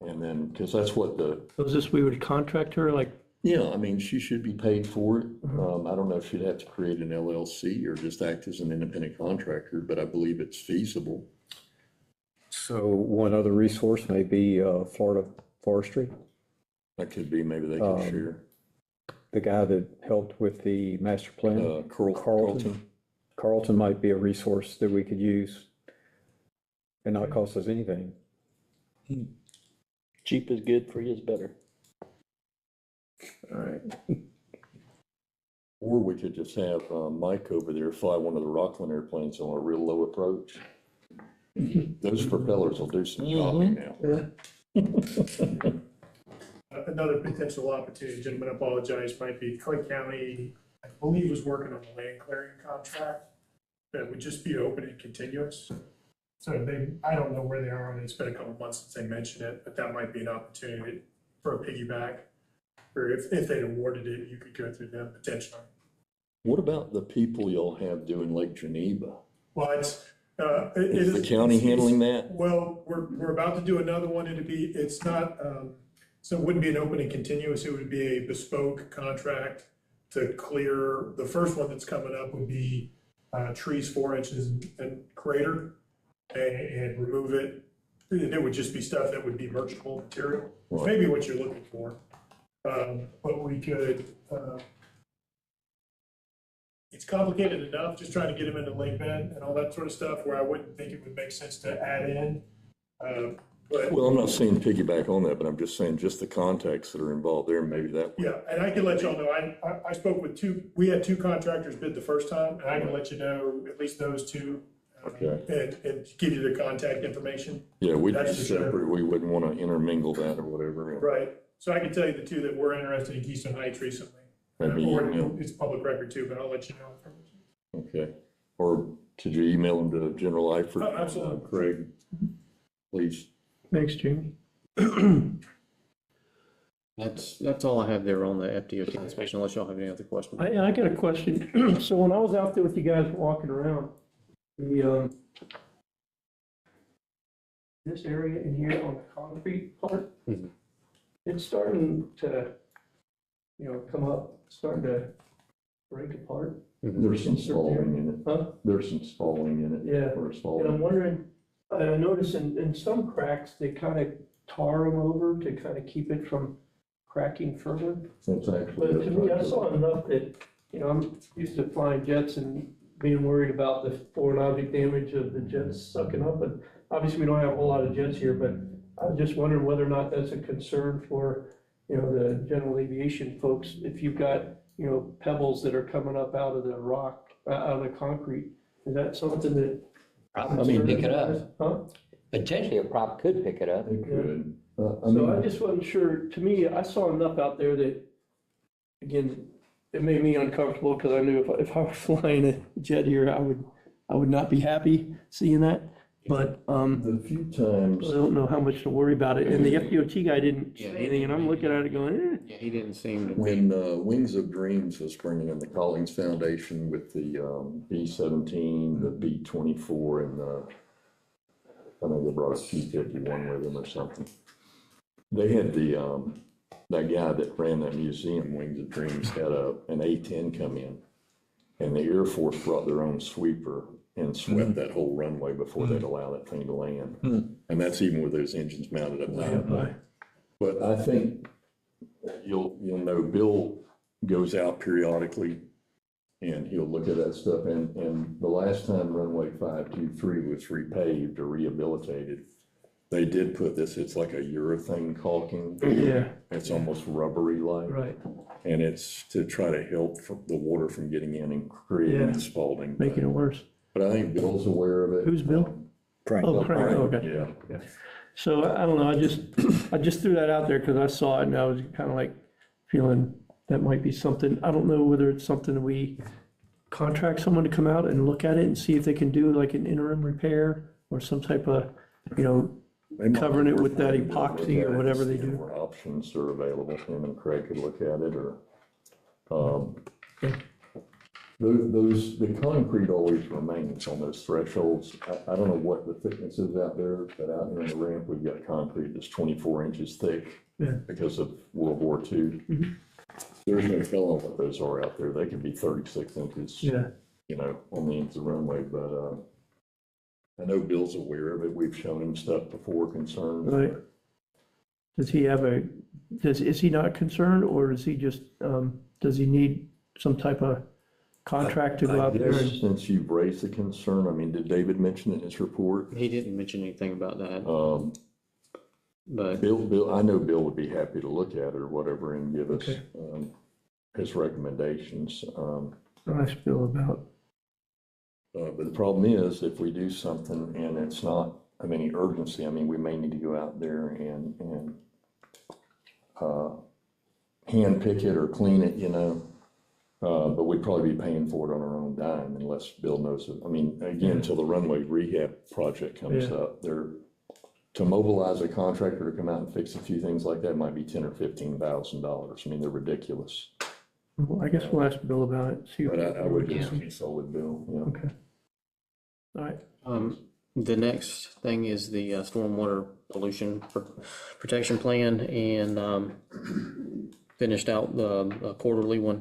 [SPEAKER 3] And then, because that's what the,
[SPEAKER 2] So is this, we would contract her, like,
[SPEAKER 3] yeah, I mean, she should be paid for it. I don't know if she'd have to create an LLC or just act as an independent contractor, but I believe it's feasible.
[SPEAKER 1] So one other resource may be Florida Forestry,
[SPEAKER 3] That could be, maybe they could share.
[SPEAKER 1] the guy that helped with the master plan.
[SPEAKER 3] Carlton.
[SPEAKER 1] Carlton might be a resource that we could use and not cost us anything.
[SPEAKER 5] Cheap is good, free is better.
[SPEAKER 2] all right,
[SPEAKER 3] Or we could just have Mike over there fly one of the Rockland airplanes on a real low approach. Those propellers will do some chopping now.
[SPEAKER 2] yeah,
[SPEAKER 9] Another potential opportunity, gentlemen, I apologize, might be Clay County, I believe, was working on a land clearing contract that would just be open and continuous. So I don't know where they are on it. It's been a couple of months since they mentioned it, but that might be an opportunity for a piggyback. Or if they'd awarded it, you could go through them potentially.
[SPEAKER 3] What about the people y'all have doing Lake Geneva?
[SPEAKER 9] Well,
[SPEAKER 3] Is the county handling that?
[SPEAKER 9] Well, we're about to do another one. It's not, so it wouldn't be an open and continuous. It would be a bespoke contract to clear. The first one that's coming up would be trees 4 inches and greater and remove it. It would just be stuff that would be merchantable material,
[SPEAKER 3] Right.
[SPEAKER 9] maybe what you're looking for. But we could, it's complicated enough, just trying to get them into lake bed and all that sort of stuff, where I wouldn't think it would make sense to add in. But
[SPEAKER 3] Well, I'm not saying piggyback on that, but I'm just saying just the contacts that are involved there, maybe that.
[SPEAKER 9] yeah, and I can let y'all know, I spoke with we had 2 contractors bid the first time, and I can let you know at least those 2.
[SPEAKER 3] Okay.
[SPEAKER 9] And give you the contact information.
[SPEAKER 3] Yeah, we'd be
[SPEAKER 9] That's for sure.
[SPEAKER 3] separate. We wouldn't want to intermingle that or whatever.
[SPEAKER 9] Right, so I can tell you the 2 that were interested in Keystone Heights recently.
[SPEAKER 3] Maybe
[SPEAKER 9] Or
[SPEAKER 3] email.
[SPEAKER 9] it's public record too, but I'll let you know.
[SPEAKER 3] Okay. Or could you email them to General Eifert?
[SPEAKER 9] Oh, absolutely.
[SPEAKER 3] Craig, please.
[SPEAKER 2] thanks, Jamie.
[SPEAKER 8] That's all I have there on the FDOT inspection, unless y'all have any other questions.
[SPEAKER 2] I got a question. So when I was out there with you guys walking around, this area in here on the concrete part,
[SPEAKER 8] Mhm.
[SPEAKER 2] it's starting to, come up, starting to break apart.
[SPEAKER 3] There's some spalling in it.
[SPEAKER 2] Huh?
[SPEAKER 3] There's some spalling in it.
[SPEAKER 2] Yeah.
[SPEAKER 3] Or
[SPEAKER 2] And I'm
[SPEAKER 3] spalling.
[SPEAKER 2] wondering, I noticed in some cracks, they kind of tar them over to kind of keep it from cracking further.
[SPEAKER 3] It's actually.
[SPEAKER 2] But to me, I saw enough that, I'm used to flying jets and being worried about the foreign object damage of the jets sucking up. But obviously, we don't have a whole lot of jets here, but I was just wondering whether or not that's a concern for, the general aviation folks. If you've got, pebbles that are coming up out of the rock, out of the concrete, is that something that
[SPEAKER 7] Prop could pick it up.
[SPEAKER 2] Huh?
[SPEAKER 7] Potentially a prop could pick it up.
[SPEAKER 3] It could. I
[SPEAKER 2] So I
[SPEAKER 3] mean,
[SPEAKER 2] just wasn't sure, to me, I saw enough out there that, again, it made me uncomfortable because I knew if I were flying a jet here, I would not be happy seeing that. But,
[SPEAKER 3] the few times,
[SPEAKER 2] I don't know how much to worry about it. And the FDOT guy didn't say
[SPEAKER 8] Yeah,
[SPEAKER 2] anything, and I'm looking at it going, eh.
[SPEAKER 8] Yeah, he didn't seem to.
[SPEAKER 3] when Wings of Dreams was bringing in the Collings Foundation with the B-17, the B-24, and I think they brought a P-51 with them or something. They had that guy that ran that museum, Wings of Dreams, had an A-10 come in, and the Air Force brought their own sweeper and swept that whole runway before they'd allow that thing to land. And that's even with those engines mounted up there. But I think you'll know Bill goes out periodically and he'll look at that stuff. And the last time runway 523 was repaved or rehabilitated, they did put this, it's like a urethane caulking.
[SPEAKER 2] Yeah,
[SPEAKER 3] It's almost rubbery like.
[SPEAKER 2] right,
[SPEAKER 3] And it's to try to help the water from getting in and creating
[SPEAKER 2] Yeah.
[SPEAKER 3] spalling.
[SPEAKER 2] making it worse.
[SPEAKER 3] But I think Bill's aware of it.
[SPEAKER 2] Who's Bill? Oh, Frank, okay.
[SPEAKER 3] Yeah.
[SPEAKER 2] So I don't know, I just threw that out there because I saw it and I was kind of like feeling that might be something. I don't know whether it's something we contract someone to come out and look at it and see if they can do like an interim repair or some type of,
[SPEAKER 3] They might
[SPEAKER 2] covering it with that
[SPEAKER 3] look at
[SPEAKER 2] epoxy or
[SPEAKER 3] it,
[SPEAKER 2] whatever they
[SPEAKER 3] see
[SPEAKER 2] do.
[SPEAKER 3] What options are available, him and Craig could look at it, or, the concrete always remains on those thresholds. I don't know what the thickness is out there, but out here on the ramp, we've got concrete that's 24 inches thick
[SPEAKER 2] Yeah.
[SPEAKER 3] because of World War II. There's no telling what those are out there. They could be 36 inches,
[SPEAKER 2] Yeah,
[SPEAKER 3] on the ends of the runway, but, I know Bill's aware of it. We've shown him stuff before, concerns.
[SPEAKER 2] right. Does he have is he not concerned or is he just, does he need some type of contract to go out there?
[SPEAKER 3] I guess
[SPEAKER 2] and-
[SPEAKER 3] since you've raised the concern, I mean, did David mention it in his report?
[SPEAKER 8] He didn't mention anything about that, but
[SPEAKER 3] Bill, I know Bill would be happy to look at it or whatever and give us,
[SPEAKER 2] Okay.
[SPEAKER 3] his recommendations.
[SPEAKER 2] Ask Bill about,
[SPEAKER 3] But the problem is, if we do something and it's not of any urgency, I mean, we may need to go out there and hand pick it or clean it, but we'd probably be paying for it on our own dime unless Bill knows it. I mean, again, until the runway rehab project comes
[SPEAKER 2] Yeah.
[SPEAKER 3] up, to mobilize a contractor to come out and fix a few things like that might be $10,000 or $15,000. I mean, they're ridiculous.
[SPEAKER 2] well, I guess we'll ask Bill about it, see.
[SPEAKER 3] But I would just
[SPEAKER 8] Yeah.
[SPEAKER 3] consult with Bill,
[SPEAKER 2] Okay. All right,
[SPEAKER 8] the next thing is the stormwater pollution protection plan, and finished out the quarterly one.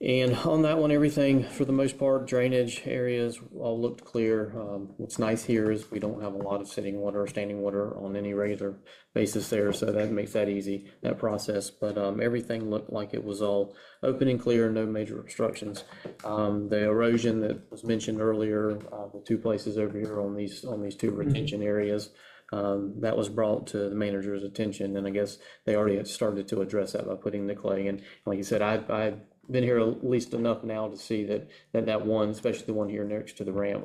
[SPEAKER 8] And on that one, everything, for the most part, drainage areas all looked clear. What's nice here is we don't have a lot of sitting water or standing water on any regular basis there, so that makes that easy, that process. But everything looked like it was all open and clear, no major obstructions. The erosion that was mentioned earlier, the two places over here on these two retention areas, that was brought to the manager's attention, and I guess they already had started to address that by putting the clay in. Like you said, I've been here at least enough now to see that one, especially the one here next to the ramp,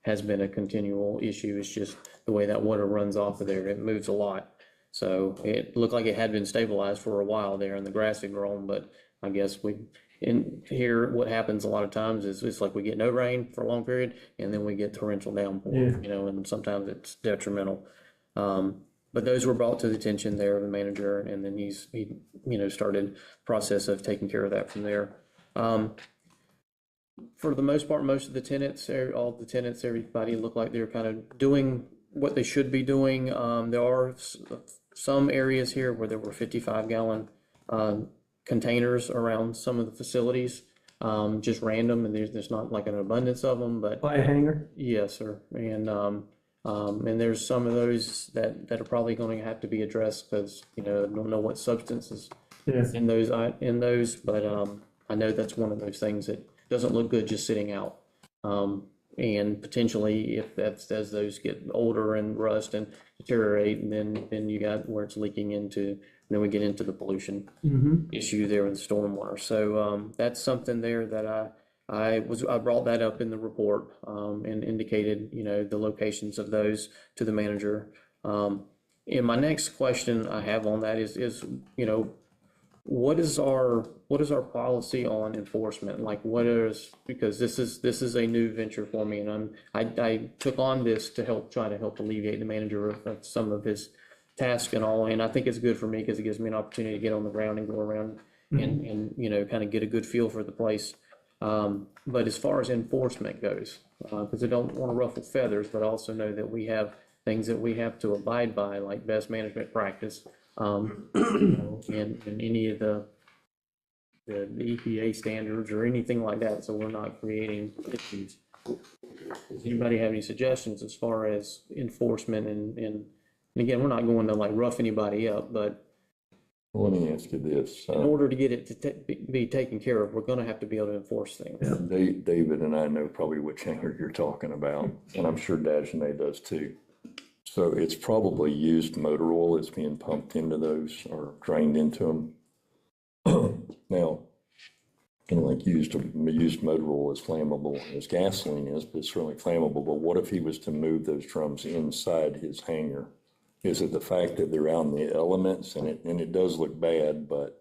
[SPEAKER 8] has been a continual issue. It's just the way that water runs off of there, it moves a lot. So it looked like it had been stabilized for a while there and the grass had grown, but I guess in here, what happens a lot of times is it's like we get no rain for a long period and then we get torrential downpour, and sometimes it's detrimental. But those were brought to the attention there of the manager, and then he started the process of taking care of that from there. For the most part, most of the tenants, all the tenants, everybody looked like they're kind of doing what they should be doing. There are some areas here where there were 55-gallon containers around some of the facilities, just random, and there's not like an abundance of them, but
[SPEAKER 2] by a hanger?
[SPEAKER 8] yes, sir. And there's some of those that are probably going to have to be addressed because, I don't know what substances
[SPEAKER 2] Yeah.
[SPEAKER 8] in those, but I know that's one of those things that doesn't look good just sitting out. And potentially, if as those get older and rust and deteriorate, and then you got where it's leaking into, and then we get into the pollution issue there with stormwater. So that's something there that I brought that up in the report, and indicated, the locations of those to the manager. And my next question I have on that is, what is our policy on enforcement? Like, because this is a new venture for me, and I took on this to try to help alleviate the manager of some of his tasks and all, and I think it's good for me because it gives me an opportunity to get on the ground and go around and kind of get a good feel for the place. But as far as enforcement goes, because I don't want to ruffle feathers, but I also know that we have things that we have to abide by, like best management practice, and any of the EPA standards or anything like that, so we're not creating issues. Does anybody have any suggestions as far as enforcement and again, we're not going to like rough anybody up, but
[SPEAKER 3] Let me ask you this.
[SPEAKER 8] in order to get it to be taken care of, we're gonna have to be able to enforce things.
[SPEAKER 3] David and I know probably which hangar you're talking about, and I'm sure Dagenais does too. So it's probably used motor oil that's being pumped into those or drained into them. Now, like used motor oil is flammable as gasoline is, but it's certainly flammable. But what if he was to move those drums inside his hangar? Is it the fact that they're out in the elements and it does look bad, but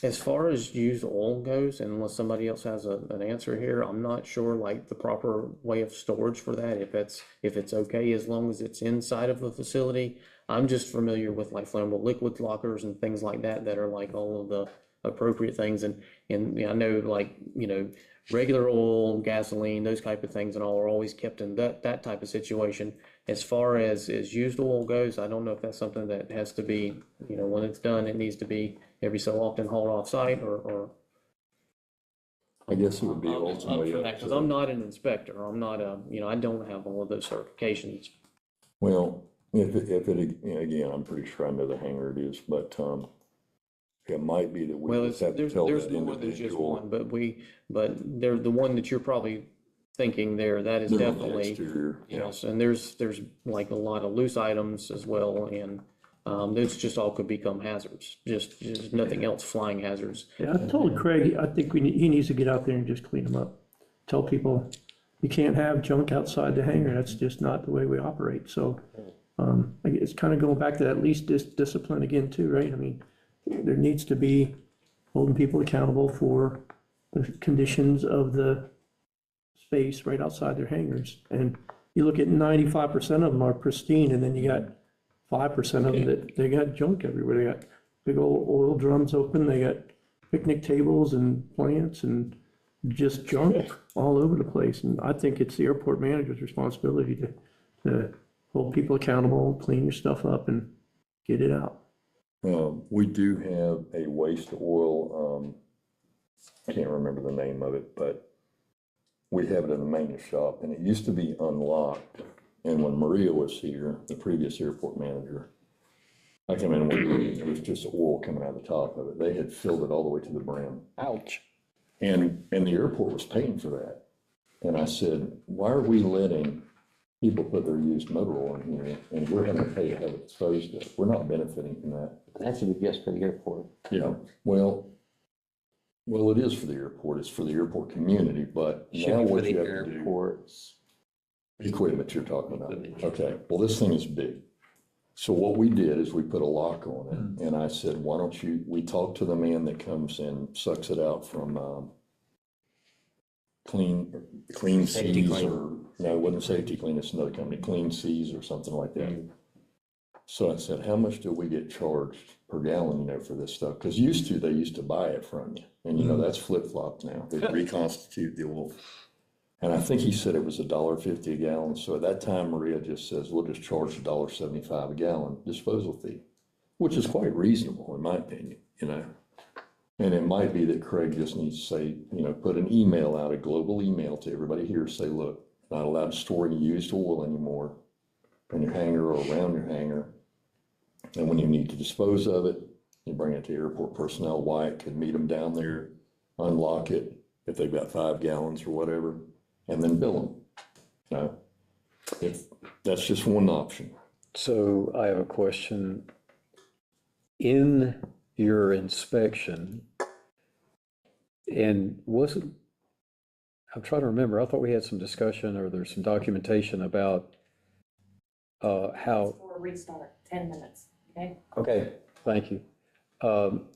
[SPEAKER 8] As far as used oil goes, and unless somebody else has an answer here, I'm not sure like the proper way of storage for that, if it's okay, as long as it's inside of the facility. I'm just familiar with like flammable liquid lockers and things like that are like all of the appropriate things. And I know like, regular oil, gasoline, those type of things and all are always kept in that type of situation. As far as used oil goes, I don't know if that's something that has to be, when it's done, it needs to be every so often hauled off site or.
[SPEAKER 3] I guess it would be ultimately up
[SPEAKER 8] Because
[SPEAKER 3] to.
[SPEAKER 8] I'm not an inspector, I'm not I don't have all of those certifications.
[SPEAKER 3] Well, if it, again, I'm pretty sure I know the hangar it is, but it might be that
[SPEAKER 8] Well,
[SPEAKER 3] we just have to tell
[SPEAKER 8] there's
[SPEAKER 3] that
[SPEAKER 8] more than just
[SPEAKER 3] individual.
[SPEAKER 8] one, but they're the one that you're probably thinking there, that is
[SPEAKER 3] They're on the
[SPEAKER 8] definitely,
[SPEAKER 3] exterior, yeah.
[SPEAKER 8] yes, and there's like a lot of loose items as well, and those just all could become hazards, just nothing else, flying hazards.
[SPEAKER 2] Yeah, I told Craig, I think he needs to get out there and just clean them up. Tell people, you can't have junk outside the hangar, that's just not the way we operate, so. It's kind of going back to that least discipline again too, right? I mean, there needs to be holding people accountable for the conditions of the space right outside their hangars. And you look at 95% of them are pristine, and then you got 5% of them that they got junk everywhere. They got big old oil drums open, they got picnic tables and plants and just junk all over the place. And I think it's the airport manager's responsibility to hold people accountable, clean your stuff up and get it out.
[SPEAKER 3] We do have a waste oil, I can't remember the name of it, but we have it in the maintenance shop, and it used to be unlocked. And when Maria was here, the previous airport manager, I came in and there was just oil coming out of the top of it. They had filled it all the way to the brim.
[SPEAKER 5] Ouch.
[SPEAKER 3] And the airport was paying for that. And I said, why are we letting people put their used motor oil in here and we're having to pay to have it disposed of? We're not benefiting from that.
[SPEAKER 7] That should be just for the airport.
[SPEAKER 3] Yeah, well, it is for the airport, it's for the airport community, but
[SPEAKER 7] Should
[SPEAKER 3] now
[SPEAKER 7] be for
[SPEAKER 3] what
[SPEAKER 7] the
[SPEAKER 3] you have to do.
[SPEAKER 7] airports.
[SPEAKER 3] Equipment you're talking about.
[SPEAKER 7] Equipment.
[SPEAKER 3] Okay, well, this thing is big. So what we did is we put a lock on it, and I said, why don't you, we talked to the man that comes and sucks it out from, Clean
[SPEAKER 7] Safety
[SPEAKER 3] Seas,
[SPEAKER 7] Clean.
[SPEAKER 3] or, no, it wasn't Safety Clean, it's another company, Clean Seas or something like that. So I said, how much do we get charged per gallon, for this stuff? Because they used to buy it from you, and that's flip-flopped now. They reconstitute the oil. And I think he said it was $1.50 a gallon. So at that time, Maria just says, we'll just charge $1.75 a gallon disposal fee, which is quite reasonable in my opinion, And it might be that Craig just needs to say, put an email out, a global email to everybody here, say, look, not allowed to store any used oil anymore in your hangar or around your hangar. And when you need to dispose of it, you bring it to airport personnel. Wyatt could meet them down there, unlock it if they've got 5 gallons or whatever, and then bill them. If that's just one option.
[SPEAKER 1] So I have a question. In your inspection, And wasn't, I'm trying to remember, I thought we had some discussion or there's some documentation about how,
[SPEAKER 10] For a restart, 10 minutes, okay?
[SPEAKER 1] okay, thank you. Um,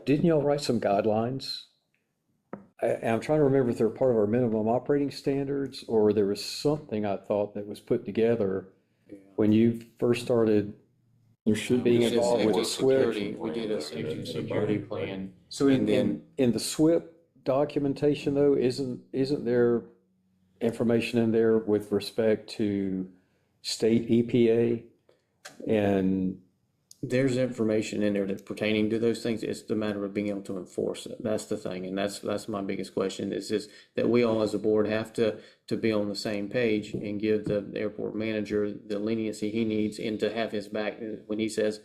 [SPEAKER 1] Didn't y'all write some guidelines? I'm trying to remember if they're part of our minimum operating standards or there was something I thought that was put together when you first started
[SPEAKER 3] There should
[SPEAKER 1] being
[SPEAKER 3] be.
[SPEAKER 1] involved with the SWIP.
[SPEAKER 8] We did a safety and security plan.
[SPEAKER 1] So
[SPEAKER 8] And then-
[SPEAKER 1] in the SWIP documentation though, isn't there information in there with respect to state EPA? And
[SPEAKER 8] There's information in there that's pertaining to those things. It's the matter of being able to enforce it. That's the thing. And that's my biggest question is that we all as a board have to be on the same page and give the airport manager the leniency he needs and to have his back when he says,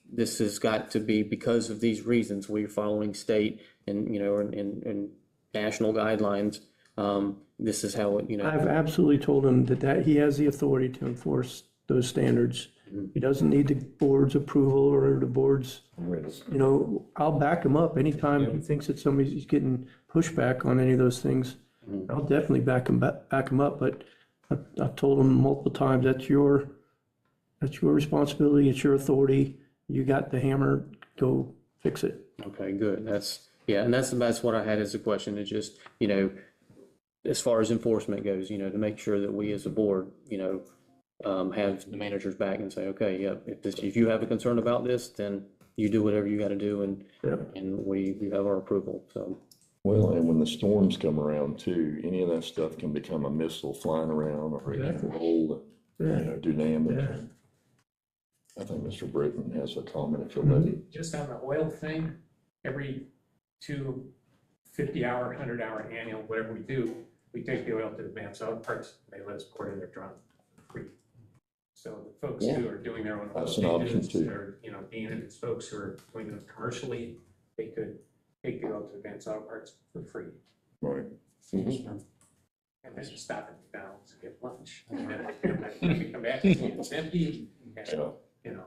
[SPEAKER 8] this has got to be because of these reasons, we're following state and, you know, and national guidelines. This is how, it, you know.
[SPEAKER 2] I've absolutely told him that he has the authority to enforce those standards. He doesn't need the board's approval or the board's, you know, I'll back him up anytime he thinks that somebody's getting pushback on any of those things. I'll definitely back him up, but I've told him multiple times, that's your responsibility, it's your authority. You got the hammer, go fix it.
[SPEAKER 8] Okay, good. And that's what I had as a question. It's just, you know, as far as enforcement goes, you know, to make sure that we as a board, you know, have the managers back and say, okay, yeah, if you have a concern about this, then you do whatever you got to do, and you have our approval. So.
[SPEAKER 3] Well, and when the storms come around too, any of that stuff can become a missile flying around or it can roll and, you know, do damage. I think Mr. Britton has a comment if you'll let him.
[SPEAKER 4] Just on the oil thing, every 2 50-hour, 100-hour annual, whatever we do, we take the oil to the advanced auto parts, they let us pour it in their drum free. So the folks who are doing their own oil
[SPEAKER 3] That's an option
[SPEAKER 4] changes,
[SPEAKER 3] too.
[SPEAKER 4] or, you know, being it's folks who are doing them commercially, they could take the oil to advanced auto parts for free.
[SPEAKER 3] Right.
[SPEAKER 4] And then just stop at McDonald's and get lunch. And then we come back and it's empty, and,
[SPEAKER 3] Yeah.
[SPEAKER 4] you know.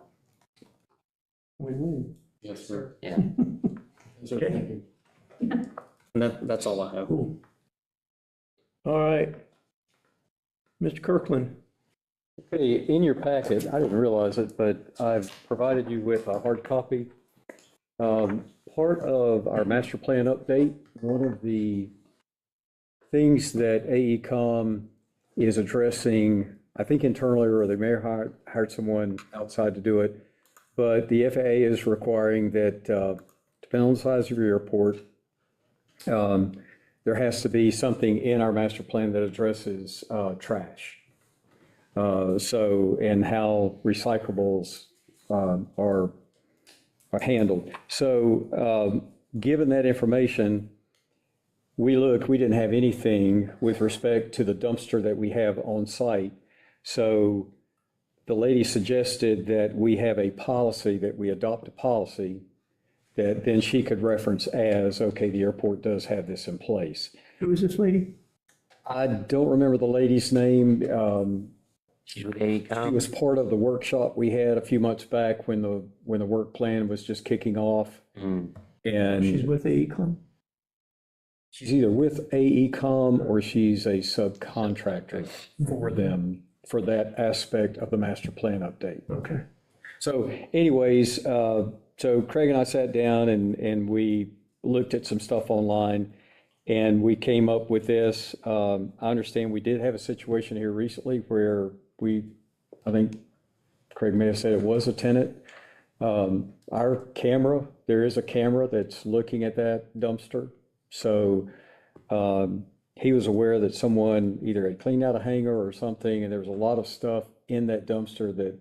[SPEAKER 2] Win-win.
[SPEAKER 8] Yes, sir.
[SPEAKER 7] Yeah.
[SPEAKER 2] Okay.
[SPEAKER 8] And that's all I have.
[SPEAKER 2] Cool. All right. Mr. Kirkland.
[SPEAKER 1] okay, in your packet, I didn't realize it, but I've provided you with a hard copy. Part of our master plan update, one of the things that AECom is addressing, I think internally, or they may have hired someone outside to do it, but the FAA is requiring that, depending on the size of your airport, there has to be something in our master plan that addresses trash. And how recyclables are handled. So given that information, we didn't have anything with respect to the dumpster that we have on site. So the lady suggested that we have a policy, that we adopt a policy that then she could reference as, okay, the airport does have this in place.
[SPEAKER 2] Who is this lady?
[SPEAKER 1] I don't remember the lady's name.
[SPEAKER 7] She's with AECom.
[SPEAKER 1] She was part of the workshop we had a few months back when the work plan was just kicking off.
[SPEAKER 7] Mm.
[SPEAKER 1] And
[SPEAKER 2] She's with AECom?
[SPEAKER 1] she's either with AECom or she's a subcontractor for them, for that aspect of the master plan update.
[SPEAKER 2] Okay.
[SPEAKER 1] So anyways, so Craig and I sat down and we looked at some stuff online and we came up with this. I understand we did have a situation here recently where I think Craig may have said it was a tenant. Our camera, there is a camera that's looking at that dumpster. So he was aware that someone either had cleaned out a hangar or something, and there was a lot of stuff in that dumpster that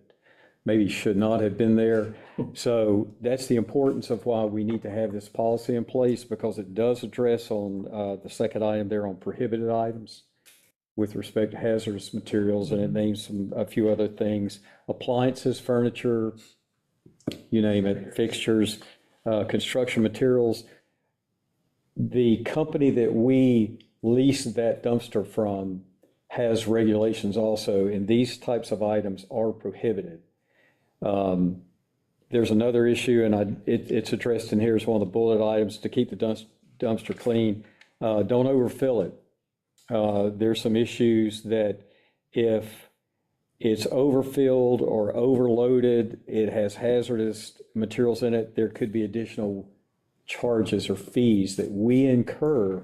[SPEAKER 1] maybe should not have been there. So that's the importance of why we need to have this policy in place, because it does address on the second item there on prohibited items with respect to hazardous materials, and it names a few other things, appliances, furniture, you name it, fixtures, construction materials. The company that we leased that dumpster from has regulations also, and these types of items are prohibited. there's another issue, and it's addressed in here as one of the bullet items, to keep the dumpster clean. Don't overfill it. There's some issues that if it's overfilled or overloaded, it has hazardous materials in it, there could be additional charges or fees that we incur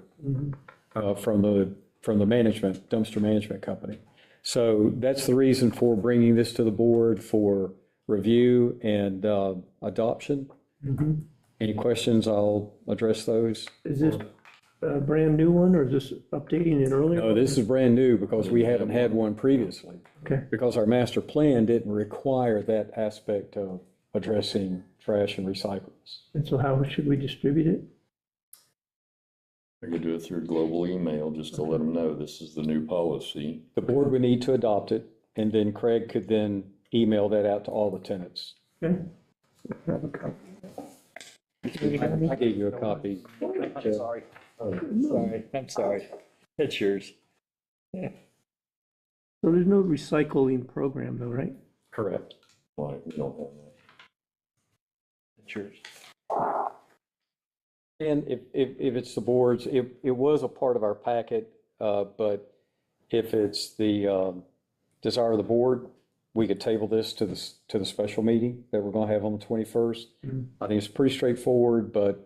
[SPEAKER 1] from the dumpster management company. So that's the reason for bringing this to the board for review and adoption. Any questions, I'll address those.
[SPEAKER 2] Is this a brand new one, or is this updating an earlier?
[SPEAKER 1] No, this is brand new because we haven't had one previously.
[SPEAKER 2] Okay.
[SPEAKER 1] Because our master plan didn't require that aspect of addressing trash and recyclables.
[SPEAKER 2] And so how should we distribute it?
[SPEAKER 3] I could do it through global email just to let them know this is the new policy.
[SPEAKER 1] The board would need to adopt it, and then Craig could then email that out to all the tenants.
[SPEAKER 2] Okay. Have a copy.
[SPEAKER 1] I gave you a copy.
[SPEAKER 5] I'm sorry. I'm sorry. It's yours.
[SPEAKER 2] So there's no recycling program though, right?
[SPEAKER 1] Correct.
[SPEAKER 3] Right, we don't have that.
[SPEAKER 5] It's yours.
[SPEAKER 1] And if it's the board's, it was a part of our packet, but if it's the desire of the board, we could table this to the special meeting that we're going to have on the 21st. I think it's pretty straightforward, but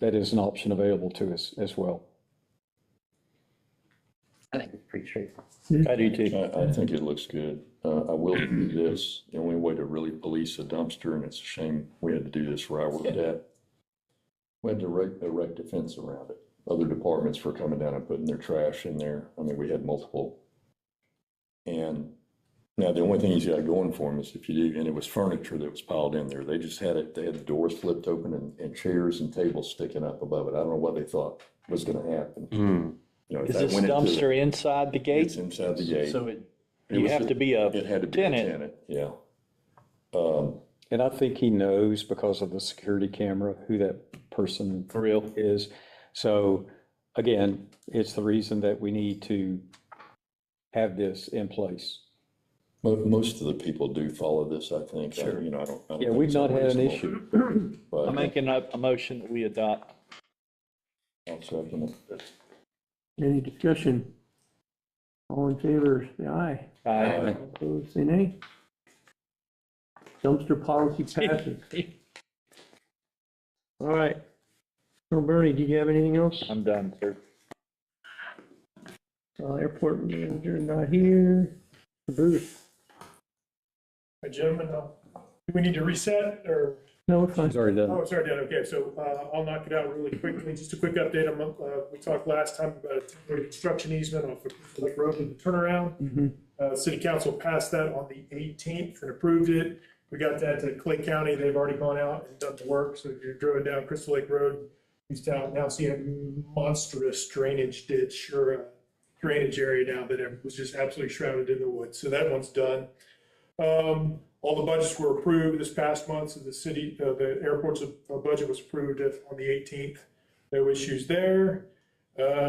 [SPEAKER 1] that is an option available to us as well.
[SPEAKER 7] I think it's pretty straightforward.
[SPEAKER 5] I do too.
[SPEAKER 3] I think it looks good. I will do this. The only way to really police a dumpster, and it's a shame we had to do this where I worked at, we had to erect a fence around it. Other departments were coming down and putting their trash in there. I mean, we had multiple. And now the only thing he's got going for him is if you do, and it was furniture that was piled in there. They just had it, they had the doors flipped open and chairs and tables sticking up above it. I don't know what they thought was gonna happen. You know, if
[SPEAKER 5] Is
[SPEAKER 3] that
[SPEAKER 5] this
[SPEAKER 3] went into
[SPEAKER 5] dumpster inside the gate?
[SPEAKER 3] It's inside the gate.
[SPEAKER 5] So
[SPEAKER 3] It
[SPEAKER 5] you
[SPEAKER 3] was
[SPEAKER 5] have to be a
[SPEAKER 3] It had to be a
[SPEAKER 5] tenant.
[SPEAKER 3] tenant, yeah.
[SPEAKER 1] And I think he knows because of the security camera who that person
[SPEAKER 5] For real.
[SPEAKER 1] is. So again, it's the reason that we need to have this in place.
[SPEAKER 3] Most of the people do follow this, I think.
[SPEAKER 1] Sure.
[SPEAKER 3] You know, I don't
[SPEAKER 1] Yeah,
[SPEAKER 3] think
[SPEAKER 1] we've
[SPEAKER 3] it's
[SPEAKER 1] not had an
[SPEAKER 3] unreasonable,
[SPEAKER 1] issue.
[SPEAKER 3] but
[SPEAKER 5] I'm making up a motion that we adopt.
[SPEAKER 3] I'll second it.
[SPEAKER 2] Any discussion? All in favor, say aye.
[SPEAKER 5] Aye.
[SPEAKER 2] Opposed, say nay. Dumpster policy passes. All right. So Bernie, did you have anything else?
[SPEAKER 5] I'm done, sir.
[SPEAKER 2] Airport manager not here. Booth.
[SPEAKER 9] Hi, gentlemen, do we need to reset or?
[SPEAKER 2] No, it's fine.
[SPEAKER 1] It's already done.
[SPEAKER 9] Oh, it's already done, okay, so I'll knock it out really quickly, just a quick update on, we talked last time about a temporary construction easement off of Lake Road with the turnaround. City council passed that on the 18th and approved it. We got that to Clay County, they've already gone out and done the work, so if you're driving down Crystal Lake Road, you now see a monstrous drainage ditch or a drainage area now that was just absolutely shrouded in the woods, so that one's done. All the budgets were approved this past month, so the airport's budget was approved on the 18th. No issues there.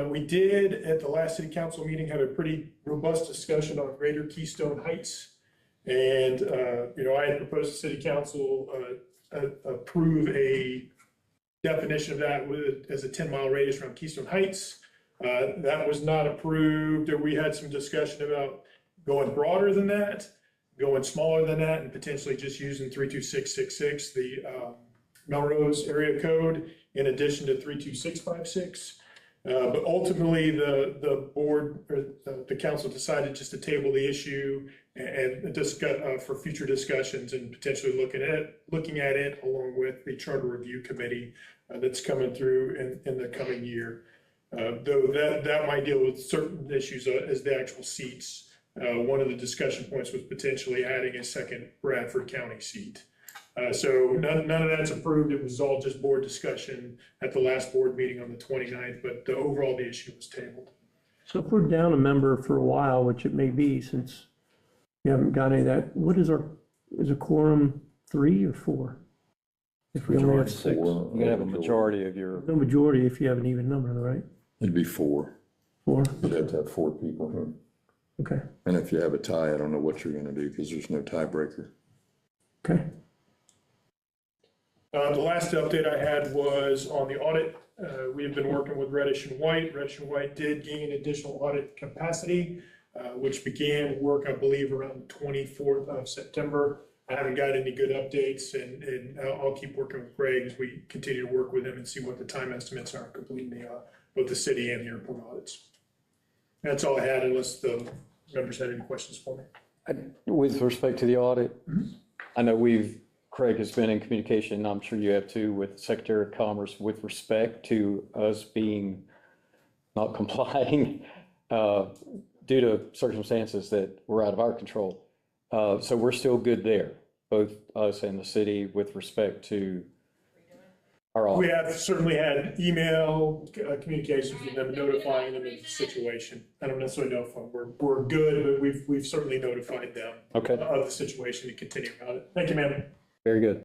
[SPEAKER 9] We did, at the last city council meeting, have a pretty robust discussion on Greater Keystone Heights. And, you know, I had proposed to city council approve a definition of that as a 10-mile radius around Keystone Heights. That was not approved, or we had some discussion about going broader than that, going smaller than that, and potentially just using 32666, the Melrose area code, in addition to 32656. But ultimately, the board, or the council decided just to table the issue and discuss for future discussions and potentially looking at it along with the charter review committee that's coming through in the coming year. Though that might deal with certain issues as the actual seats. One of the discussion points was potentially adding a second Bradford County seat. So none of that's approved. It was all just board discussion at the last board meeting on the 29th, but overall the issue was tabled.
[SPEAKER 2] So if we're down a member for a while, which it may be since we haven't got any of that, is a quorum 3 or 4? If we only have 6.
[SPEAKER 1] You're gonna have a majority of your,
[SPEAKER 2] No majority if you have an even number, right?
[SPEAKER 3] It'd be 4.
[SPEAKER 2] 4?
[SPEAKER 3] You'd have to have 4 people here.
[SPEAKER 2] Okay,
[SPEAKER 3] And if you have a tie, I don't know what you're gonna do because there's no tiebreaker.
[SPEAKER 2] okay.
[SPEAKER 9] The last update I had was on the audit. We have been working with Reddish and White. Reddish and White did gain additional audit capacity, which began work, I believe, around the 24th of September. I haven't got any good updates, and I'll keep working with Greg as we continue to work with him and see what the time estimates are completing both the city and the airport audits. That's all I had, unless the members had any questions for me.
[SPEAKER 1] With respect to the audit, I know Craig has been in communication, and I'm sure you have too, with the Secretary of Commerce with respect to us being not complying due to circumstances that were out of our control. So we're still good there, both us and the city, with respect to our
[SPEAKER 9] We
[SPEAKER 1] audit.
[SPEAKER 9] have certainly had email communications with them, notifying them of the situation. I don't necessarily know if we're good, but we've certainly notified them
[SPEAKER 1] Okay,
[SPEAKER 9] of the situation and continue about it. Thank you, ma'am.
[SPEAKER 1] very good.